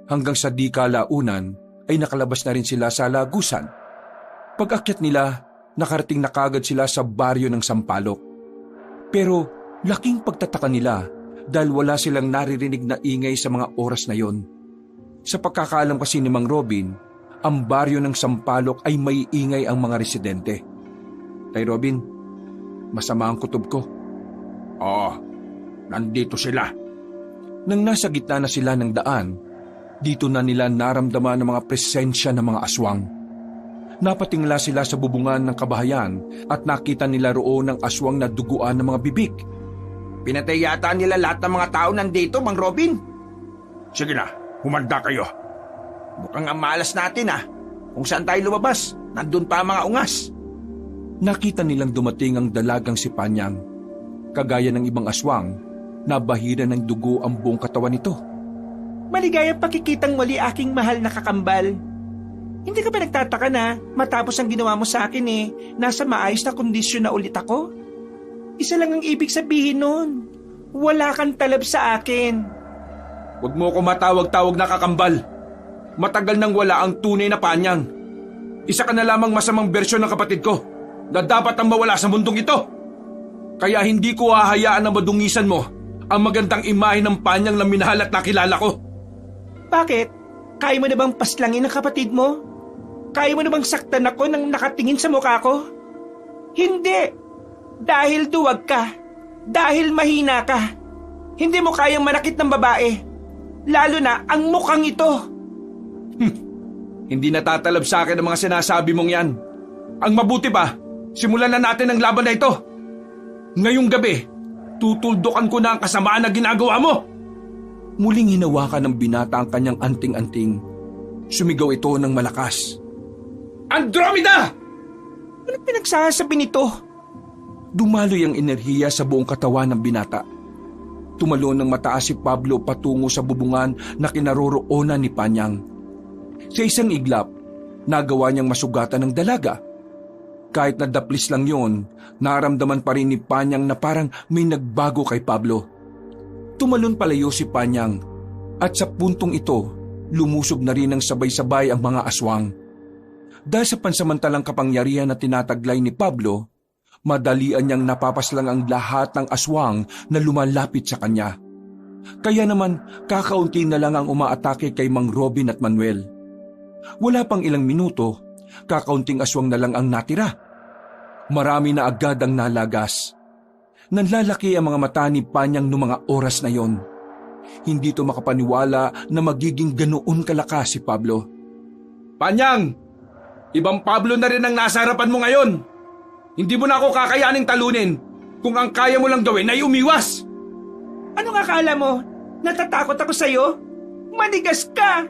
Hanggang sa di kalaunan ay nakalabas na rin sila sa lagusan. Pag-akyat nila, nakarating na kagad sila sa baryo ng Sampaloc. Pero laking pagtataka nila dahil wala silang naririnig na ingay sa mga oras na yon. Sa pagkakaalam kasi ni Mang Robin, ang baryo ng Sampaloc ay may ingay ang mga residente. Tay Robin, masama ang kutob ko. Nandito sila. Nang nasa gitna na sila ng daan, dito na nila naramdaman ang mga presensya ng mga aswang. Napatingala sila sa bubungan ng kabahayan at nakita nila roon ang aswang na duguan ng mga bibig. Pinatay yata nila lahat ng mga tao nandito, Mang Robin. Sige na, humanda kayo. Mukhang ang malas natin Kung saan tayo lumabas, nandun pa ang mga ungas. Nakita nilang dumating ang dalagang si Panyang. Kagaya ng ibang aswang, nabahira ng dugo ang buong katawan nito. Maligayang pakikitang muli aking mahal na kakambal. Hindi ka ba nagtataka na matapos ang ginawa mo sa akin nasa maayos na kondisyon na ulit ako? Isa lang ang ibig sabihin nun. Wala kang talab sa akin. Huwag mo ko matawag-tawag na kakambal. Matagal nang wala ang tunay na Panyang. Isa ka na lamang masamang bersyon ng kapatid ko na dapat ang mawala sa mundong ito. Kaya hindi ko hahayaan na madungisan mo ang magandang imahe ng Panyang na minahal at nakilala ko. Bakit? Kaya mo na bang paslangin ang kapatid mo? Kaya mo na bang saktan ako nang nakatingin sa mukha ko? Hindi! Dahil duwag ka. Dahil mahina ka. Hindi mo kayang manakit ng babae. Lalo na ang mukhang ito. Hindi natatalab sa akin ang mga sinasabi mong yan. Ang mabuti pa, simulan na natin ang laban na ito. Ngayong gabi, tutuldukan ko na ang kasamaan na ginagawa mo. Muling hinawakan ng binata ang kanyang anting-anting. Sumigaw ito ng malakas. Andromeda! Ano pinagsasabi nito? Dumaloy ang enerhiya sa buong katawan ng binata. Tumalon ng mataas si Pablo patungo sa bubungan na kinaroroonan ni Panyang. Sa isang iglap, nagawa niyang masugatan ng dalaga. Kahit nadaplis lang yon, naramdaman pa rin ni Panyang na parang may nagbago kay Pablo. Tumalon palayo si Panyang at sa puntong ito, lumusob na rin ng sabay-sabay ang mga aswang. Dahil sa pansamantalang kapangyarihan na tinataglay ni Pablo, madalian niyang napapaslang ang lahat ng aswang na lumalapit sa kanya. Kaya naman, kakaunti na lang ang umaatake kay Mang Robin at Manuel. Wala pang ilang minuto, kakaunting aswang na lang ang natira. Marami na agad ang nalagas. Nanlalaki ang mga mata ni Panyang noong mga oras na yon. Hindi to makapaniwala na magiging ganoon kalakas si Pablo. Panyang! Ibang Pablo na rin ang nasa harapan mo ngayon. Hindi mo na ako kakayaning talunin kung ang kaya mo lang gawin ay umiwas. Ano nga akala mo? Natatakot ako sa'yo? Manigas ka!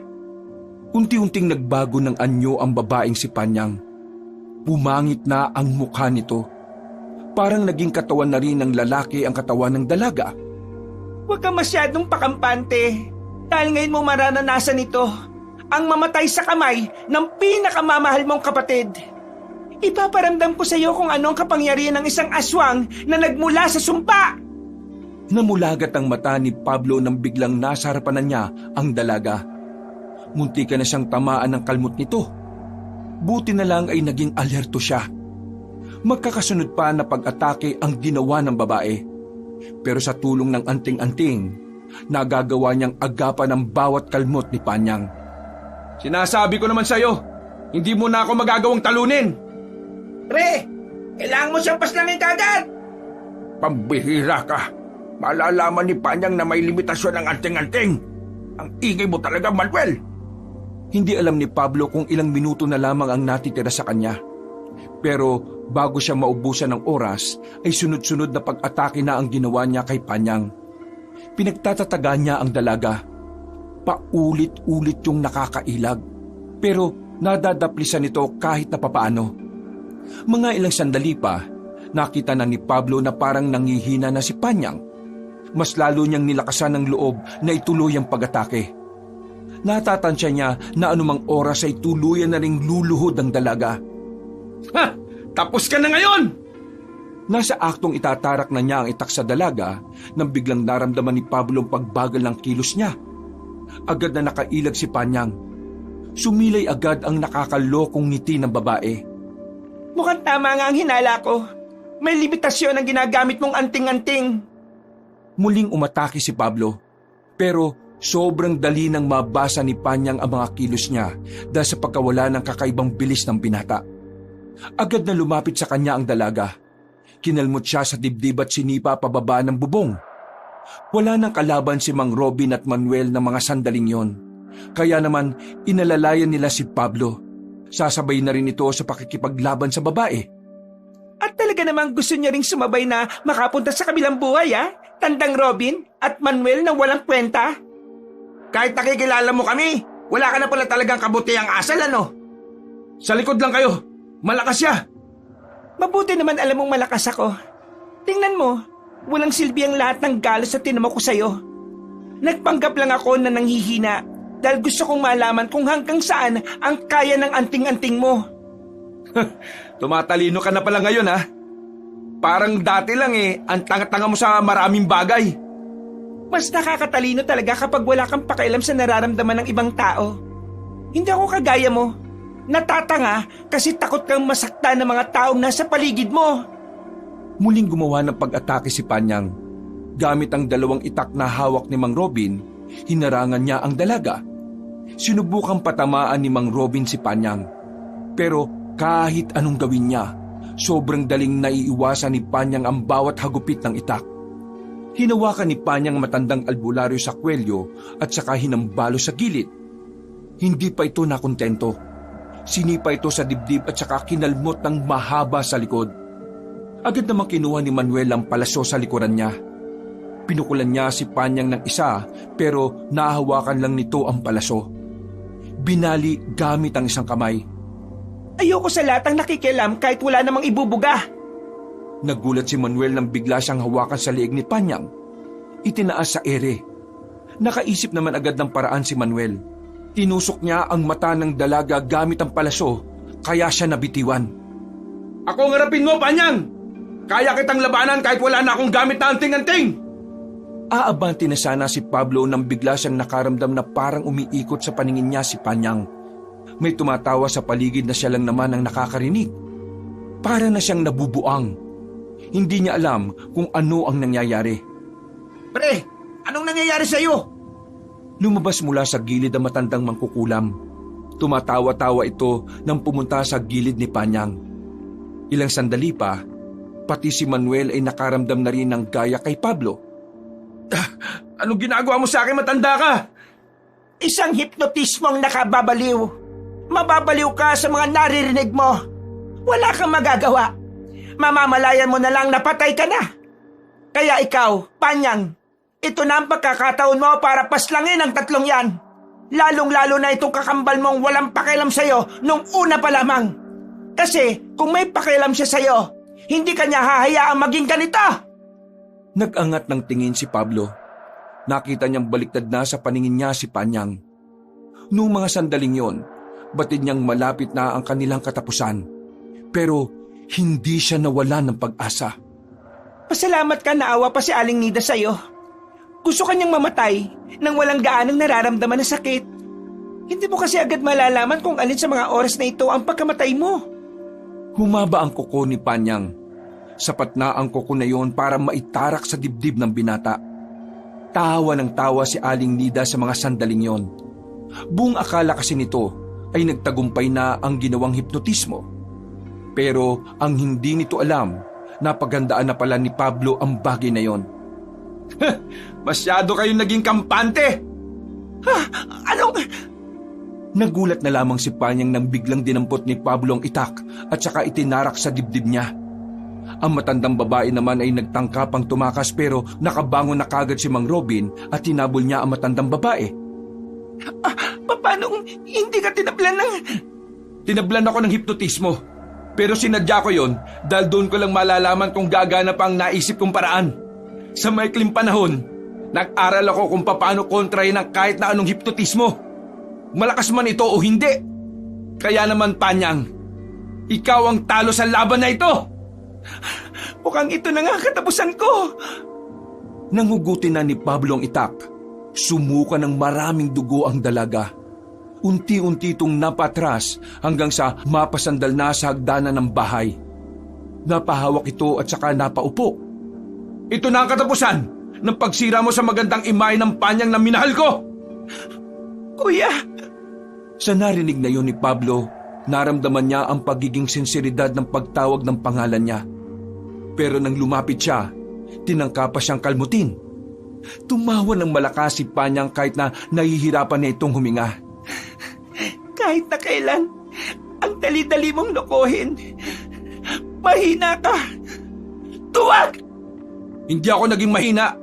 Unti-unting nagbago ng anyo ang babaeng si Panyang. Pumangit na ang mukha nito. Parang naging katawan na rin ng lalaki ang katawan ng dalaga. Huwag ka masyadong pakampante. Dahil ngayon mo mararanasan ito. Ang mamatay sa kamay ng pinakamamahal mong kapatid. Ipaparamdam ko sa iyo kung ano ang kapangyarihan ng isang aswang na nagmula sa sumpa. Namulagat ang mata ni Pablo nang biglang nasa harapan na niya ang dalaga. Muntika na siyang tamaan ng kalmot nito. Buti na lang ay naging alerto siya. Magkakasunod pa na pag-atake ang ginawa ng babae. Pero sa tulong ng anting-anting, nagagawa niyang agapan ang bawat kalmot ni Panyang. Sinasabi ko naman sa'yo, hindi mo na ako magagawang talunin. Pre, kailangan mo siyang paslangin kagad. Pambihira ka. Malalaman ni Panyang na may limitasyon ang anting-anting. Ang ingay mo talaga, Manuel. Hindi alam ni Pablo kung ilang minuto na lamang ang natitira sa kanya. Pero bago siya maubusan ng oras, ay sunod-sunod na pag-atake na ang ginawa niya kay Panyang. Pinagtatatagan niya ang dalaga. Paulit-ulit yung nakakailag. Pero nadadaplisan ito kahit na papaano. Mga ilang sandali pa, nakita na ni Pablo na parang nangihina na si Panyang. Mas lalo niyang nilakasan ng loob na ituloy ang pag-atake. Natatansya niya na anumang oras ay tuluyan na ring luluhod ang dalaga. Ha! Tapos ka na ngayon! Nasa aktong itatarak na niya ang itak sa dalaga nang biglang naramdaman ni Pablo ang pagbagal ng kilos niya. Agad na nakailag si Panyang. Sumilay agad ang nakakalokong ngiti ng babae. Mukhang tama nga ang hinala ko. May limitasyon ang ginagamit mong anting-anting. Muling umatake si Pablo. Pero sobrang dali nang mabasa ni Panyang ang mga kilos niya dahil sa pagkawala ng kakaibang bilis ng binata. Agad na lumapit sa kanya ang dalaga. Kinalmot siya sa dibdib at sinipa pababa ng bubong. Wala nang kalaban si Mang Robin at Manuel na mga sandaling yon. Kaya naman inalalayan nila si Pablo. Sasabay na rin ito sa pakikipaglaban sa babae. At talaga namang gusto niya ring sumabay na makapunta sa kabilang buhay, ha? Tandang Robin at Manuel na walang kwenta. Kahit nakikilala mo kami, wala ka na pala talagang kabutihang asal, ano? Sa likod lang kayo. Malakas siya. Mabuti naman alam mong malakas ako. Tingnan mo, walang silbi ang lahat ng galos na tinamo ko sa'yo. Nagpanggap lang ako na nanghihina dahil gusto kong malaman kung hanggang saan ang kaya ng anting-anting mo. Tumatalino ka na pala ngayon, ha? Parang dati lang ang tanga-tanga mo sa maraming bagay. Mas nakakatalino talaga kapag wala kang pakialam sa nararamdaman ng ibang tao. Hindi ako kagaya mo. Natatanga kasi takot kang masakta ng mga taong nasa paligid mo. Muling gumawa ng pag-atake si Panyang. Gamit ang dalawang itak na hawak ni Mang Robin, hinarangan niya ang dalaga. Sinubukang patamaan ni Mang Robin si Panyang. Pero kahit anong gawin niya, sobrang daling naiiwasan ni Panyang ang bawat hagupit ng itak. Hinawakan ni Panyang matandang albularyo sa kwelyo at saka hinambalo sa gilid. Hindi pa ito nakontento. Sinipa ito sa dibdib at saka kinalmot ng mahaba sa likod. Agad namang kinuha ni Manuel ang palaso sa likuran niya. Pinukulan niya si Panyang ng isa pero nahawakan lang nito ang palaso. Binali gamit ang isang kamay. Ayoko sa lahat ng nakikialam kahit wala namang ibubuga. Nagulat si Manuel nang bigla siyang hawakan sa liig ni Panyang. Itinaas sa ere. Nakaisip naman agad ng paraan si Manuel. Tinusok niya ang mata ng dalaga gamit ang palaso, kaya siya nabitiwan. Ako ang harapin mo, Panyang! Kaya kitang labanan kahit wala na akong gamit na anting-anting! Aabanti na sana si Pablo nang bigla siyang nakaramdam na parang umiikot sa paningin niya si Panyang. May tumatawa sa paligid na siya lang naman ang nakakarinig. Para na siyang nabubuang. Hindi niya alam kung ano ang nangyayari. Pre, anong nangyayari sa'yo? Lumabas mula sa gilid ang matandang mangkukulam. Tumatawa-tawa ito nang pumunta sa gilid ni Panyang. Ilang sandali pa, pati si Manuel ay nakaramdam na rin ng gaya kay Pablo. Anong ginagawa mo sa akin, matanda ka? Isang hipnotismong nakababaliw. Mababaliw ka sa mga naririnig mo. Wala kang magagawa. Mamamalayan mo na lang na patay ka na. Kaya ikaw, Panyang, ito na ang pagkakataon mo para paslangin ang tatlong yan. Lalong-lalo na itong kakambal mong walang pakialam sa'yo nung una pa lamang. Kasi kung may pakialam siya sa'yo, hindi ka niya hahayaang maging ganito. Nag-angat ng tingin si Pablo. Nakita niyang baliktad na sa paningin niya si Panyang. Noong mga sandaling yon, batid niyang malapit na ang kanilang katapusan. Pero hindi siya nawalan ng pag-asa. Pasalamat ka, naawa pa si Aling Nida sa'yo. Gusto kanyang mamatay nang walang gaanong nararamdaman na sakit. Hindi mo kasi agad malalaman kung alin sa mga oras na ito ang pagkamatay mo. Humaba ang kuko ni Panyang. Sapat na ang kuko na yon para maitarak sa dibdib ng binata. Tawa ng tawa si Aling Nida sa mga sandaling yon. Buong akala kasi nito ay nagtagumpay na ang ginawang hipnotismo. Pero ang hindi nito alam, napagandaan na pala ni Pablo ang bagay na yon. Masyado kayong naging kampante! Anong... Nagulat na lamang si Panyang nang biglang dinampot ni Pablo ang itak at saka itinarak sa dibdib niya. Ang matandang babae naman ay nagtangkapang tumakas pero nakabangon na kagad si Mang Robin at tinabol niya ang matandang babae. Paano hindi ka tinablan ng... Tinablan ako ng hipnotismo. Pero sinadya ko yon dahil doon ko lang malalaman kung gagana pa ang naisip kong paraan. Sa maikling panahon, nag-aral ako kung paano kontrahin ang kahit na anong hipnotismo. Malakas man ito o hindi. Kaya naman, Panyang, ikaw ang talo sa laban na ito. Mukhang ito na nga katapusan ko. Nanghugutin na ni Pablo ang itak. Sumuka ng maraming dugo ang dalaga. Unti-unti itong napatras hanggang sa mapasandal na sa hagdanan ng bahay. Napahawak ito at saka napaupo. Ito na ang katapusan ng pagsira mo sa magandang imahe ng Panyang na minahal ko. Kuya! Sa narinig na yun ni Pablo, naramdaman niya ang pagiging sinseridad ng pagtawag ng pangalan niya. Pero nang lumapit siya, tinangka pa siyang kalmutin. Tumawa ng malakas si Panyang kahit na nahihirapan na itong huminga. Kahit na kailan, ang dali-dali mong lokohin. Mahina ka. Tuwag! Hindi ako naging mahina.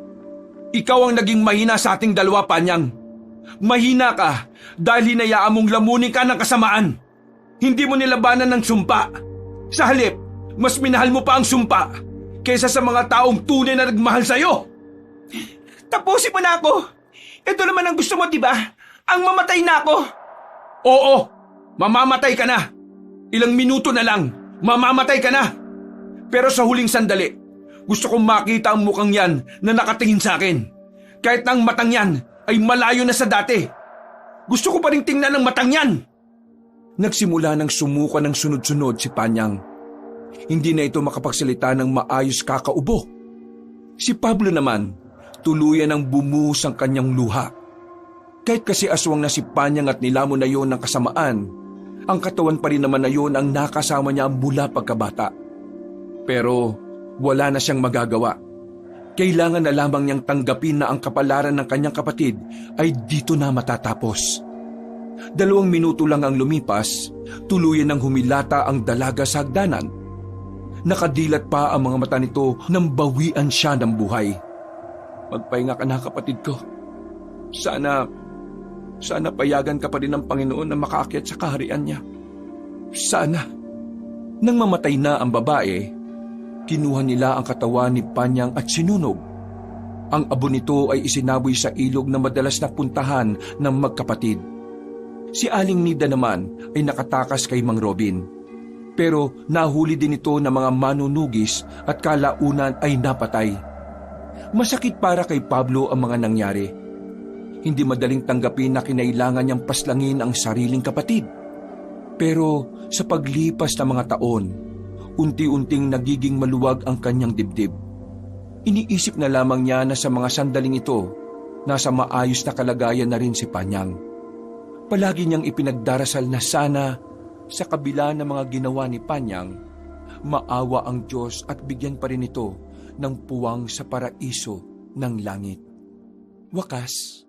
Ikaw ang naging mahina sa ating dalawa, Panyang. Mahina ka dahil hinayaan mong lamunin ka ng kasamaan. Hindi mo nilabanan ng sumpa. Sa halip, mas minahal mo pa ang sumpa kaysa sa mga taong tunay na nagmahal sa'yo. Tapusin mo na ako. Ito naman ang gusto mo, diba? Ang mamatay na ako. Oo, mamamatay ka na. Ilang minuto na lang, mamamatay ka na. Pero sa huling sandali, gusto kong makita ang mukhang yan na nakatingin sa akin. Kahit na ang matang yan ay malayo na sa dati. Gusto ko pa rin tingnan ang matang yan. Nagsimula ng sumuka ng sunod-sunod si Panyang. Hindi na ito makapagsalita ng maayos kakaubo. Si Pablo naman, tuluyan ang bumuhos ang kanyang luha. Kahit kasi aswang na si Panyang at nilamon na yon ng kasamaan, ang katawan pa rin naman na yon ang nakasama niya mula pagkabata. Pero wala na siyang magagawa. Kailangan na lamang niyang tanggapin na ang kapalaran ng kanyang kapatid ay dito na matatapos. 2 minuto lang ang lumipas, tuluyan ng humilata ang dalaga sa hagdanan. Nakadilat pa ang mga mata nito nang bawian siya ng buhay. Magpahinga ka na, kapatid ko. Sana payagan ka pa rin ng Panginoon na makaakyat sa kaharian niya. Sana. Nang mamatay na ang babae, kinuha nila ang katawan ni Panyang at sinunog. Ang abo nito ay isinaboy sa ilog na madalas napuntahan ng magkapatid. Si Aling Nida naman ay nakatakas kay Mang Robin. Pero nahuli din ito ng mga manunugis at kalaunan ay napatay. Masakit para kay Pablo ang mga nangyari. Hindi madaling tanggapin na kinailangan niyang paslangin ang sariling kapatid. Pero sa paglipas ng mga taon, unti-unting nagiging maluwag ang kanyang dibdib. Iniisip na lamang niya na sa mga sandaling ito, nasa maayos na kalagayan na rin si Panyang. Palagi niyang ipinagdarasal na sana, sa kabila ng mga ginawa ni Panyang, maawa ang Diyos at bigyan pa rin ito ng puwang sa paraiso ng langit. Wakas,